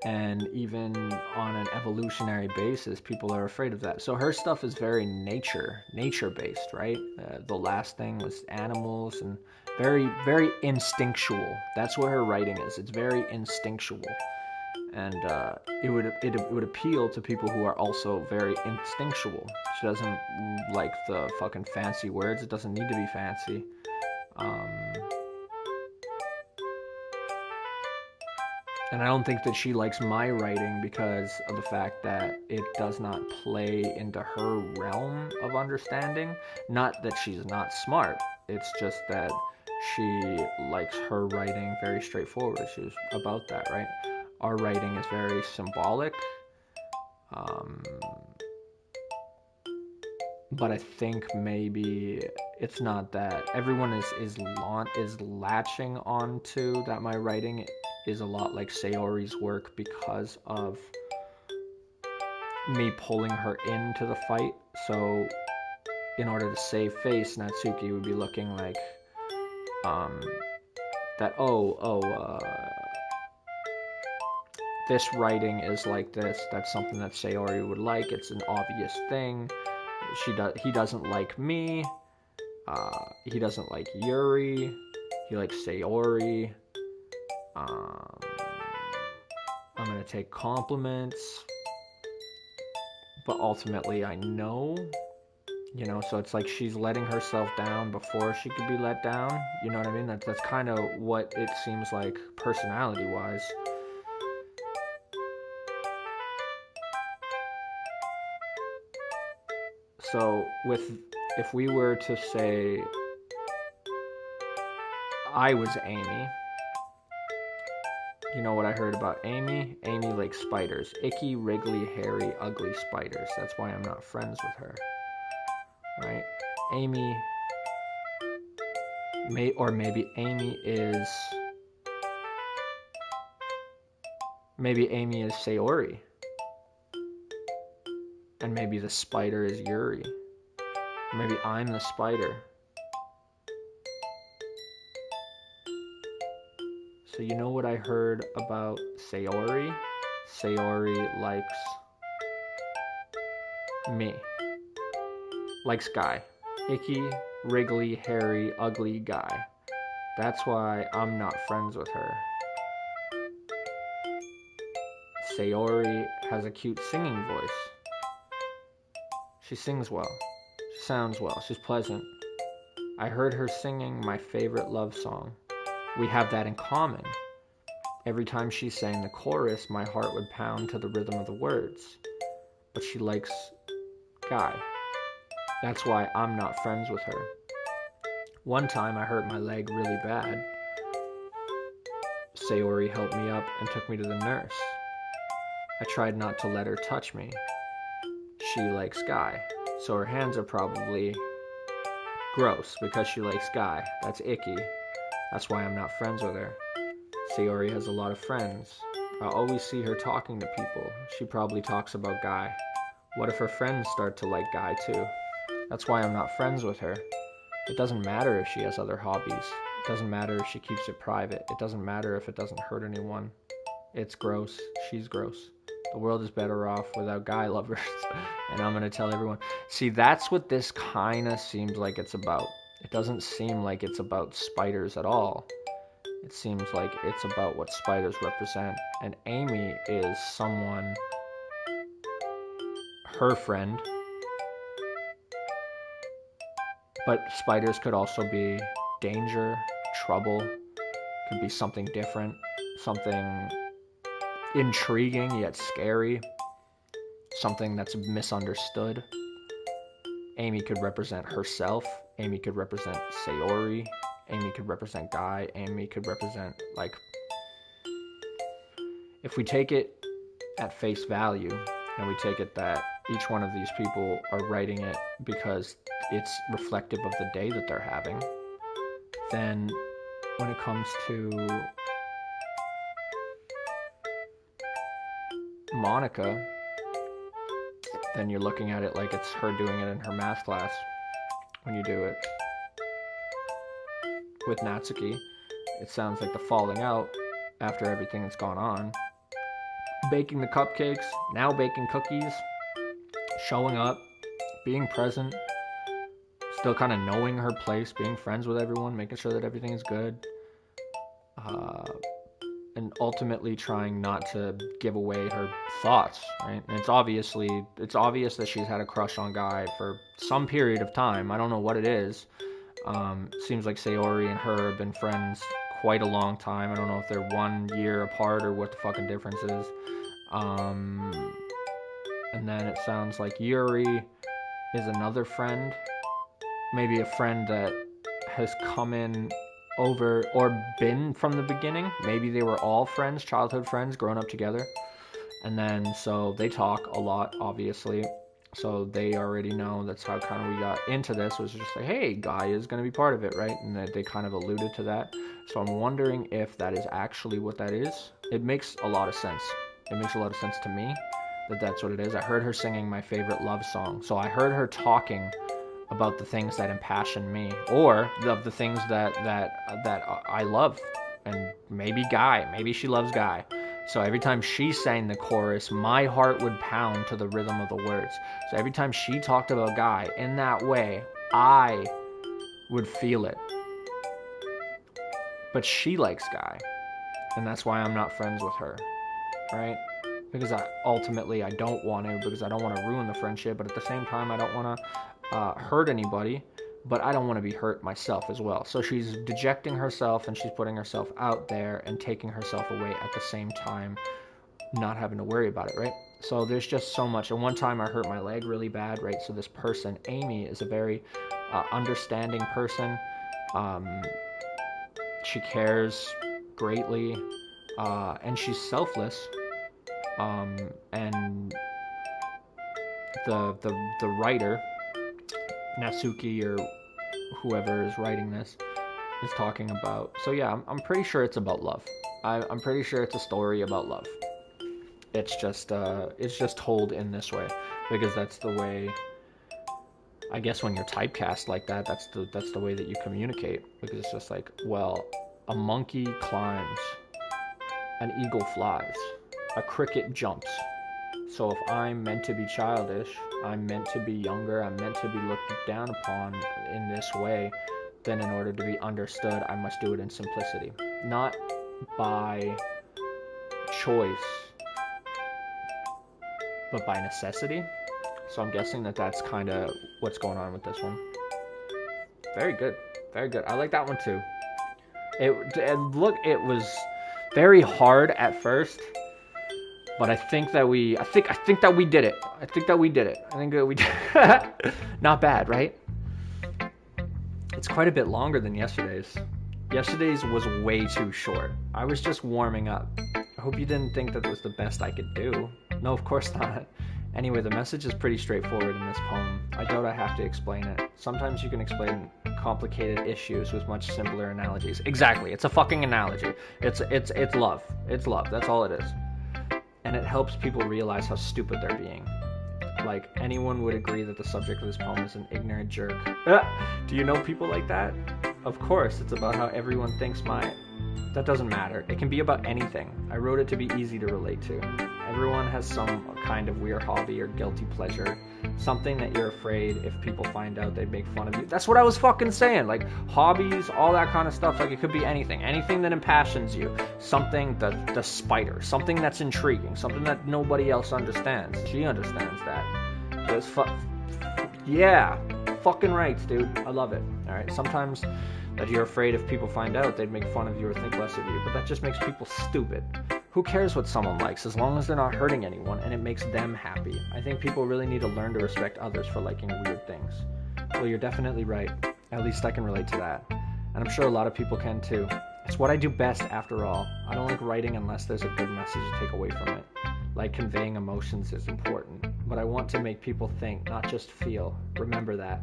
and even on an evolutionary basis, people are afraid of that. So her stuff is very nature-based, right? The last thing was animals, and very, very instinctual. That's what her writing is. It's very instinctual. And it would appeal to people who are also very instinctual. She doesn't like the fucking fancy words. It doesn't need to be fancy. And I don't think that she likes my writing because of the fact that it does not play into her realm of understanding. Not that she's not smart. It's just that she likes her writing very straightforward. She's about that, right? Our writing is very symbolic, but I think maybe it's not that everyone is latching onto that my writing is a lot like Sayori's work because of me pulling her into the fight. So in order to save face, Natsuki would be looking like that this writing is like this. That's something that Sayori would like. It's an obvious thing. He doesn't like me. He doesn't like Yuri. He likes Sayori. I'm gonna take compliments. But ultimately, I know, you know, so it's like she's letting herself down before she could be let down. You know what I mean? That's kind of what it seems like personality-wise. So if we were to say I was Amy, you know what I heard about Amy? Amy likes spiders. Icky, wriggly, hairy, ugly spiders. That's why I'm not friends with her. Right? Amy... maybe Amy is Sayori. And maybe the spider is Yuri. Maybe I'm the spider. So you know what I heard about Sayori? Sayori likes me. Likes guy. Icky, wriggly, hairy, ugly guy. That's why I'm not friends with her. Sayori has a cute singing voice. She sings well. She sounds well. She's pleasant. I heard her singing my favorite love song. We have that in common. Every time she sang the chorus, my heart would pound to the rhythm of the words. But she likes guy. That's why I'm not friends with her. One time I hurt my leg really bad. Sayori helped me up and took me to the nurse. I tried not to let her touch me. She likes guy, so her hands are probably gross because she likes guy. That's icky. That's why I'm not friends with her. Sayori has a lot of friends. I always see her talking to people. She probably talks about guy. What if her friends start to like guy too? That's why I'm not friends with her. It doesn't matter if she has other hobbies. It doesn't matter if she keeps it private. It doesn't matter if it doesn't hurt anyone. It's gross. She's gross. The world is better off without guy lovers. And I'm going to tell everyone. See, that's what this kind of seems like it's about. It doesn't seem like it's about spiders at all. It seems like it's about what spiders represent. And Amy is someone, her friend. But spiders could also be danger, trouble, could be something different, something intriguing yet scary, something that's misunderstood. Amy could represent herself. Amy could represent Sayori. Amy could represent Guy. Amy could represent, like, if we take it at face value and we take it that each one of these people are writing it because it's reflective of the day that they're having, then when it comes to Monica, then you're looking at it like it's her doing it in her math class. When you do it with Natsuki, it sounds like the falling out after everything that's gone on. Baking the cupcakes, now baking cookies, showing up, being present, still kind of knowing her place, being friends with everyone, making sure that everything is good, and ultimately trying not to give away her thoughts, right? And it's obvious that she's had a crush on Guy for some period of time. I don't know what it is. Seems like Sayori and her have been friends quite a long time. I don't know if they're 1 year apart or what the fucking difference is. And then it sounds like Yuri is another friend. Maybe a friend that has come in over or been from the beginning. Maybe they were all friends, childhood friends, growing up together. And then, so they talk a lot, obviously. So they already know. That's how kind of we got into this, was just like, hey, Guy is going to be part of it, right? And they kind of alluded to that. So I'm wondering if that is actually what that is. It makes a lot of sense. It makes a lot of sense to me that that's what it is. I heard her singing my favorite love song. So I heard her talking about the things that impassion me, or of the things that I love. And maybe Guy, maybe she loves Guy. So every time she sang the chorus, my heart would pound to the rhythm of the words. So every time she talked about Guy in that way, I would feel it. But she likes Guy, and that's why I'm not friends with her, right? Because ultimately I don't want to, because I don't want to ruin the friendship, but at the same time I don't want to hurt anybody, but I don't want to be hurt myself as well. So she's dejecting herself, and she's putting herself out there and taking herself away at the same time, not having to worry about it, right? So there's just so much. And one time I hurt my leg really bad, right? So this person, Amy, is a very understanding person. She cares greatly, and she's selfless. And the writer, Natsuki, or whoever is writing this, is talking about. So yeah, I'm pretty sure it's about love. I'm pretty sure it's a story about love. It's just told in this way, because that's the way, I guess, when you're typecast like that, that's the way that you communicate. Because it's just like, well, a monkey climbs, an eagle flies, a cricket jumps. So if I'm meant to be childish, I'm meant to be younger, I'm meant to be looked down upon in this way, then in order to be understood, I must do it in simplicity. Not by choice, but by necessity. So I'm guessing that that's kind of what's going on with this one. Very good. Very good. I like that one too. It was very hard at first. But I think that we did it. I think that we did it. Not bad, right? It's quite a bit longer than yesterday's. Yesterday's was way too short. I was just warming up. I hope you didn't think that was the best I could do. No, of course not. Anyway, the message is pretty straightforward in this poem. I doubt I have to explain it. Sometimes you can explain complicated issues with much simpler analogies. Exactly. It's a fucking analogy. It's love. It's love. That's all it is. And it helps people realize how stupid they're being. Like, anyone would agree that the subject of this poem is an ignorant jerk. Do you know people like that? Of course, it's about how everyone thinks That doesn't matter. It can be about anything. I wrote it to be easy to relate to. Everyone has some kind of weird hobby or guilty pleasure. Something that you're afraid if people find out they'd make fun of you. That's what I was fucking saying. Like, hobbies, all that kind of stuff. Like, it could be anything. Anything that impassions you. Something, the spider. Something that's intriguing. Something that nobody else understands. She understands that. Yeah. Fucking rights, dude. I love it. Alright, sometimes that you're afraid if people find out they'd make fun of you or think less of you, but that just makes people stupid. Who cares what someone likes as long as they're not hurting anyone and it makes them happy? I think people really need to learn to respect others for liking weird things. Well, you're definitely right. At least I can relate to that. And I'm sure a lot of people can too. It's what I do best after all. I don't like writing unless there's a good message to take away from it. Like, conveying emotions is important, but I want to make people think, not just feel. Remember that.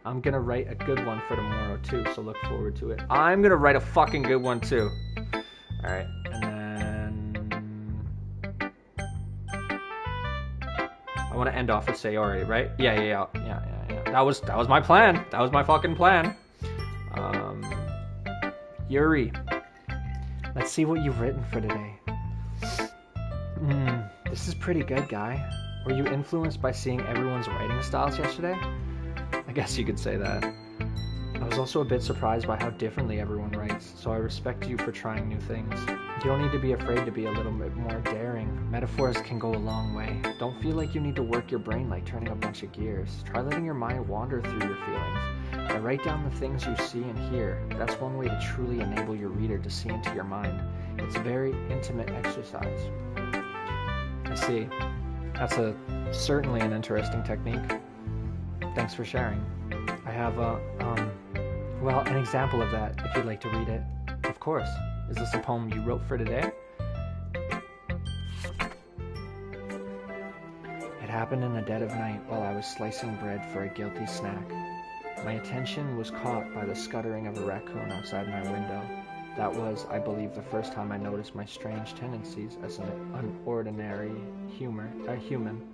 I'm gonna write a good one for tomorrow too, so look forward to it. I'm gonna write a fucking good one too. Alright, and then I want to end off with Sayori, right? Yeah. That was my plan. That was my fucking plan. Yuri, let's see what you've written for today. This is pretty good, guy. Were you influenced by seeing everyone's writing styles yesterday? I guess you could say that. I was also a bit surprised by how differently everyone writes, so I respect you for trying new things. You don't need to be afraid to be a little bit more daring. Metaphors can go a long way. Don't feel like you need to work your brain like turning a bunch of gears. Try letting your mind wander through your feelings. And write down the things you see and hear. That's one way to truly enable your reader to see into your mind. It's a very intimate exercise. I see. That's certainly an interesting technique. Thanks for sharing. I have an example of that, if you'd like to read it. Of course. Is this a poem you wrote for today? It happened in the dead of night while I was slicing bread for a guilty snack. My attention was caught by the scuttering of a raccoon outside my window. That was, I believe, the first time I noticed my strange tendencies as an unordinary human.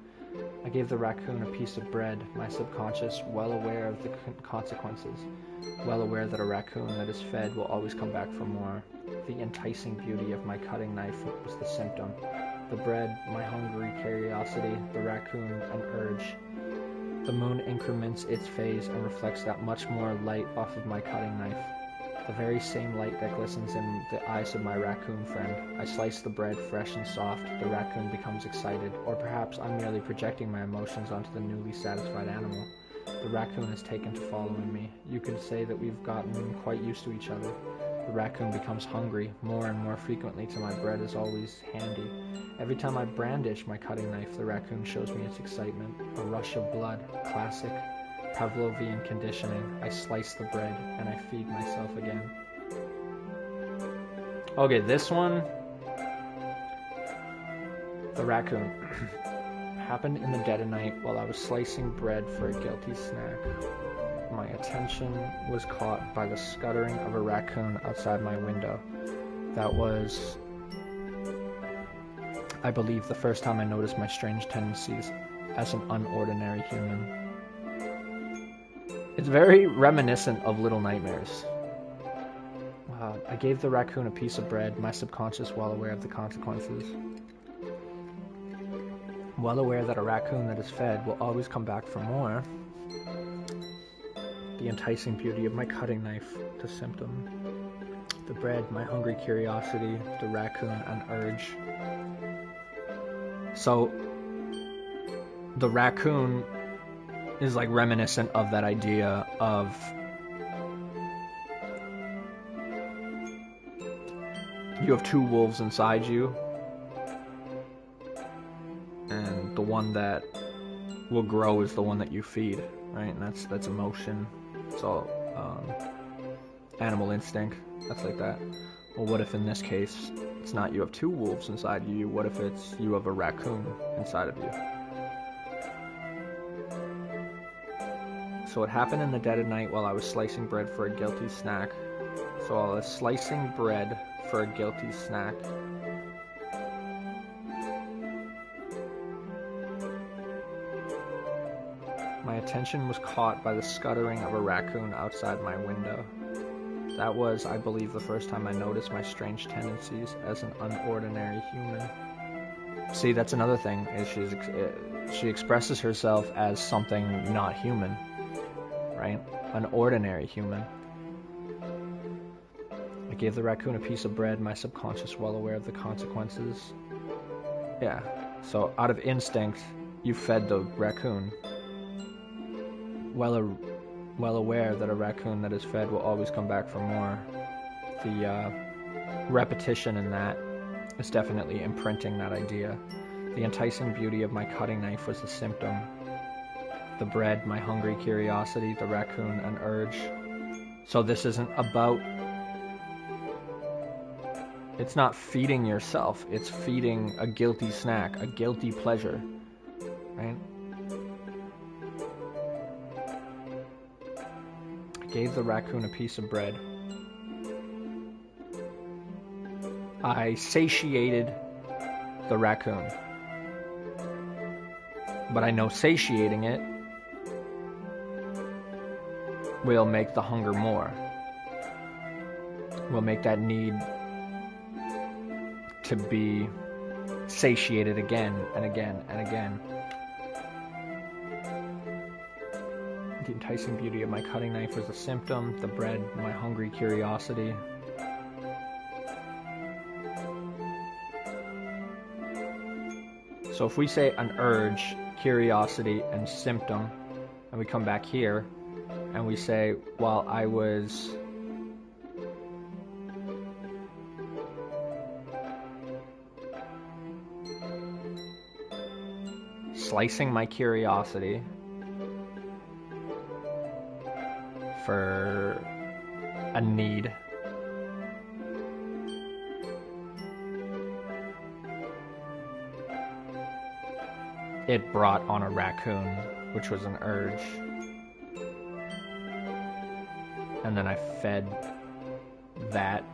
I gave the raccoon a piece of bread, my subconscious well aware of the consequences, well aware that a raccoon that is fed will always come back for more. The enticing beauty of my cutting knife was the symptom. The bread, my hungry curiosity, the raccoon, an urge. The moon increments its phase and reflects that much more light off of my cutting knife. The very same light that glistens in the eyes of my raccoon friend. I slice the bread fresh and soft. The raccoon becomes excited, or perhaps I'm merely projecting my emotions onto the newly satisfied animal. The raccoon is taken to following me. You could say that we've gotten quite used to each other. The raccoon becomes hungry more and more frequently till my bread is always handy. Every time I brandish my cutting knife, the raccoon shows me its excitement. A rush of blood, classic Pavlovian conditioning. I slice the bread and I feed myself again. Okay, this one, the raccoon. Happened in the dead of night while I was slicing bread for a guilty snack. My attention was caught by the scuttering of a raccoon outside my window. That was, I believe, the first time I noticed my strange tendencies as an unordinary human. It's very reminiscent of Little Nightmares. I gave the raccoon a piece of bread, my subconscious well aware of the consequences. Well aware that a raccoon that is fed will always come back for more. The enticing beauty of my cutting knife, the symptom. The bread, my hungry curiosity. The raccoon, an urge. So, the raccoon is like reminiscent of that idea of you have two wolves inside you, and the one that will grow is the one that you feed, right? And that's emotion. It's all animal instinct. That's like that. Well, what if in this case it's not you have two wolves inside you? What if it's you have a raccoon inside of you? So it happened in the dead of night while I was slicing bread for a guilty snack. So I was slicing bread for a guilty snack. attention was caught by the scuttering of a raccoon outside my window. That was, I believe, the first time I noticed my strange tendencies as an unordinary human. See, that's another thing, is she expresses herself as something not human, right? An ordinary human. I gave the raccoon a piece of bread, my subconscious well aware of the consequences. Yeah, so out of instinct, you fed the raccoon. Well aware that a raccoon that is fed will always come back for more. The repetition in that is definitely imprinting that idea. The enticing beauty of my cutting knife was the symptom. The bread, my hungry curiosity, the raccoon, an urge. So this isn't about... It's not feeding yourself, it's feeding a guilty snack, a guilty pleasure, right? I gave the raccoon a piece of bread. I satiated the raccoon. But I know satiating it will make the hunger more. Will make that need to be satiated again and again and again. The enticing beauty of my cutting knife was a symptom. The bread, my hungry curiosity. So if we say an urge, curiosity, and symptom, and we come back here, and we say, while I was slicing my curiosity for a need, it brought on a raccoon, which was an urge. And then I fed that.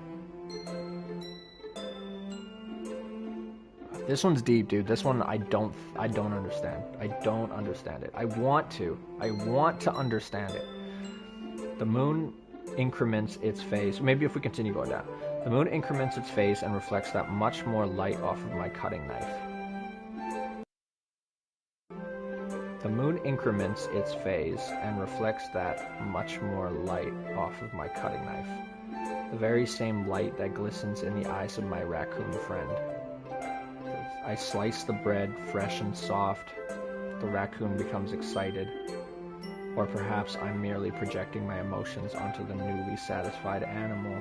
This one's deep, dude. This one I don't understand. I don't understand it. I want to understand it. The moon increments its phase. Maybe if we continue going down. The moon increments its phase and reflects that much more light off of my cutting knife. The moon increments its phase and reflects that much more light off of my cutting knife. The very same light that glistens in the eyes of my raccoon friend. I slice the bread fresh and soft. The raccoon becomes excited. Or perhaps I'm merely projecting my emotions onto the newly satisfied animal.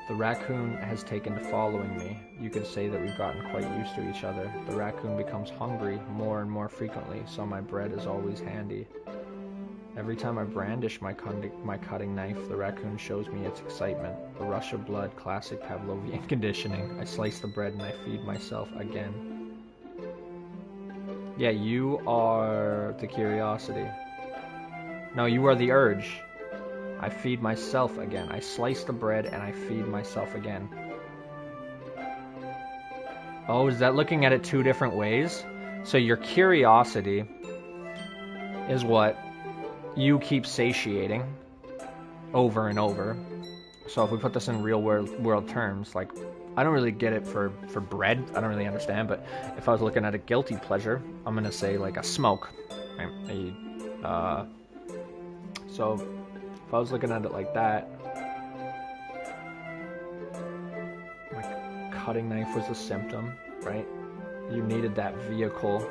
The raccoon has taken to following me. You could say that we've gotten quite used to each other. The raccoon becomes hungry more and more frequently, so my bread is always handy. Every time I brandish my cutting knife, the raccoon shows me its excitement. A rush of blood, classic Pavlovian conditioning. I slice the bread and I feed myself again. Yeah, you are the curiosity. No, you are the urge. I feed myself again. I slice the bread and I feed myself again. Oh, is that looking at it two different ways? So your curiosity is what you keep satiating over and over. So if we put this in real world terms, like, I don't really get it for bread. I don't really understand, but if I was looking at a guilty pleasure, I'm going to say like a smoke. Right? So if I was looking at it like that, my cutting knife was a symptom, right? You needed that vehicle.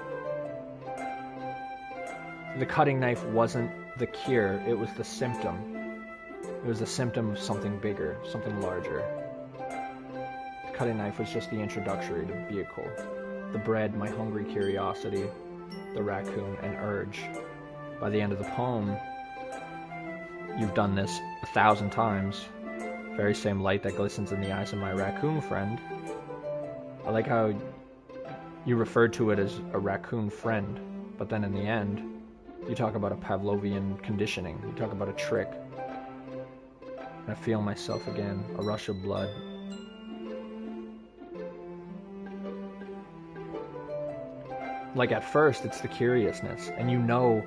The cutting knife wasn't the cure, it was the symptom. It was a symptom of something bigger, something larger. The cutting knife was just the introductory to vehicle. The bread, my hungry curiosity. The raccoon, an urge. By the end of the poem, you've done this 1,000 times. Very same light that glistens in the eyes of my raccoon friend. I like how you referred to it as a raccoon friend, but then in the end, you talk about a Pavlovian conditioning. You talk about a trick. And I feel myself again, a rush of blood. Like at first, it's the curiousness, and you know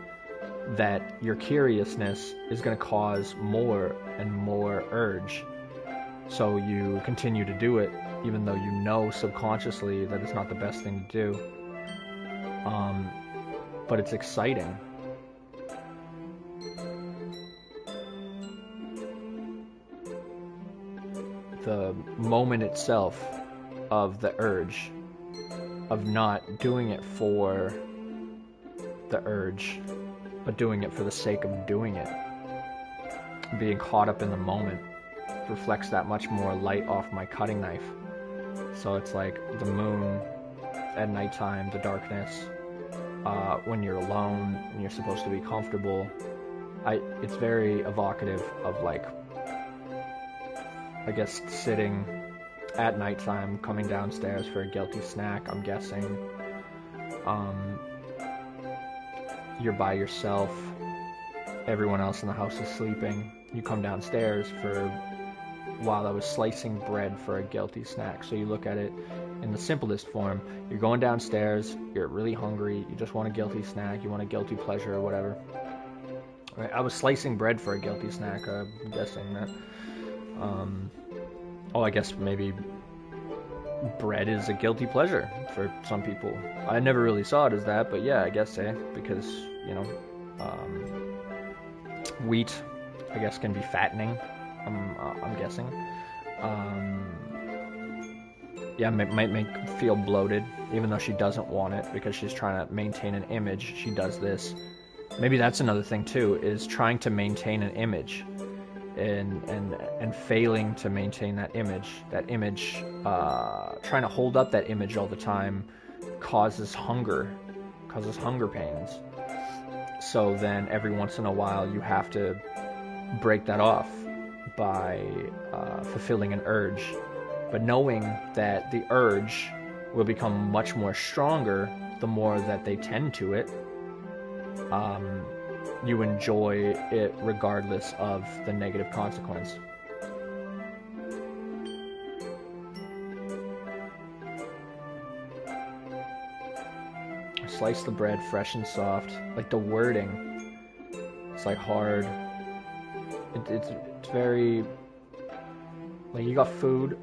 that your curiousness is going to cause more and more urge. So you continue to do it, even though you know subconsciously that it's not the best thing to do. But it's exciting. The moment itself of the urge, of not doing it for the urge, but doing it for the sake of doing it, being caught up in the moment, reflects that much more light off my cutting knife. So it's like the moon at nighttime, the darkness, when you're alone and you're supposed to be comfortable. It's very evocative of, like, I guess, sitting at nighttime, coming downstairs for a guilty snack, I'm guessing. You're by yourself, everyone else in the house is sleeping. You come downstairs while I was slicing bread for a guilty snack. So you look at it in the simplest form. You're going downstairs, you're really hungry, you just want a guilty snack, you want a guilty pleasure or whatever. Right? I was slicing bread for a guilty snack, I'm guessing that. I guess maybe bread is a guilty pleasure for some people. I never really saw it as that, but yeah, I guess, because, wheat, I guess, can be fattening, I'm guessing. Yeah, might make feel bloated, even though she doesn't want it, because she's trying to maintain an image. She does this. Maybe that's another thing too, is trying to maintain an image, and failing to maintain that image. That image, trying to hold up that image all the time, causes hunger pains. So then every once in a while you have to break that off by fulfilling an urge. But knowing that the urge will become much more stronger the more that they tend to it, you enjoy it regardless of the negative consequence. Slice the bread fresh and soft. Like, the wording, it's like hard. It's very, like, you got food,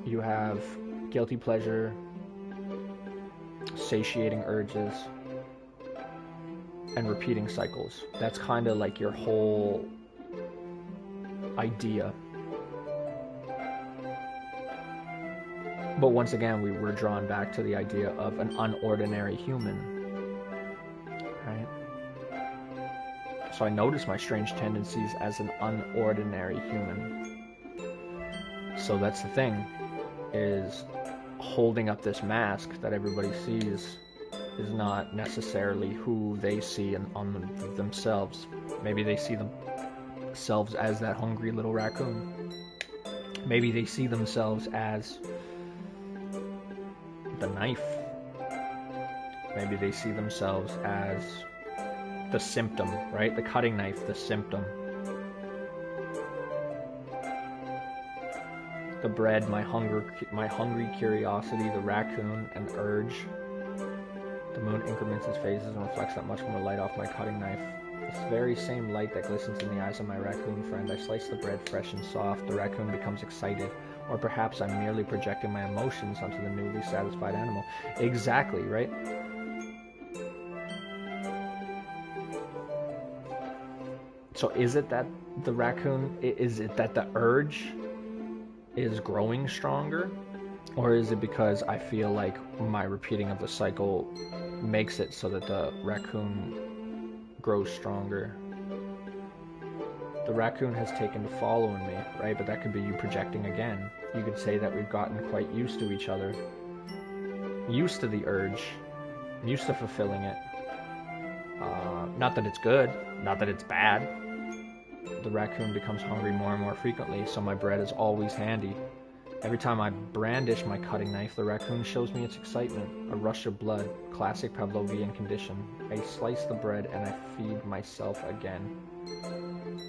you have guilty pleasure, satiating urges, and repeating cycles. That's kind of like your whole idea. But once again, we were drawn back to the idea of an unordinary human, right? So I notice my strange tendencies as an unordinary human. So that's the thing, is holding up this mask that everybody sees is not necessarily who they see on themselves. Maybe they see themselves as that hungry little raccoon. Maybe they see themselves as the knife. Maybe they see themselves as the symptom, right? The cutting knife, the symptom. The bread, my hungry curiosity, the raccoon, and urge. The moon increments its phases and reflects that much more light off my cutting knife. This very same light that glistens in the eyes of my raccoon friend. I slice the bread fresh and soft. The raccoon becomes excited. Or perhaps I'm merely projecting my emotions onto the newly satisfied animal. Exactly, right? So is it that the raccoon, is it that the urge is growing stronger? Or is it because I feel like my repeating of the cycle makes it so that the raccoon grows stronger? The raccoon has taken to following me, right? But that could be you projecting again. You could say that we've gotten quite used to each other. Used to the urge. Used to fulfilling it. Not that it's good. Not that it's bad. The raccoon becomes hungry more and more frequently, so my bread is always handy. Every time I brandish my cutting knife, the raccoon shows me its excitement. A rush of blood. Classic Pavlovian condition. I slice the bread and I feed myself again.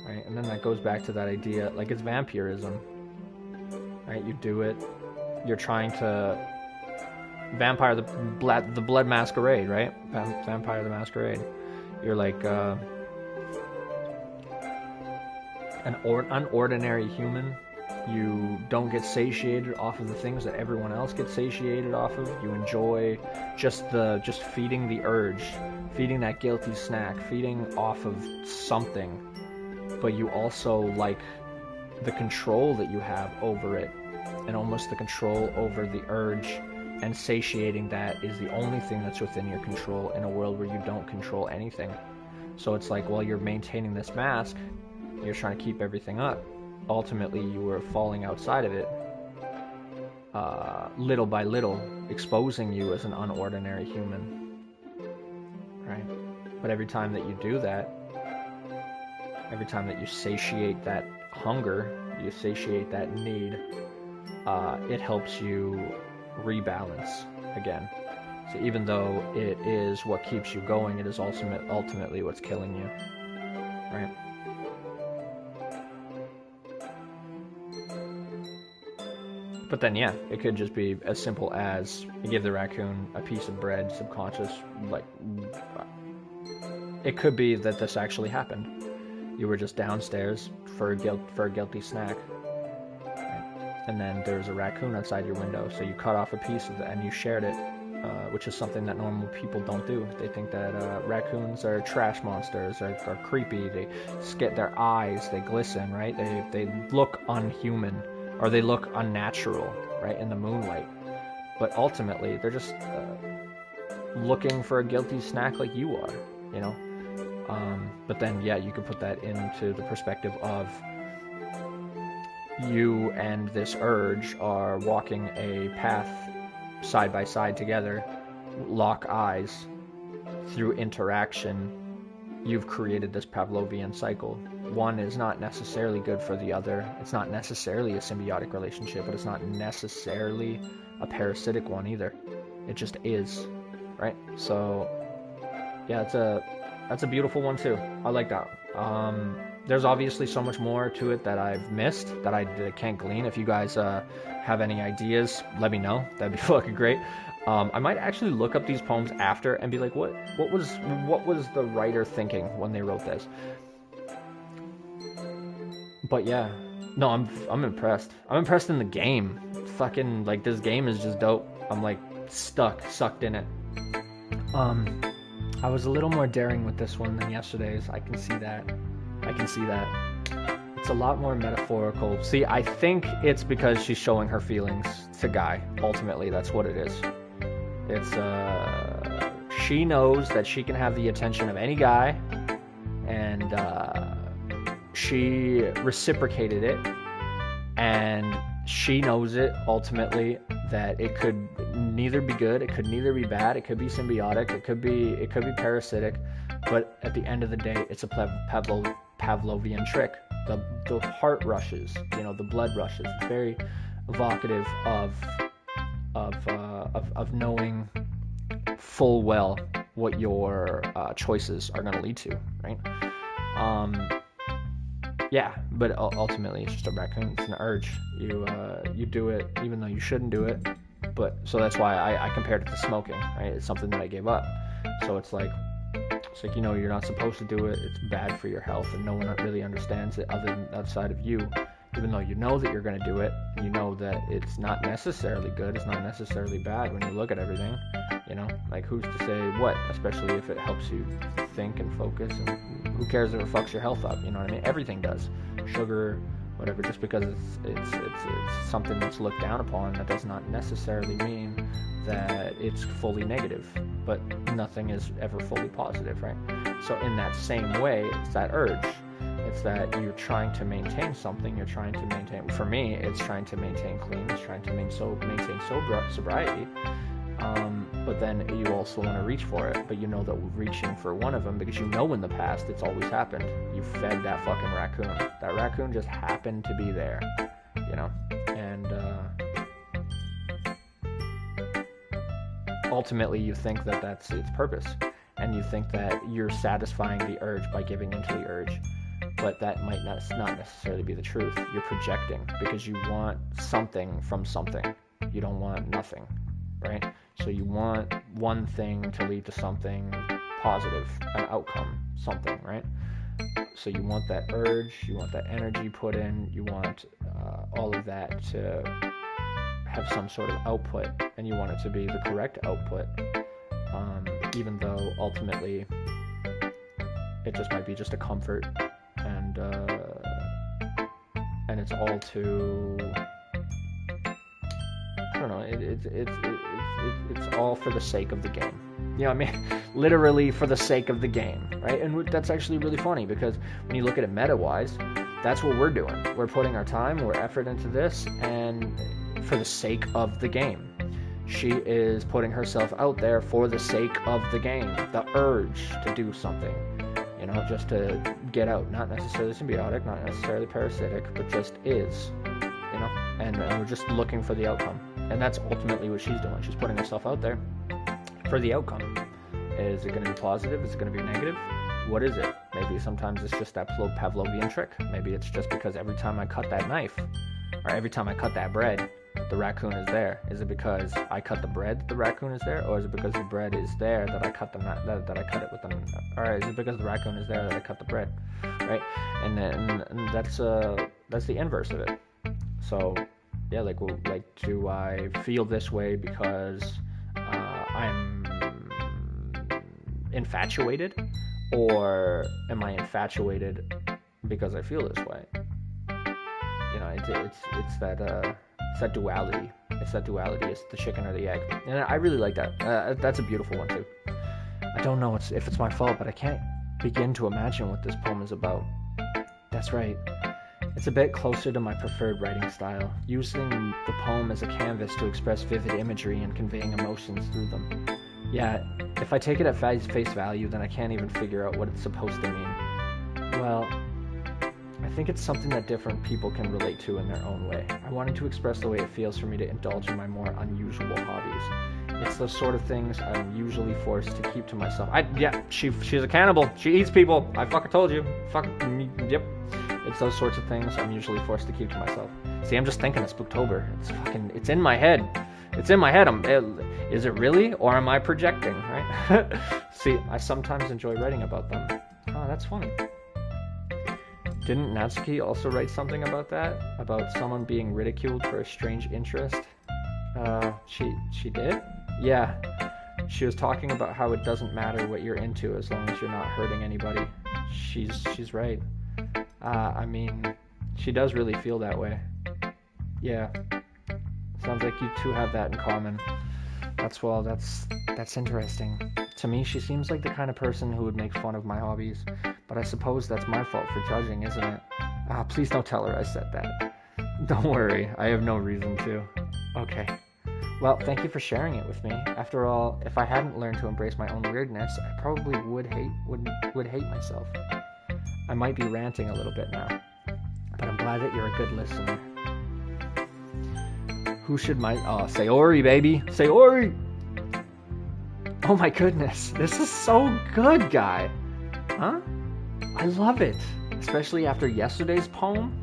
Right? And then that goes back to that idea, like, it's vampirism. Right? You do it. You're trying to vampire the blood masquerade, right? Vampire the Masquerade. You're like an unordinary human. You don't get satiated off of the things that everyone else gets satiated off of. You enjoy just feeding the urge, feeding that guilty snack, feeding off of something. But you also like the control that you have over it, and almost the control over the urge, and satiating that is the only thing that's within your control in a world where you don't control anything. So it's like, while you're maintaining this mask, you're trying to keep everything up. Ultimately, you are falling outside of it, little by little, exposing you as an unordinary human, right? But every time that you do that, every time that you satiate that hunger, you satiate that need, it helps you rebalance again. So even though it is what keeps you going, it is ultimately what's killing you, right? But then, yeah, it could just be as simple as you give the raccoon a piece of bread, subconscious, like, it could be that this actually happened. You were just downstairs for a guilty snack, right? And then there's a raccoon outside your window, so you cut off a piece of it and you shared it, which is something that normal people don't do. They think that raccoons are trash monsters, are creepy, they get their eyes, they glisten, right? They look unhuman. Or they look unnatural, right, in the moonlight. But ultimately, they're just looking for a guilty snack like you are, you know? But then, yeah, you could put that into the perspective of you and this urge are walking a path side by side together, lock eyes. Through interaction, you've created this Pavlovian cycle. One is not necessarily good for the other. It's not necessarily a symbiotic relationship, but it's not necessarily a parasitic one either. It just is, right? So, yeah, that's a beautiful one too. I like that. There's obviously so much more to it that I've missed, that I can't glean. If you guys have any ideas, let me know. That'd be fucking great. I might actually look up these poems after and be like, what was the writer thinking when they wrote this? But yeah, no, I'm impressed. I'm impressed in the game. Fucking, like, this game is just dope. I'm like sucked in it. I was a little more daring with this one than yesterday's. I can see that. It's a lot more metaphorical. See, I think it's because she's showing her feelings to Guy. Ultimately, that's what it is. It's she knows that she can have the attention of any guy, and she reciprocated it, and she knows it ultimately, that it could neither be good, it could neither be bad, it could be symbiotic, it could be parasitic, but at the end of the day, it's a Pavlovian trick. The heart rushes, you know, the blood rushes. It's very evocative of knowing full well what your choices are going to lead to, right? Yeah, but ultimately it's just a raccoon. It's an urge. You do it even though you shouldn't do it. But so that's why I compared it to smoking, right? It's something that I gave up. So it's like, you know, you're not supposed to do it. It's bad for your health, and no one really understands it other than outside of you. Even though you know that you're going to do it, you know that it's not necessarily good, it's not necessarily bad when you look at everything, you know? Like, who's to say what? Especially if it helps you think and focus, and who cares if it fucks your health up, you know what I mean? Everything does. Sugar, whatever, just because it's something that's looked down upon, that does not necessarily mean that it's fully negative, but nothing is ever fully positive, right? So in that same way, it's that urge. It's that you're trying to maintain something. You're trying to maintain. For me, it's trying to maintain clean. It's trying to maintain sobriety. But then you also want to reach for it. But you know that reaching for one of them, because you know in the past it's always happened. You fed that fucking raccoon. That raccoon just happened to be there, you know. And ultimately, you think that that's its purpose, and you think that you're satisfying the urge by giving into the urge. But that might not necessarily be the truth. You're projecting because you want something from something. You don't want nothing, right? So you want one thing to lead to something positive, an outcome, something, right? So you want that urge, you want that energy put in, you want all of that to have some sort of output, and you want it to be the correct output, even though ultimately it just might be just a comfort, and it's all to, I don't know, it's all for the sake of the game. You know what I mean? Literally for the sake of the game, right? And that's actually really funny, because when you look at it meta-wise, that's what we're doing. We're putting our time, our effort into this, and for the sake of the game. She is putting herself out there for the sake of the game, the urge to do something, you know, just to get out. Not necessarily symbiotic, not necessarily parasitic, but just is, you know, and we're just looking for the outcome. And that's ultimately what she's doing. She's putting herself out there for the outcome. Is it going to be positive? Is it going to be negative? What is it? Maybe sometimes it's just that Pavlovian trick. Maybe it's just because every time I cut that knife, or every time I cut that bread, the raccoon is there. Is it because I cut the bread, the raccoon is there, or is it because the bread is there that I cut that I cut it with them? Or is it because the raccoon is there that I cut the bread, right? And that's the inverse of it. So yeah, like do I feel this way because I'm infatuated, or am I infatuated because I feel this way? You know, it's that duality. It's that duality. It's the chicken or the egg, and I really like that. That's a beautiful one too. I don't know if it's my fault, but I can't begin to imagine what this poem is about. That's right. It's a bit closer to my preferred writing style, using the poem as a canvas to express vivid imagery and conveying emotions through them. Yeah, if I take it at face value, then I can't even figure out what it's supposed to mean. Well, I think it's something that different people can relate to in their own way. I wanted to express the way it feels for me to indulge in my more unusual hobbies. It's those sort of things I'm usually forced to keep to myself. She's a cannibal. She eats people. I fucking told you. Yep. It's those sorts of things I'm usually forced to keep to myself. See, I'm just thinking of Spooktober. It's in my head. It's in my head. Is it really, or am I projecting, right? See, I sometimes enjoy writing about them. Oh, that's funny. Didn't Natsuki also write something about that? About someone being ridiculed for a strange interest? She did? Yeah. She was talking about how it doesn't matter what you're into as long as you're not hurting anybody. She's right. I mean, she does really feel that way. Yeah. Sounds like you two have that in common. That's interesting. To me, she seems like the kind of person who would make fun of my hobbies, but I suppose that's my fault for judging, isn't it? Please don't tell her I said that. Don't worry, I have no reason to. Okay. Well, thank you for sharing it with me. After all, if I hadn't learned to embrace my own weirdness, I probably would hate myself. I might be ranting a little bit now, but I'm glad that you're a good listener. Who should Sayori, baby! Sayori! Oh my goodness, this is so good, guy! Huh? I love it! Especially after yesterday's poem.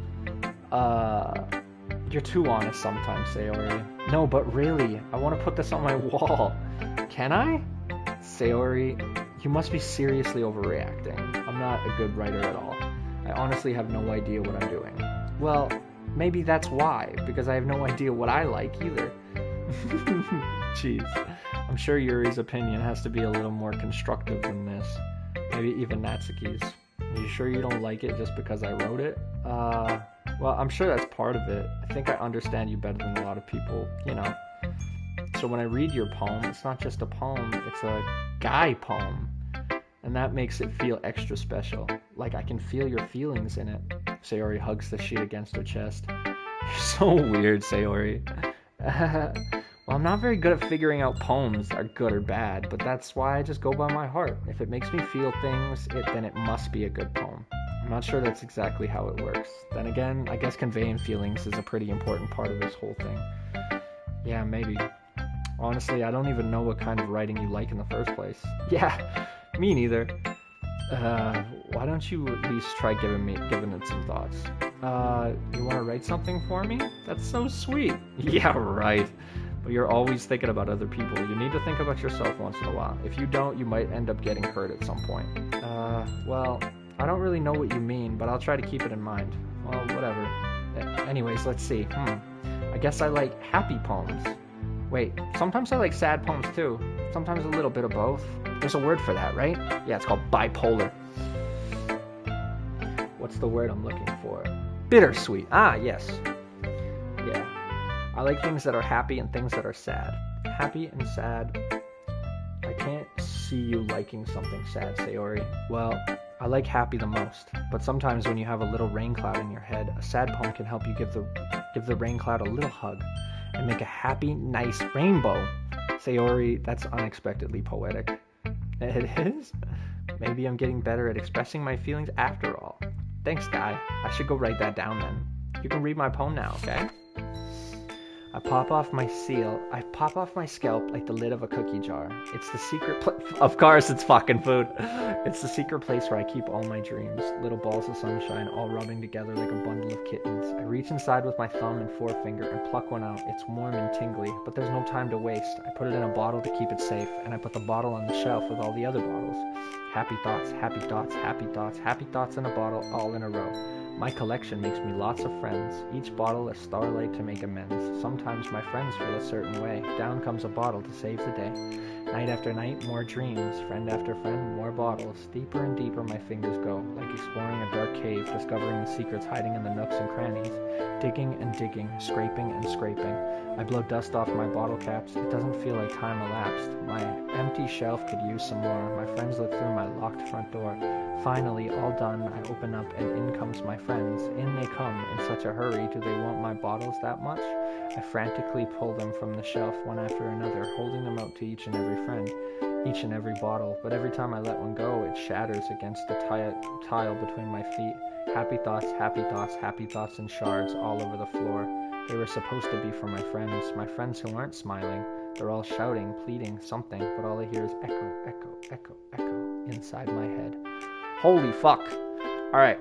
You're too honest sometimes, Sayori. No, but really, I want to put this on my wall. Can I? Sayori, you must be seriously overreacting. I'm not a good writer at all. I honestly have no idea what I'm doing. Well, maybe that's why, because I have no idea what I like either. Jeez. I'm sure Yuri's opinion has to be a little more constructive than this. Maybe even Natsuki's. Are you sure you don't like it just because I wrote it? Well, I'm sure that's part of it. I think I understand you better than a lot of people, you know. So when I read your poem, it's not just a poem, it's a guy poem. And that makes it feel extra special. Like I can feel your feelings in it. Sayori hugs the sheet against her chest. You're so weird, Sayori. Well, I'm not very good at figuring out poems are good or bad, but that's why I just go by my heart. If it makes me feel things, then it must be a good poem. I'm not sure that's exactly how it works. Then again, I guess conveying feelings is a pretty important part of this whole thing. Yeah, maybe. Honestly, I don't even know what kind of writing you like in the first place. Yeah, me neither. Why don't you at least try giving it some thoughts? You want to write something for me? That's so sweet. Yeah, right. but you're always thinking about other people. You need to think about yourself once in a while. If you don't, you might end up getting hurt at some point. Well, I don't really know what you mean, but I'll try to keep it in mind. Well, whatever. Anyways, let's see. I guess I like happy poems. Wait, sometimes I like sad poems too. Sometimes a little bit of both. There's a word for that, right? Yeah, it's called bipolar. What's the word I'm looking for? Bittersweet. Ah, yes. Yeah. I like things that are happy and things that are sad. Happy and sad. I can't see you liking something sad, Sayori. Well, I like happy the most, but sometimes when you have a little rain cloud in your head, a sad poem can help you give the rain cloud a little hug and make a happy, nice rainbow. Sayori, that's unexpectedly poetic. It is? Maybe I'm getting better at expressing my feelings after all. Thanks, Guy. I should go write that down then. You can read my poem now, okay? I pop off my scalp like the lid of a cookie jar. It's the secret of course it's fucking food. It's the secret place where I keep all my dreams. Little balls of sunshine all rubbing together like a bundle of kittens. I reach inside with my thumb and forefinger and pluck one out. It's warm and tingly, but there's no time to waste. I put it in a bottle to keep it safe, and I put the bottle on the shelf with all the other bottles. Happy thoughts, happy thoughts, happy thoughts, happy thoughts in a bottle, all in a row. My collection makes me lots of friends, each bottle a starlight to make amends. Sometimes my friends feel a certain way. Down comes a bottle to save the day. Night after night, more dreams. Friend after friend, more bottles. Deeper and deeper my fingers go, like exploring a dark cave, discovering the secrets hiding in the nooks and crannies. Digging and digging, scraping and scraping. I blow dust off my bottle caps. It doesn't feel like time elapsed. My empty shelf could use some more. My friends look through my locked front door. Finally, all done, I open up and in comes my friends. In they come in such a hurry. Do they want my bottles that much? I frantically pull them from the shelf one after another, holding them out to each and every friend, each and every bottle. But every time I let one go, it shatters against the tile between my feet. Happy thoughts, happy thoughts, happy thoughts in shards all over the floor. They were supposed to be for my friends who aren't smiling. They're all shouting, pleading, something, but all I hear is echo, echo, echo, echo inside my head. Holy fuck. Alright,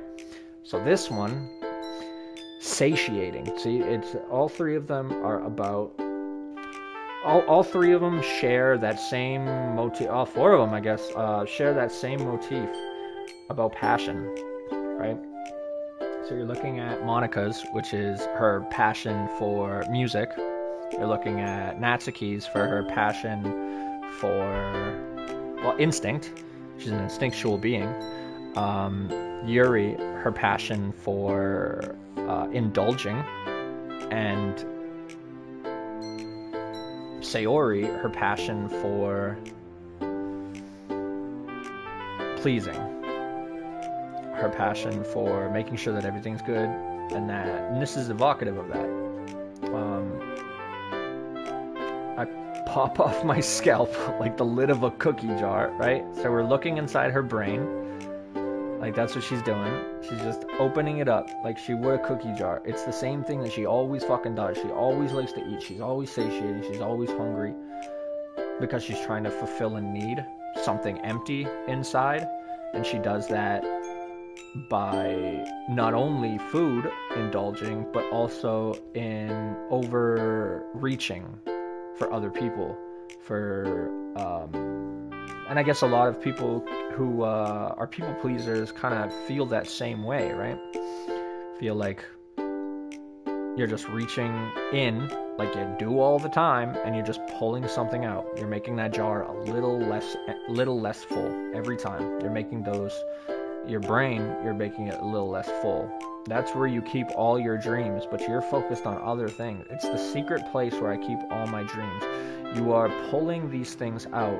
so this one, satiating. See, it's all three of them are about, all three of them share that same motif, all four of them, I guess, share that same motif about passion, right? So you're looking at Monica's, which is her passion for music. You're looking at Natsuki's for her passion for, well, instinct. She's an instinctual being. Yuri, her passion for indulging. And Sayori, her passion for pleasing. Her passion for making sure that everything's good, and this is evocative of that. I pop off my scalp like the lid of a cookie jar, right? So we're looking inside her brain, like that's what she's doing. She's just opening it up like she would a cookie jar. It's the same thing that she always fucking does. She always likes to eat. She's always satiated. She's always hungry because she's trying to fulfill a need, something empty inside, and she does that by not only food indulging, but also in overreaching for other people, for and I guess a lot of people who are people pleasers kind of feel that same way, right? Feel like you're just reaching in like you do all the time, and you're just pulling something out. You're making that jar a little less full every time. You're making your brain, you're making it a little less full. That's where you keep all your dreams, but you're focused on other things. It's the secret place where I keep all my dreams. You are pulling these things out,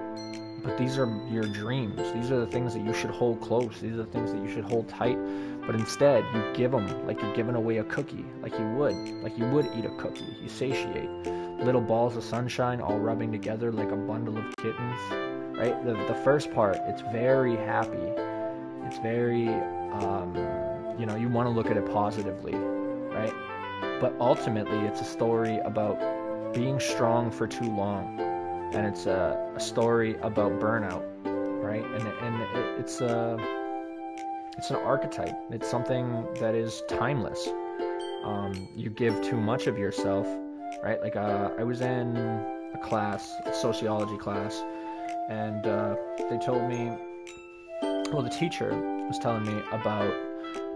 but these are your dreams. These are the things that you should hold close. These are the things that you should hold tight. But instead, you give them like you're giving away a cookie, like you would eat a cookie. You satiate. Little balls of sunshine all rubbing together like a bundle of kittens, right? The first part, it's very happy. It's very, you want to look at it positively, right? But ultimately, it's a story about being strong for too long. And it's a story about burnout, right? And it's an archetype. It's something that is timeless. You give too much of yourself, right? Like I was in a class, a sociology class, and they told me, well, the teacher was telling me about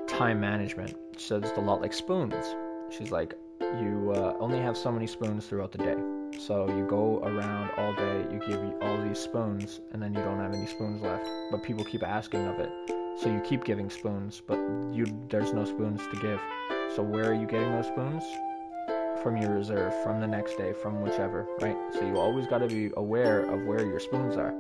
time management. She said it's a lot like spoons. She's like, you only have so many spoons throughout the day. So you go around all day, you give all these spoons, and then you don't have any spoons left. But people keep asking of it. So you keep giving spoons, but there's no spoons to give. So where are you getting those spoons? From your reserve, from the next day, from whichever, right? So you always got to be aware of where your spoons are.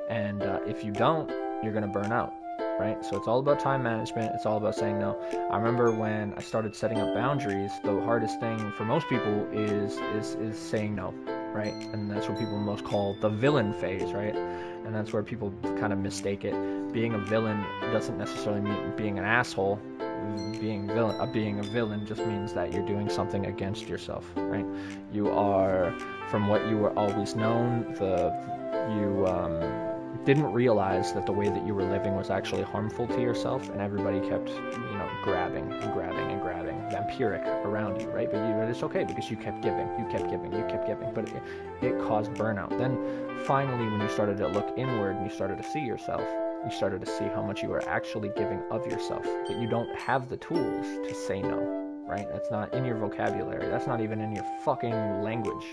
And if you don't, you're going to burn out, right? So it's all about time management. It's all about saying no. I remember when I started setting up boundaries, the hardest thing for most people is saying no, right? And that's what people most call the villain phase, right? And that's where people kind of mistake it. Being a villain doesn't necessarily mean being an asshole. Being a villain just means that you're doing something against yourself, right? You are, from what you were always known, you didn't realize that the way that you were living was actually harmful to yourself, and everybody kept, grabbing and grabbing and grabbing, vampiric around you, right? But it's okay because you kept giving, but it caused burnout. Then finally, when you started to look inward and you started to see yourself, you started to see how much you were actually giving of yourself, but you don't have the tools to say no, right? That's not in your vocabulary. That's not even in your fucking language,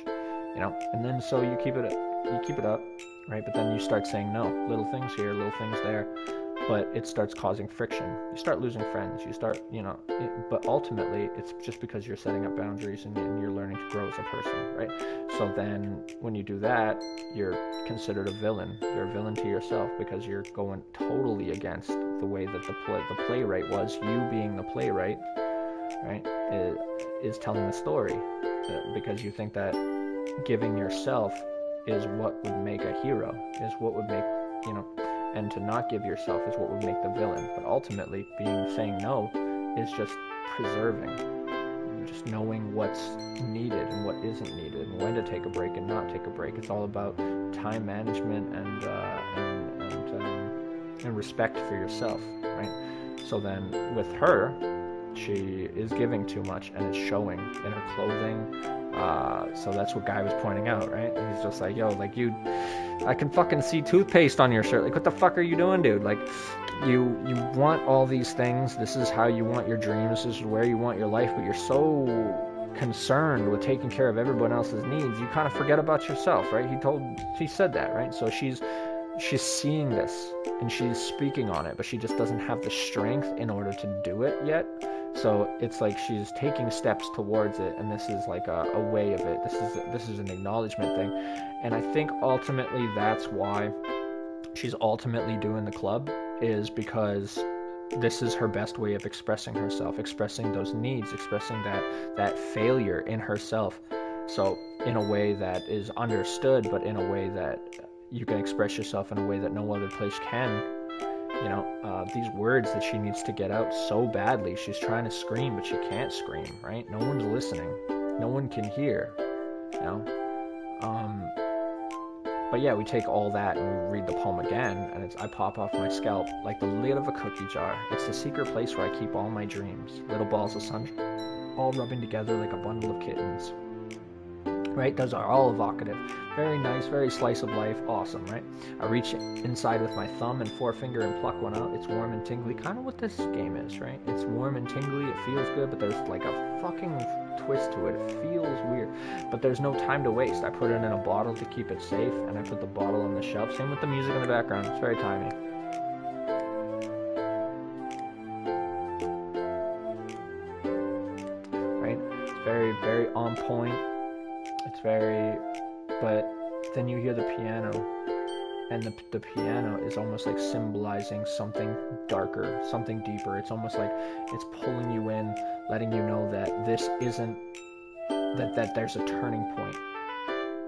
and then so you keep it up, right? But then you start saying no, little things here, little things there, but it starts causing friction. You start losing friends. You start, but ultimately it's just because you're setting up boundaries and you're learning to grow as a person, right? So then when you do that, you're considered a villain. You're a villain to yourself because you're going totally against the way that the playwright was. You being the playwright, right, is telling the story, because you think that giving yourself is what would make a hero, is what would make, and to not give yourself is what would make the villain. But ultimately, saying no is just preserving, just knowing what's needed and what isn't needed, and when to take a break and not take a break. It's all about time management and respect for yourself, right? So then with her, she is giving too much, and it's showing in her clothing. So that's what Guy was pointing out, right? And he's just like, yo, like I can fucking see toothpaste on your shirt. Like, what the fuck are you doing, dude? Like, you want all these things. This is how you want your dreams. This is where you want your life, but you're so concerned with taking care of everyone else's needs, you kind of forget about yourself, right? He said that, right? So she's seeing this and she's speaking on it, but she just doesn't have the strength in order to do it yet. So it's like she's taking steps towards it, and this is like a way of it. This is an acknowledgement thing, and I think ultimately that's why she's ultimately doing the club, is because this is her best way of expressing herself, expressing those needs, expressing that failure in herself. So in a way that is understood, but in a way that you can express yourself in a way that no other place can. These words that she needs to get out so badly. She's trying to scream, but she can't scream, right? No one's listening. No one can hear, But yeah, we take all that and we read the poem again, and I pop off my scalp like the lid of a cookie jar. It's the secret place where I keep all my dreams. Little balls of sunshine, all rubbing together like a bundle of kittens. Right? Those are all evocative. Very nice, very slice of life. Awesome, right? I reach inside with my thumb and forefinger and pluck one out. It's warm and tingly. Kind of what this game is, right? It's warm and tingly. It feels good, but there's like a fucking twist to it. It feels weird. But there's no time to waste. I put it in a bottle to keep it safe, and I put the bottle on the shelf. Same with the music in the background. It's very timely. Right? It's very, very on point. It's very, but then you hear the piano, and the piano is almost like symbolizing something darker, something deeper. It's almost like it's pulling you in, letting you know that this isn't, that there's a turning point.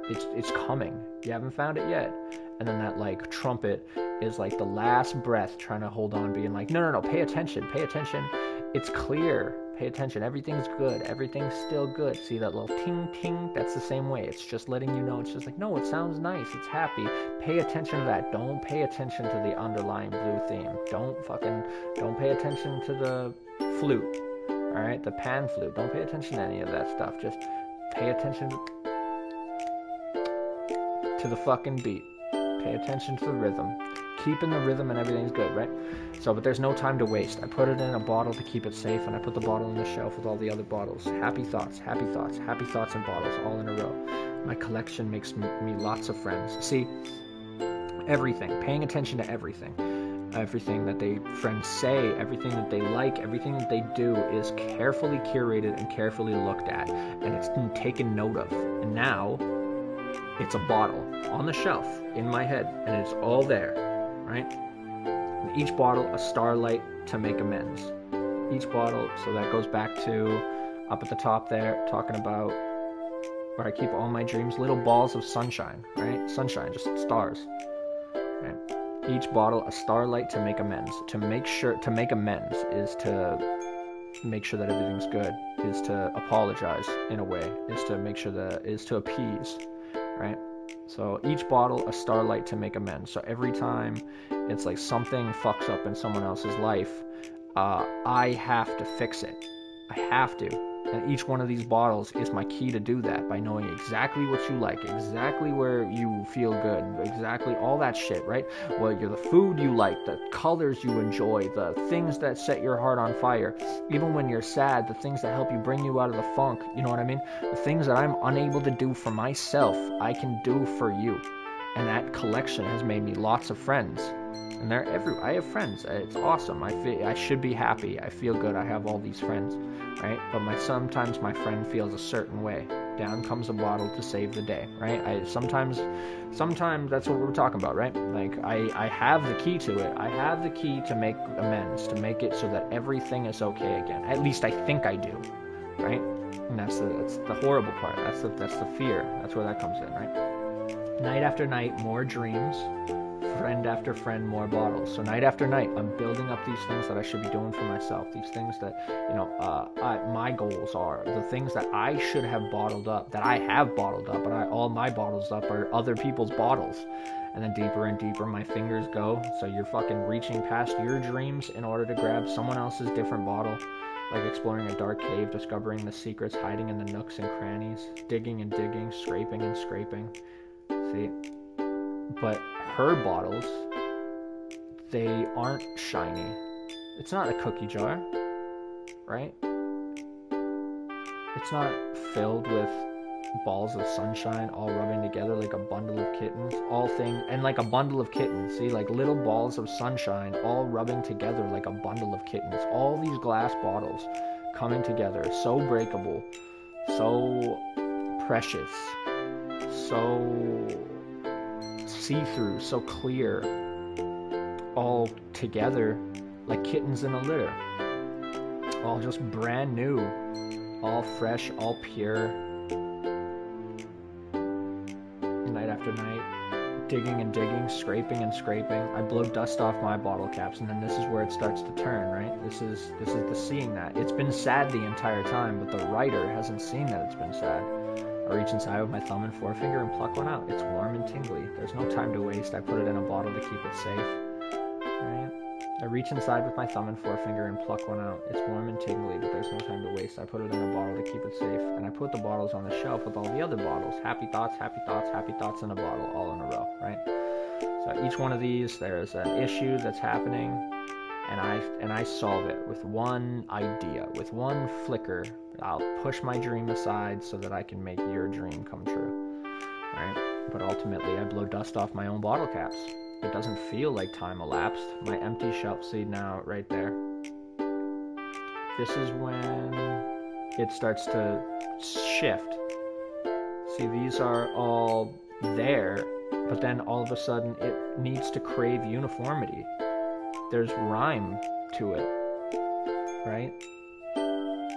It's coming. You haven't found it yet. And then that like trumpet is like the last breath trying to hold on, being like, no, pay attention. It's clear. Pay attention. Everything's good. Everything's still good. See that little ting ting? That's the same way. It's just letting you know. It's just like, no, it sounds nice. It's happy. Pay attention to that. Don't pay attention to the underlying blue theme. Don't pay attention to the flute. All right, the pan flute. Don't pay attention to any of that stuff. Just Pay attention to the fucking beat. Pay attention to the rhythm. Keep in the rhythm and everything's good, right? So, but there's no time to waste. I put it in a bottle to keep it safe, and I put the bottle on the shelf with all the other bottles. Happy thoughts, happy thoughts, happy thoughts in bottles, all in a row. My collection makes me lots of friends. See, everything, paying attention to everything. Everything that friends say, everything that they like, everything that they do is carefully curated and carefully looked at, and it's been taken note of. And now, it's a bottle on the shelf in my head, and it's all there, right? And each bottle, a starlight to make amends. Each bottle, so that goes back to up at the top there, talking about where I keep all my dreams, little balls of sunshine, right? Sunshine, just stars, right? Each bottle, a starlight to make amends. To make amends is to make sure that everything's good, is to apologize in a way, is to make sure is to appease, right? So each bottle, a starlight to make amends. So every time it's like something fucks up in someone else's life, I have to fix it. I have to. And each one of these bottles is my key to do that, by knowing exactly what you like, exactly where you feel good, exactly all that shit, right? Well, the food you like, the colors you enjoy, the things that set your heart on fire. Even when you're sad, the things that help you bring you out of the funk, you know what I mean? The things that I'm unable to do for myself, I can do for you. And that collection has made me lots of friends. And I have friends. It's awesome. I should be happy. I feel good. I have all these friends, right? But sometimes my friend feels a certain way. Down comes a bottle to save the day, right? Sometimes that's what we're talking about, right? Like I have the key to it. I have the key to make amends, to make it so that everything is okay again. At least I think I do, right? And that's the horrible part. That's the fear. That's where that comes in, right? Night after night, more dreams. Friend after friend, more bottles. So night after night, I'm building up these things that I should be doing for myself. These things that, my goals are. The things that I should have bottled up, that I have bottled up, but all my bottles up are other people's bottles. And then deeper and deeper my fingers go. So you're fucking reaching past your dreams in order to grab someone else's different bottle. Like exploring a dark cave, discovering the secrets hiding in the nooks and crannies. Digging and digging, scraping and scraping. See? But her bottles, they aren't shiny. It's not a cookie jar, right? It's not filled with balls of sunshine all rubbing together like a bundle of kittens. Like a bundle of kittens. See, like little balls of sunshine all rubbing together like a bundle of kittens. All these glass bottles coming together, so breakable, so precious, so see-through, so clear, all together like kittens in a litter, all just brand new, all fresh, all pure. Night after night, digging and digging, scraping and scraping. I blow dust off my bottle caps, and then this is where it starts to turn, right? This is the seeing that. It's been sad the entire time, but the writer hasn't seen that it's been sad. I reach inside with my thumb and forefinger and pluck one out. It's warm and tingly. There's no time to waste. I put it in a bottle to keep it safe. Right? I reach inside with my thumb and forefinger and pluck one out. It's warm and tingly, but there's no time to waste. I put it in a bottle to keep it safe. And I put the bottles on the shelf with all the other bottles. Happy thoughts, happy thoughts, happy thoughts in a bottle, all in a row, right? So each one of these, there's an issue that's happening, and I solve it with one idea, with one flicker. I'll push my dream aside so that I can make your dream come true, right? But ultimately, I blow dust off my own bottle caps. It doesn't feel like time elapsed. My empty shelf, see now, right there. This is when it starts to shift. See, these are all there, but then all of a sudden it needs to crave uniformity. There's rhyme to it, right?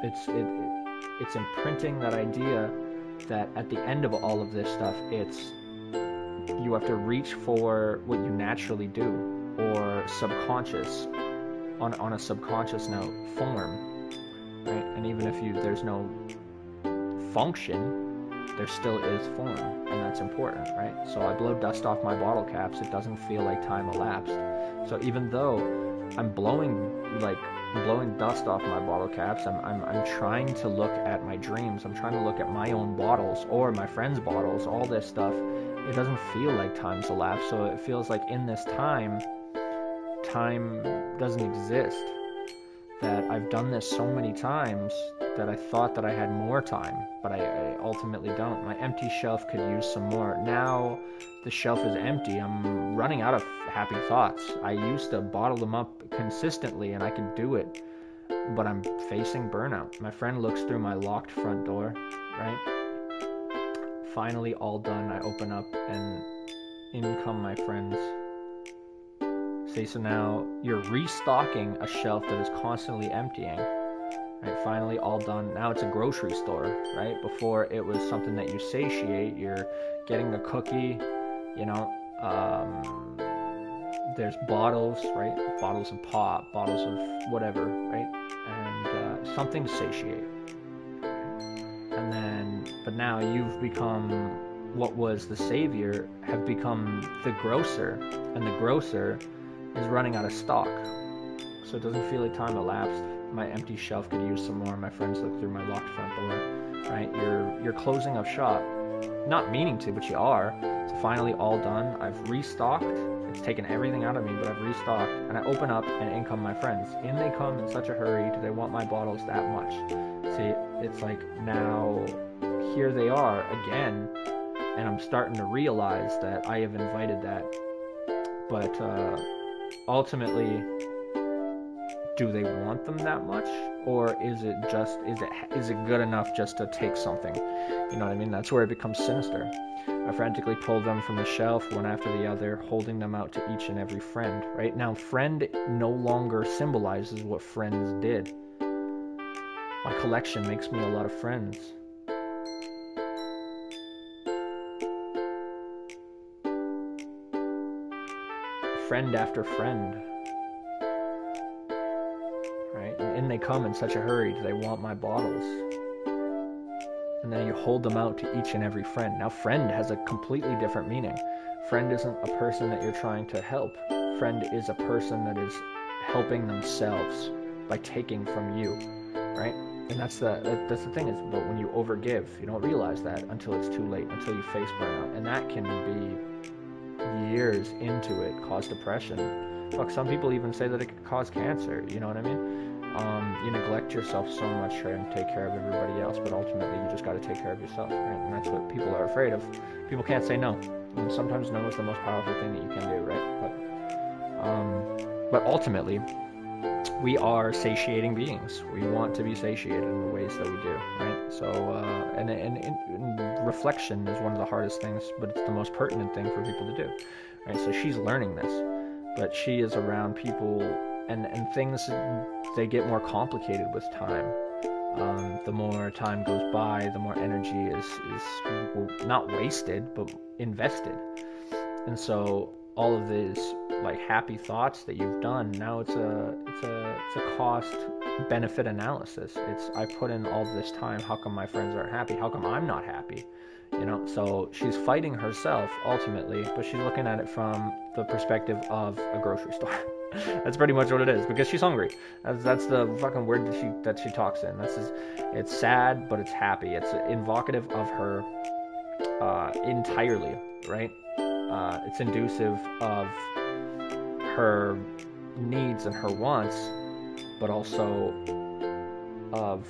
It's imprinting that idea that at the end of all of this stuff, you have to reach for what you naturally do, or subconscious, on a subconscious note, form, right? And even if there's no function, there still is form, and that's important, right? So I blow dust off my bottle caps. It doesn't feel like time elapsed. So even though I'm blowing like blowing dust off my bottle caps. I'm trying to look at my dreams. I'm trying to look at my own bottles or my friends' bottles, all this stuff. It doesn't feel like time's elapsed, so it feels like in this time doesn't exist. That I've done this so many times that I thought that I had more time, but I ultimately don't. My empty shelf could use some more. Now the shelf is empty. I'm running out of happy thoughts. I used to bottle them up consistently and I could do it, but I'm facing burnout. My friend looks through my locked front door, right? Finally all done. I open up and in come my friends. See, so now you're restocking a shelf that is constantly emptying. Right, finally all done. Now it's a grocery store, right? Before it was something that you satiate. You're getting a cookie, you know. There's bottles, right? Bottles of pop, bottles of whatever, right? And something to satiate. And then, but now you've become what was the savior, have become the grocer, and the grocer is running out of stock. So it doesn't feel like time elapsed. My empty shelf could use some more. My friends look through my locked front door, right? You're closing up shop, not meaning to, but you are. It's finally all done. I've restocked. It's taken everything out of me, but I've restocked. And I open up, and in come my friends. In they come in such a hurry. Do they want my bottles that much? See, it's like now here they are again, and I'm starting to realize that I have invited that. But ultimately, do they want them that much, or is it good enough just to take something? You know what I mean? That's where it becomes sinister. I frantically pull them from the shelf, one after the other, holding them out to each and every friend. Right now, friend no longer symbolizes what friends did. My collection makes me a lot of friends. Friend after friend. Right? And in they come in such a hurry. Do they want my bottles? And then you hold them out to each and every friend. Now, friend has a completely different meaning. Friend isn't a person that you're trying to help. Friend is a person that is helping themselves by taking from you, right? And that's the thing is, but when you overgive, you don't realize that until it's too late, until you face burnout, and that can be years into it, cause depression. Fuck, some people even say that it could cause cancer. You know what I mean? You neglect yourself so much trying to take care of everybody else, but ultimately you just got to take care of yourself, right? And that's what people are afraid of. People can't say no, and sometimes no is the most powerful thing that you can do, right? But ultimately, we are satiating beings. We want to be satiated in the ways that we do, right? So, and reflection is one of the hardest things, but it's the most pertinent thing for people to do, right? So she's learning this, but she is around people, and things, they get more complicated with time. The more time goes by, the more energy is not wasted, but invested. And so all of these like happy thoughts that you've done, now it's a cost benefit analysis. It's, I put in all this time, how come my friends aren't happy? How come I'm not happy? You know, so she's fighting herself ultimately, but she's looking at it from the perspective of a grocery store. That's pretty much what it is, because she's hungry. That's the fucking word that she talks in. It's sad, but it's happy. It's evocative of her entirely, right? It's inducive of her needs and her wants, but also of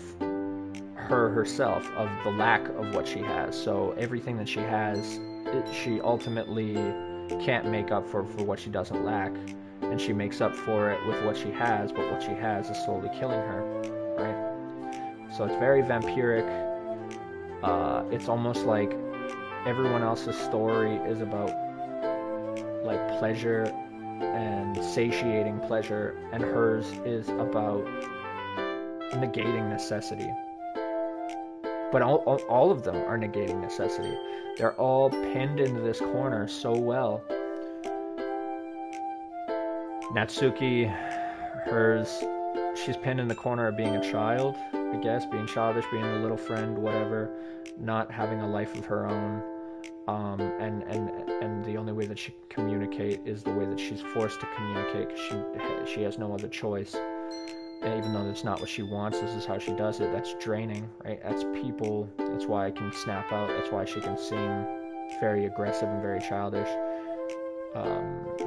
her herself, of the lack of what she has. So everything that she has, she ultimately can't make up for what she doesn't lack, and she makes up for it with what she has, but what she has is slowly killing her, right? So it's very vampiric. It's almost like everyone else's story is about like pleasure and satiating pleasure, and hers is about negating necessity. But all of them are negating necessity. They're all pinned into this corner so well. Natsuki, hers, she's pinned in the corner of being a child, I guess, being childish, being a little friend, whatever, not having a life of her own. And the only way that she can communicate is the way that she's forced to communicate, because she has no other choice. And even though that's not what she wants, this is how she does it. That's draining, right? That's people. That's why I can snap out. That's why she can seem very aggressive and very childish.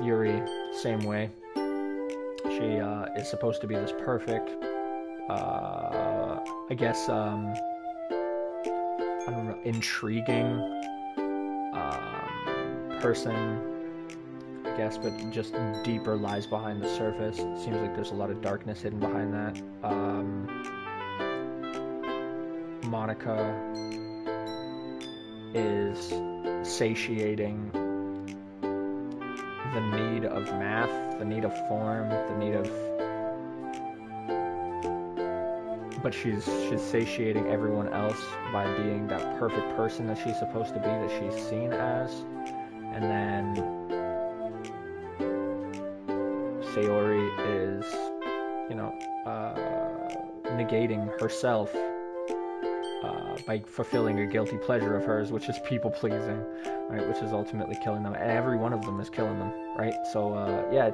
Yuri, same way. She is supposed to be this perfect, I guess, I don't know, intriguing person, I guess, but just deeper lies behind the surface. It seems like there's a lot of darkness hidden behind that. Monica is satiating the need of math, the need of form, the need of... But she's satiating everyone else by being that perfect person that she's supposed to be, that she's seen as. And then Sayori is, you know, negating herself by fulfilling a guilty pleasure of hers, which is people-pleasing, right? Which is ultimately killing them. And every one of them is killing them, right? So, yeah,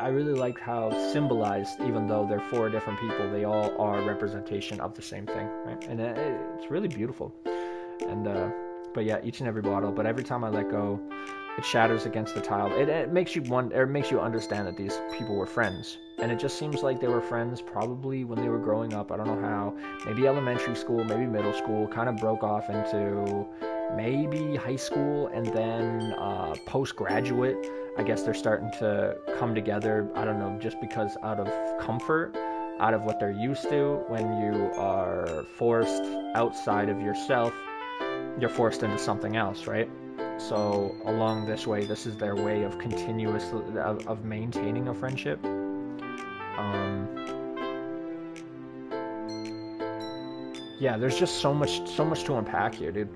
I really like how symbolized, even though they're 4 different people, they all are a representation of the same thing, right? And it's really beautiful. And, but yeah, each and every bottle. But every time I let go, it shatters against the tile. It makes you understand that these people were friends. And it just seems like they were friends probably when they were growing up. I don't know how. Maybe elementary school, maybe middle school, kind of broke off into maybe high school, and then postgraduate. I guess they're starting to come together, I don't know, just because out of comfort, out of what they're used to. When you are forced outside of yourself, you're forced into something else, right? So along this way, this is their way of of maintaining a friendship. Yeah, there's just so much to unpack here, dude.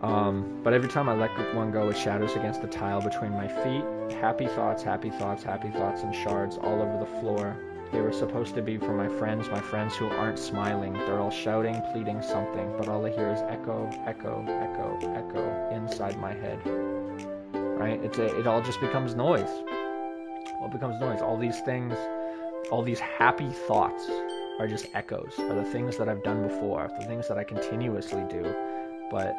But every time I let one go, it shatters against the tile between my feet. Happy thoughts, happy thoughts, happy thoughts, and shards all over the floor. They were supposed to be for my friends who aren't smiling. They're all shouting, pleading something, but all I hear is echo, echo, echo, echo inside my head. Right? It all just becomes noise. All becomes noise. All these things, all these happy thoughts are just echoes, are the things that I've done before, the things that I continuously do, but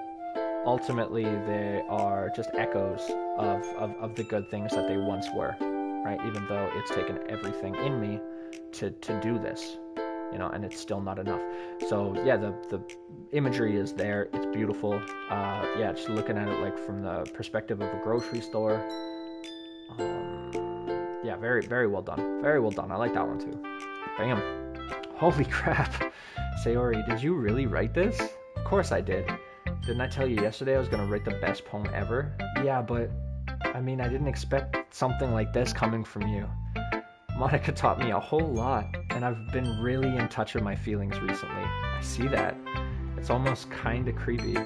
ultimately they are just echoes of the good things that they once were, right? Even though it's taken everything in me to do this, you know, and it's still not enough. So yeah, the imagery is there. It's beautiful. Yeah, just looking at it like from the perspective of a grocery store. Yeah, very, very well done. Very well done. I like that one too. Bam. Holy crap. Sayori, did you really write this? Of course I did. Didn't I tell you yesterday I was going to write the best poem ever? Yeah, but, I mean, I didn't expect something like this coming from you. Monica taught me a whole lot, and I've been really in touch with my feelings recently. I see that. It's almost kind of creepy.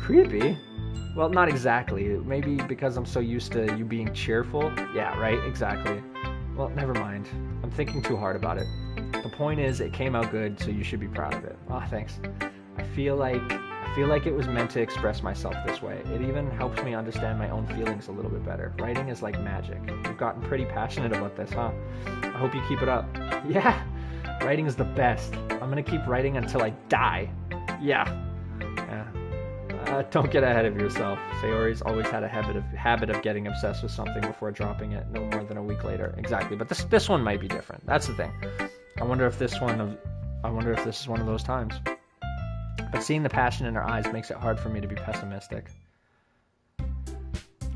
Creepy? Well, not exactly. Maybe because I'm so used to you being cheerful. Yeah, right, exactly. Well, never mind. I'm thinking too hard about it. The point is, it came out good, so you should be proud of it. Ah, thanks. I feel like it was meant to express myself this way. It even helps me understand my own feelings a little bit better. Writing is like magic. You've gotten pretty passionate about this, huh? I hope you keep it up. Yeah, writing is the best. I'm gonna keep writing until I die. Yeah. Don't get ahead of yourself. Sayori's always had a habit of getting obsessed with something before dropping it no more than a week later. Exactly, but this one might be different. That's the thing. I wonder if this is one of those times. But seeing the passion in her eyes makes it hard for me to be pessimistic.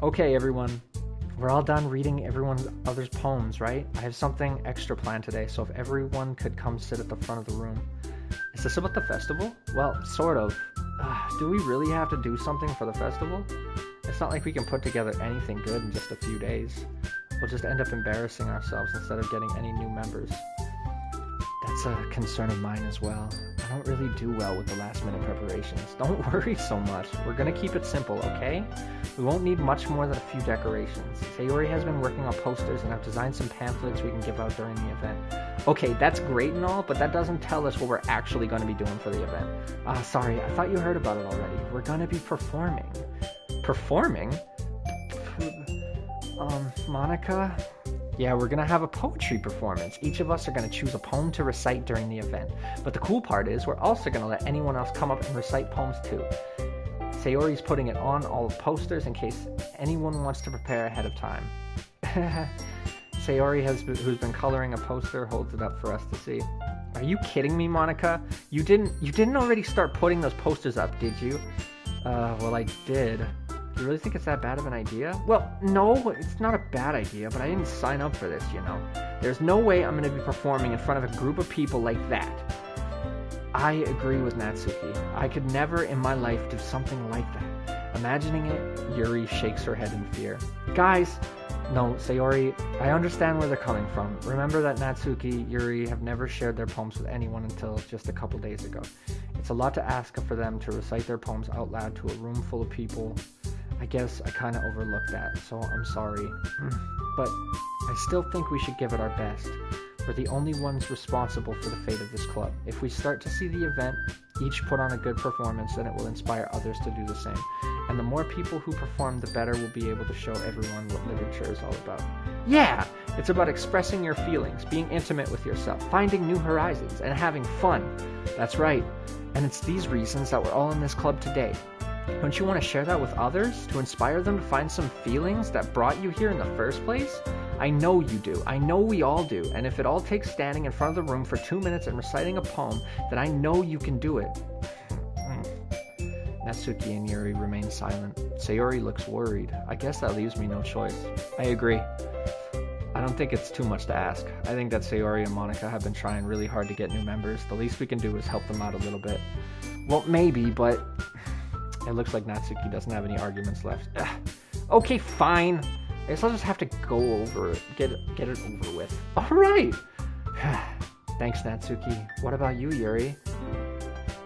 Okay, everyone. We're all done reading other's poems, right? I have something extra planned today, so if everyone could come sit at the front of the room. Is this about the festival? Well, sort of. Do we really have to do something for the festival? It's not like we can put together anything good in just a few days. We'll just end up embarrassing ourselves instead of getting any new members. That's a concern of mine as well. I don't really do well with the last minute preparations. Don't worry so much. We're gonna keep it simple, okay? We won't need much more than a few decorations. Sayori has been working on posters and I've designed some pamphlets we can give out during the event. Okay, that's great and all, but that doesn't tell us what we're actually gonna be doing for the event. Sorry, I thought you heard about it already. We're gonna be performing. Performing? Monica? Yeah, we're gonna have a poetry performance. Each of us are gonna choose a poem to recite during the event. But the cool part is we're also gonna let anyone else come up and recite poems too. Sayori's putting it on all the posters in case anyone wants to prepare ahead of time. Sayori, who's been coloring a poster, holds it up for us to see. Are you kidding me, Monica? You didn't already start putting those posters up, did you? Well, I did. Do you really think it's that bad of an idea? Well, no, it's not a bad idea, but I didn't sign up for this, you know. There's no way I'm going to be performing in front of a group of people like that. I agree with Natsuki. I could never in my life do something like that. Imagining it, Yuri shakes her head in fear. Guys, no, Sayori, I understand where they're coming from. Remember that Natsuki, Yuri have never shared their poems with anyone until just a couple days ago. It's a lot to ask for them to recite their poems out loud to a room full of people. I guess I kind of overlooked that, so I'm sorry. But I still think we should give it our best. We're the only ones responsible for the fate of this club. If we start to see the event, each put on a good performance, then it will inspire others to do the same. And the more people who perform, the better we'll be able to show everyone what literature is all about. Yeah! It's about expressing your feelings, being intimate with yourself, finding new horizons, and having fun. That's right. And it's these reasons that we're all in this club today. Don't you want to share that with others? To inspire them to find some feelings that brought you here in the first place? I know you do. I know we all do. And if it all takes standing in front of the room for 2 minutes and reciting a poem, then I know you can do it. Natsuki and Yuri remain silent. Sayori looks worried. I guess that leaves me no choice. I agree. I don't think it's too much to ask. I think that Sayori and Monica have been trying really hard to get new members. The least we can do is help them out a little bit. Well, maybe, but it looks like Natsuki doesn't have any arguments left. Okay, fine. I guess I'll just have to go over it, get it over with. All right. Thanks, Natsuki. What about you, Yuri?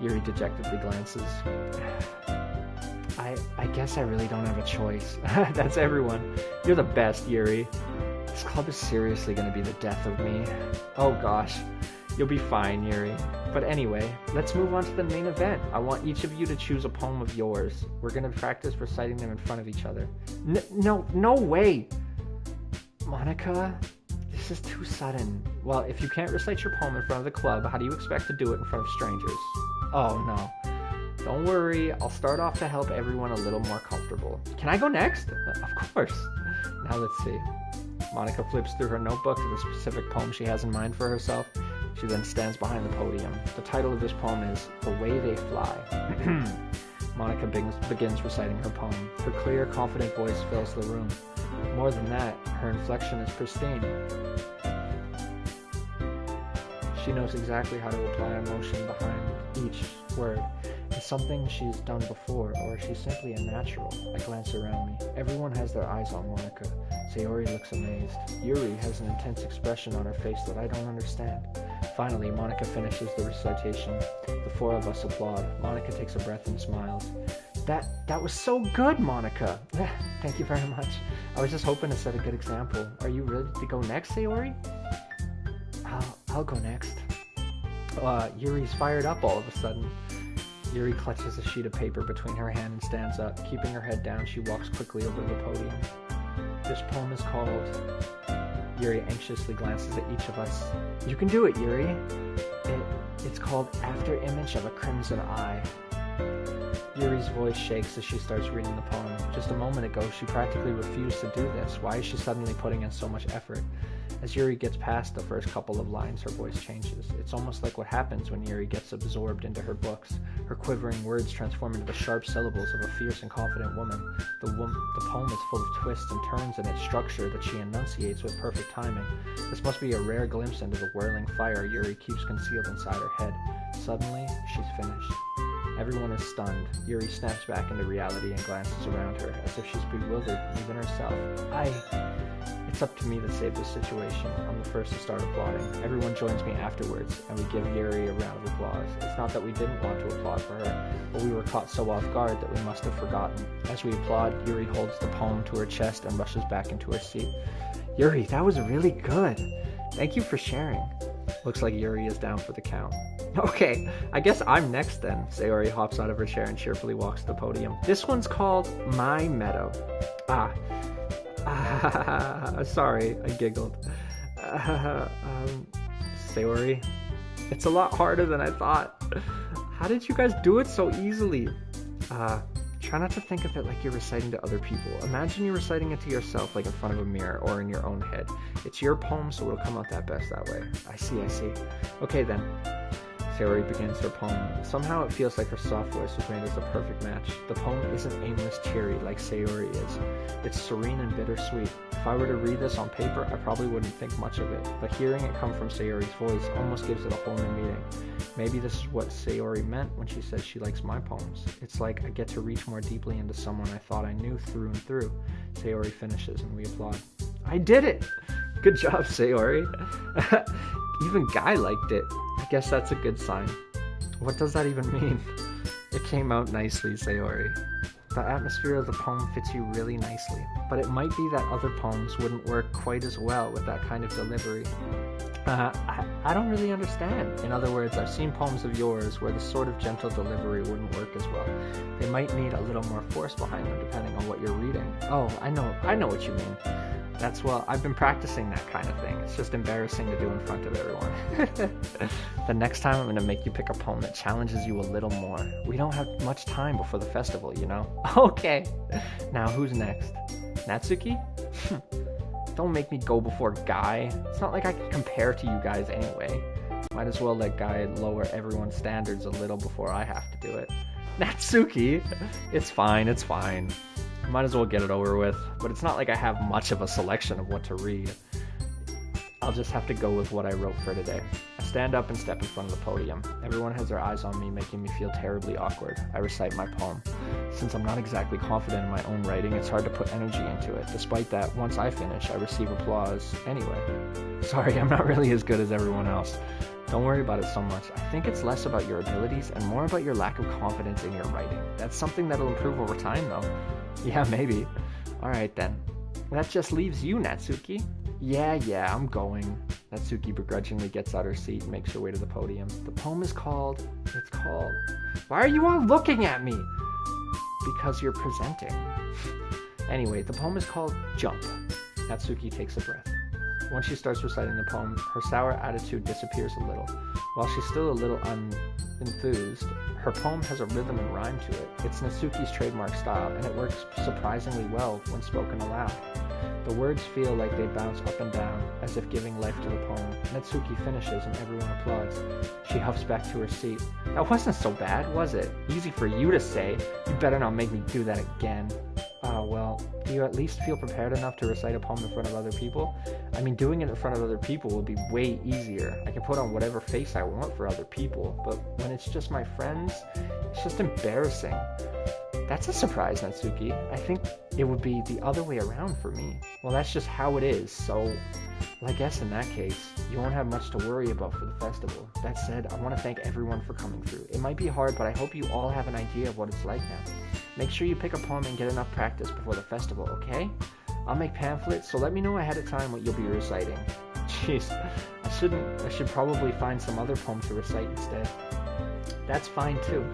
Yuri dejectedly glances. I guess I really don't have a choice. That's everyone. You're the best, Yuri. This club is seriously going to be the death of me. Oh gosh. You'll be fine, Yuri. But anyway, let's move on to the main event. I want each of you to choose a poem of yours. We're going to practice reciting them in front of each other. No way! Monica, this is too sudden. Well, if you can't recite your poem in front of the club, how do you expect to do it in front of strangers? Oh no. Don't worry, I'll start off to help everyone a little more comfortable. Can I go next? Of course. Now let's see. Monica flips through her notebook to the specific poem she has in mind for herself. She then stands behind the podium. The title of this poem is The Way They Fly. Monica begins reciting her poem. Her clear, confident voice fills the room. More than that, her inflection is pristine. She knows exactly how to apply emotion behind each word. It's something she's done before, or she's simply a natural. I glance around me. Everyone has their eyes on Monica. Sayori looks amazed. Yuri has an intense expression on her face that I don't understand. Finally, Monica finishes the recitation. The four of us applaud. Monica takes a breath and smiles. That was so good, Monica! Thank you very much. I was just hoping to set a good example. Are you ready to go next, Sayori? I'll go next. Yuri's fired up all of a sudden. Yuri clutches a sheet of paper between her hand and stands up. Keeping her head down, she walks quickly over to the podium. This poem is called... Yuri anxiously glances at each of us. You can do it, Yuri. It's called After Image of a Crimson Eye. Yuri's voice shakes as she starts reading the poem. Just a moment ago, she practically refused to do this. Why is she suddenly putting in so much effort? As Yuri gets past the first couple of lines, her voice changes. It's almost like what happens when Yuri gets absorbed into her books. Her quivering words transform into the sharp syllables of a fierce and confident woman. The poem is full of twists and turns in its structure that she enunciates with perfect timing. This must be a rare glimpse into the whirling fire Yuri keeps concealed inside her head. Suddenly, she's finished. Everyone is stunned. Yuri snaps back into reality and glances around her, as if she's bewildered, even herself. It's up to me to save this situation. I'm the first to start applauding. Everyone joins me afterwards, and we give Yuri a round of applause. It's not that we didn't want to applaud for her, but we were caught so off guard that we must have forgotten. As we applaud, Yuri holds the poem to her chest and rushes back into her seat. Yuri, that was really good. Thank you for sharing. Looks like Yuri is down for the count. Okay, I guess I'm next then. Sayori hops out of her chair and cheerfully walks to the podium. This one's called My Meadow. Sorry, I giggled. Sayori, it's a lot harder than I thought. How did you guys do it so easily? Try not to think of it like you're reciting to other people. Imagine you're reciting it to yourself, like in front of a mirror or in your own head. It's your poem, so it'll come out that best that way. I see. Okay then. Sayori begins her poem. Somehow it feels like her soft voice was made as the perfect match. The poem isn't aimless cheery like Sayori is. It's serene and bittersweet. If I were to read this on paper, I probably wouldn't think much of it, but hearing it come from Sayori's voice almost gives it a whole new meaning. Maybe this is what Sayori meant when she said she likes my poems. It's like I get to reach more deeply into someone I thought I knew through and through. Sayori finishes and we applaud. I did it! Good job, Sayori. Even Guy liked it. I guess that's a good sign. What does that even mean? It came out nicely, Sayori. The atmosphere of the poem fits you really nicely, but it might be that other poems wouldn't work quite as well with that kind of delivery. I don't really understand. In other words, I've seen poems of yours where the sort of gentle delivery wouldn't work as well. They might need a little more force behind them depending on what you're reading. Oh, I know what you mean. I've been practicing that kind of thing. It's just embarrassing to do in front of everyone. The next time I'm going to make you pick a poem that challenges you a little more. We don't have much time before the festival, you know? Okay. Now who's next? Natsuki? Don't make me go before Guy. It's not like I can compare to you guys anyway. Might as well let Guy lower everyone's standards a little before I have to do it. Natsuki? It's fine. Might as well get it over with, but it's not like I have much of a selection of what to read. I'll just have to go with what I wrote for today. I stand up and step in front of the podium. Everyone has their eyes on me, making me feel terribly awkward. I recite my poem. Since I'm not exactly confident in my own writing, it's hard to put energy into it. Despite that, once I finish, I receive applause anyway. Sorry, I'm not really as good as everyone else. Don't worry about it so much. I think it's less about your abilities and more about your lack of confidence in your writing. That's something that'll improve over time, though. Yeah, maybe. Alright then. That just leaves you, Natsuki. Yeah, I'm going. Natsuki begrudgingly gets out her seat and makes her way to the podium. The poem is called... Why are you all looking at me? Because you're presenting. Anyway, the poem is called Jump. Natsuki takes a breath. Once she starts reciting the poem, her sour attitude disappears a little. While she's still a little unenthused, her poem has a rhythm and rhyme to it. It's Natsuki's trademark style, and it works surprisingly well when spoken aloud. The words feel like they bounce up and down, as if giving life to the poem. Natsuki finishes and everyone applauds. She huffs back to her seat. That wasn't so bad, was it? Easy for you to say. You better not make me do that again. Well, do you at least feel prepared enough to recite a poem in front of other people? I mean, doing it in front of other people will be way easier. I can put on whatever face I want for other people, but when it's just my friends, it's just embarrassing. That's a surprise, Natsuki. I think it would be the other way around for me. Well, that's just how it is, so... Well, I guess in that case, you won't have much to worry about for the festival. That said, I want to thank everyone for coming through. It might be hard, but I hope you all have an idea of what it's like now. Make sure you pick a poem and get enough practice before the festival, okay? I'll make pamphlets, so let me know ahead of time what you'll be reciting. Jeez, I should probably find some other poem to recite instead. That's fine too.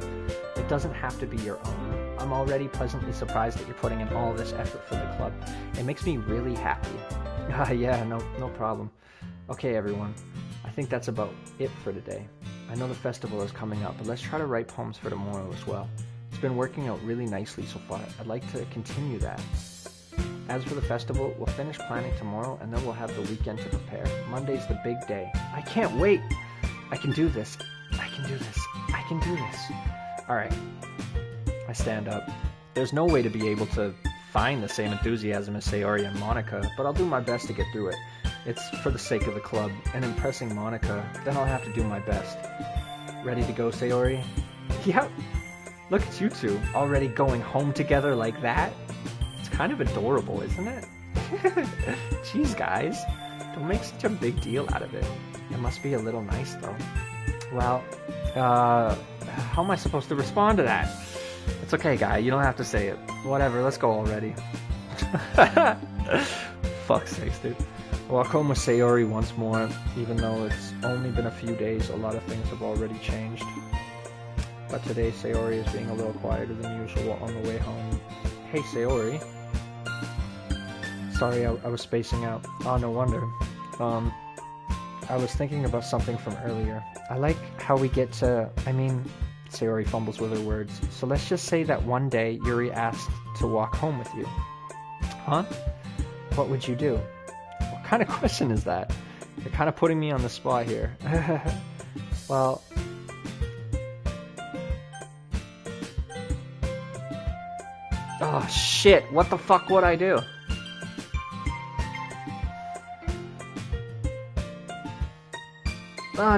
It doesn't have to be your own. I'm already pleasantly surprised that you're putting in all this effort for the club. It makes me really happy. Yeah, no problem. Okay, everyone. I think that's about it for today. I know the festival is coming up, but let's try to write poems for tomorrow as well. It's been working out really nicely so far. I'd like to continue that. As for the festival, we'll finish planning tomorrow, and then we'll have the weekend to prepare. Monday's the big day. I can't wait! I can do this. Alright. I stand up. There's no way to be able to find the same enthusiasm as Sayori and Monica, but I'll do my best to get through it. It's for the sake of the club, and impressing Monica, then I'll have to do my best. Ready to go, Sayori? Yep. Look at you two, already going home together like that. It's kind of adorable, isn't it? Jeez, guys. Don't make such a big deal out of it. It must be a little nice, though. Well, how am I supposed to respond to that? It's okay, guy. You don't have to say it. Whatever, let's go already. Fuck's sakes, dude. Walk home with Sayori once more. Even though it's only been a few days, a lot of things have already changed. But today, Sayori is being a little quieter than usual on the way home. Hey, Sayori. Sorry, I was spacing out. Oh, no wonder. I was thinking about something from earlier. I like how we get to, Sayori fumbles with her words. So let's just say that one day Yuri asked to walk home with you. Huh? What would you do? What kind of question is that? You're kind of putting me on the spot here. Well... Oh, shit. What the fuck would I do?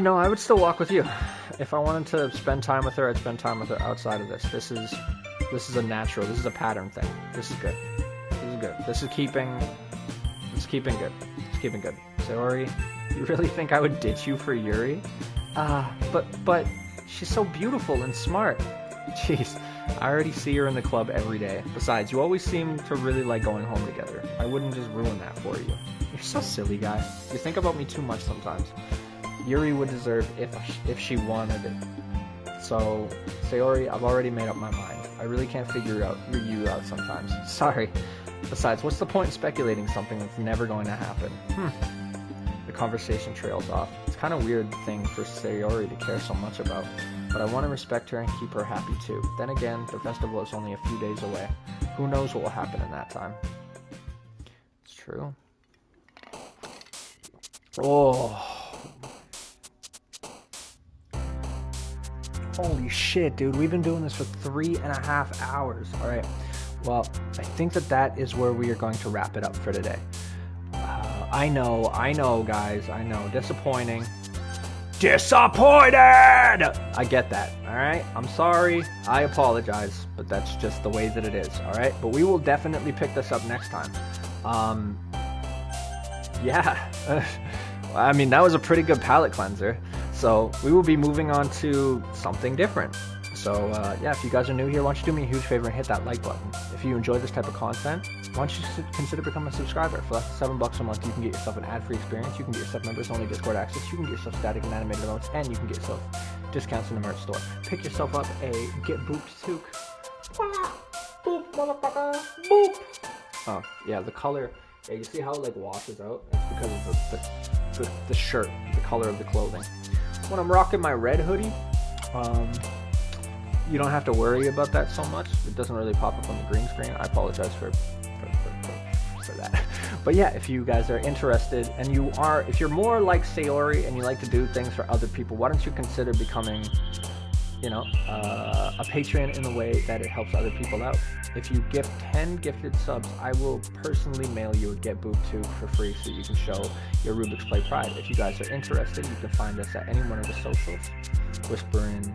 No, I would still walk with you. If I wanted to spend time with her, I'd spend time with her outside of this. This is a natural. This is a pattern thing. This is good. This is good. This is keeping good. It's keeping good. Sayori, you really think I would ditch you for Yuri? But she's so beautiful and smart. Jeez, I already see her in the club every day. Besides, you always seem to really like going home together. I wouldn't just ruin that for you. You're so silly, guy. You think about me too much sometimes. Yuri would deserve if she wanted it. So, Sayori, I've already made up my mind. I really can't figure you out sometimes. Sorry. Besides, what's the point in speculating something that's never going to happen? The conversation trails off. It's kind of weird thing for Sayori to care so much about, but I want to respect her and keep her happy too. Then again, the festival is only a few days away. Who knows what will happen in that time? It's true. Oh. Holy shit, dude. We've been doing this for 3.5 hours. All right. Well, I think that is where we are going to wrap it up for today. I know, guys. I know. Disappointing. I get that. All right. I'm sorry. I apologize. But that's just the way that it is. All right. But we will definitely pick this up next time. Yeah. That was a pretty good palate cleanser. So we will be moving on to something different. So yeah, if you guys are new here, why don't you do me a huge favor and hit that like button. If you enjoy this type of content, why don't you consider becoming a subscriber? For less than $7 a month, you can get yourself an ad-free experience, you can get yourself members-only Discord access, you can get yourself static and animated emotes, and you can get yourself discounts in the merch store. Pick yourself up a Get Booped toque. Boop, motherfucker, boop! Oh, yeah, the color, yeah, you see how it like washes out? It's because of the shirt, the color of the clothing. When I'm rocking my red hoodie, you don't have to worry about that so much. It doesn't really pop up on the green screen. I apologize for that. But yeah, if you guys are interested, and if you're more like Sayori and you like to do things for other people, why don't you consider becoming, a patron in the way that it helps other people out. If you gift 10 gifted subs, I will personally mail you a Get Booped toque for free so you can show your Rubik's Play pride. If you guys are interested, you can find us at any one of the socials. Whisper in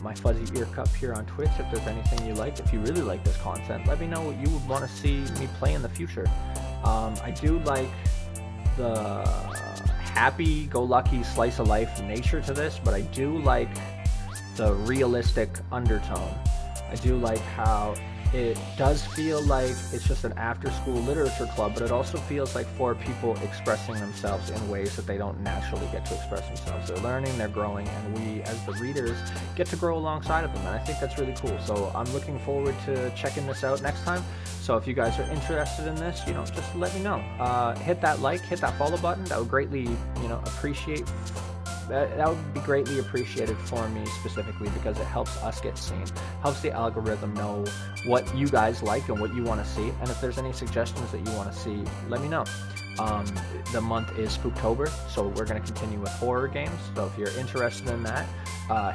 my fuzzy ear cup here on Twitch if there's anything you like. If you really like this content, let me know what you would want to see me play in the future. I do like the happy-go-lucky slice-of-life nature to this, but I do like the realistic undertone. I do like how it does feel like it's just an after-school literature club, but it also feels like for people expressing themselves in ways that they don't naturally get to express themselves. They're learning, they're growing, and we, as the readers, get to grow alongside of them, and I think that's really cool. So I'm looking forward to checking this out next time. So if you guys are interested in this, just let me know. Hit that like, hit that follow button. That would greatly, appreciate. That would be greatly appreciated for me specifically, because it helps us get seen, helps the algorithm know what you guys like and what you want to see, and if there's any suggestions that you want to see, let me know. The month is Spooktober, so we're going to continue with horror games, so if you're interested in that,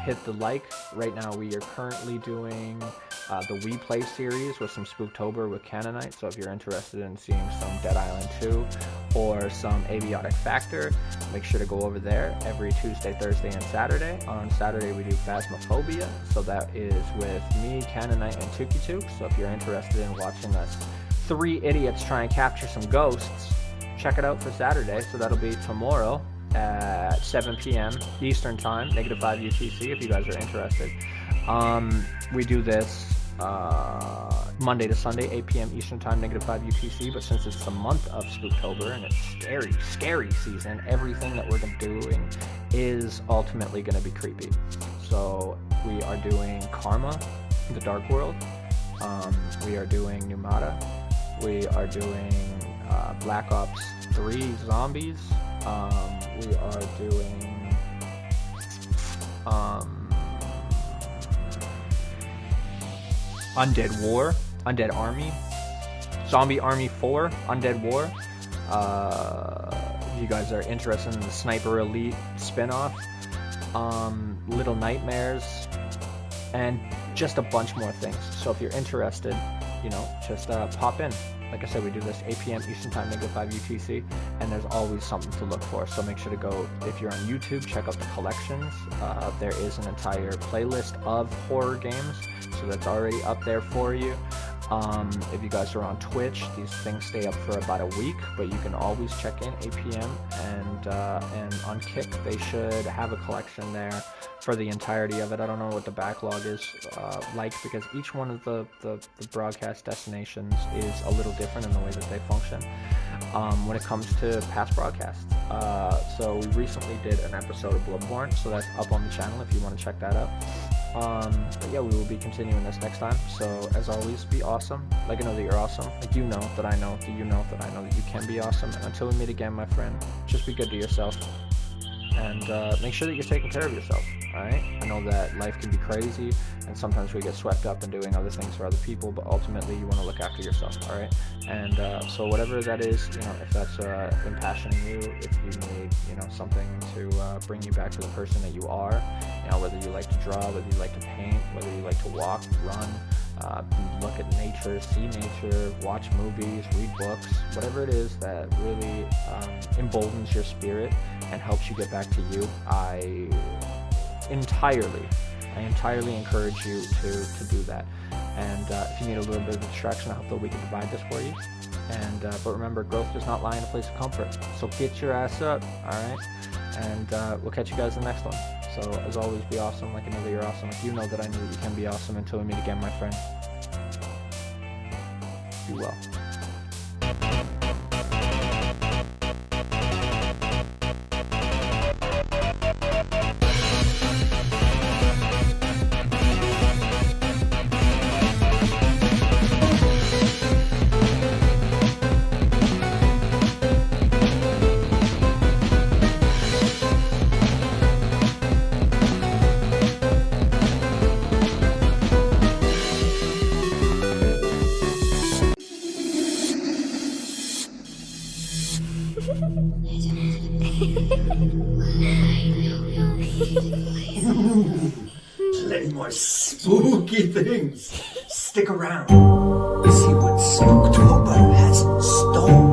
hit the like. Right now we are currently doing the We Play series with some Spooktober with Canaanite, so if you're interested in seeing some Dead Island 2 or some Abiotic Factor, make sure to go over there every Tuesday, Thursday, and Saturday. On Saturday we do Phasmophobia, so that is with me, Canaanite, and Tuki Took. So if you're interested in watching us three idiots try and capture some ghosts, check it out for Saturday. So that'll be tomorrow at 7 p.m. Eastern Time, -5 UTC, if you guys are interested. We do this Monday to Sunday, 8 p.m. Eastern Time, -5 UTC, but since it's the month of Spooktober and it's scary season, everything that we're doing is ultimately going to be creepy. So we are doing Karma, The Dark World, we are doing Numata, We are doing Black Ops 3 Zombies. We are doing Undead War, Undead Army, Zombie Army 4, Undead War. If you guys are interested in the Sniper Elite spin-off, Little Nightmares, and just a bunch more things. So if you're interested, you know, just pop in. Like I said, we do this 8 p.m. Eastern Time, -5 UTC, and there's always something to look for. So make sure to go, if you're on YouTube, check out the collections. There is an entire playlist of horror games, so that's already up there for you. If you guys are on Twitch, these things stay up for about a week, but you can always check in 8 p.m. And on Kick, they should have a collection there for the entirety of it. I don't know what the backlog is like, because each one of the broadcast destinations is a little different in the way that they function when it comes to past broadcasts. So we recently did an episode of Bloodborne, so that's up on the channel if you want to check that out. But yeah, we will be continuing this next time. So as always, be awesome. Like I know that you're awesome. Like you know that I know that you know that I know that you can be awesome. And until we meet again, my friend, just be good to yourself. And make sure that you're taking care of yourself, alright? I know that life can be crazy, and sometimes we get swept up in doing other things for other people, but ultimately you want to look after yourself, alright? And so whatever that is, you know, if that's impassioning you, if you need, you know, something to bring you back to the person that you are, you know, whether you like to draw, whether you like to paint, whether you like to walk, run, look at nature, see nature, watch movies, read books, whatever it is that really emboldens your spirit and helps you get back to you, I entirely encourage you to do that. And if you need a little bit of distraction, I hope that we can provide this for you. And but remember, growth does not lie in a place of comfort. So get your ass up, all right? And we'll catch you guys in the next one. So as always, be awesome. Like I know that you're awesome. Like you know that I know that you can be awesome. Until we meet again, my friend. Be well. Play more spooky things. Stick around to see what Spooktober has in store.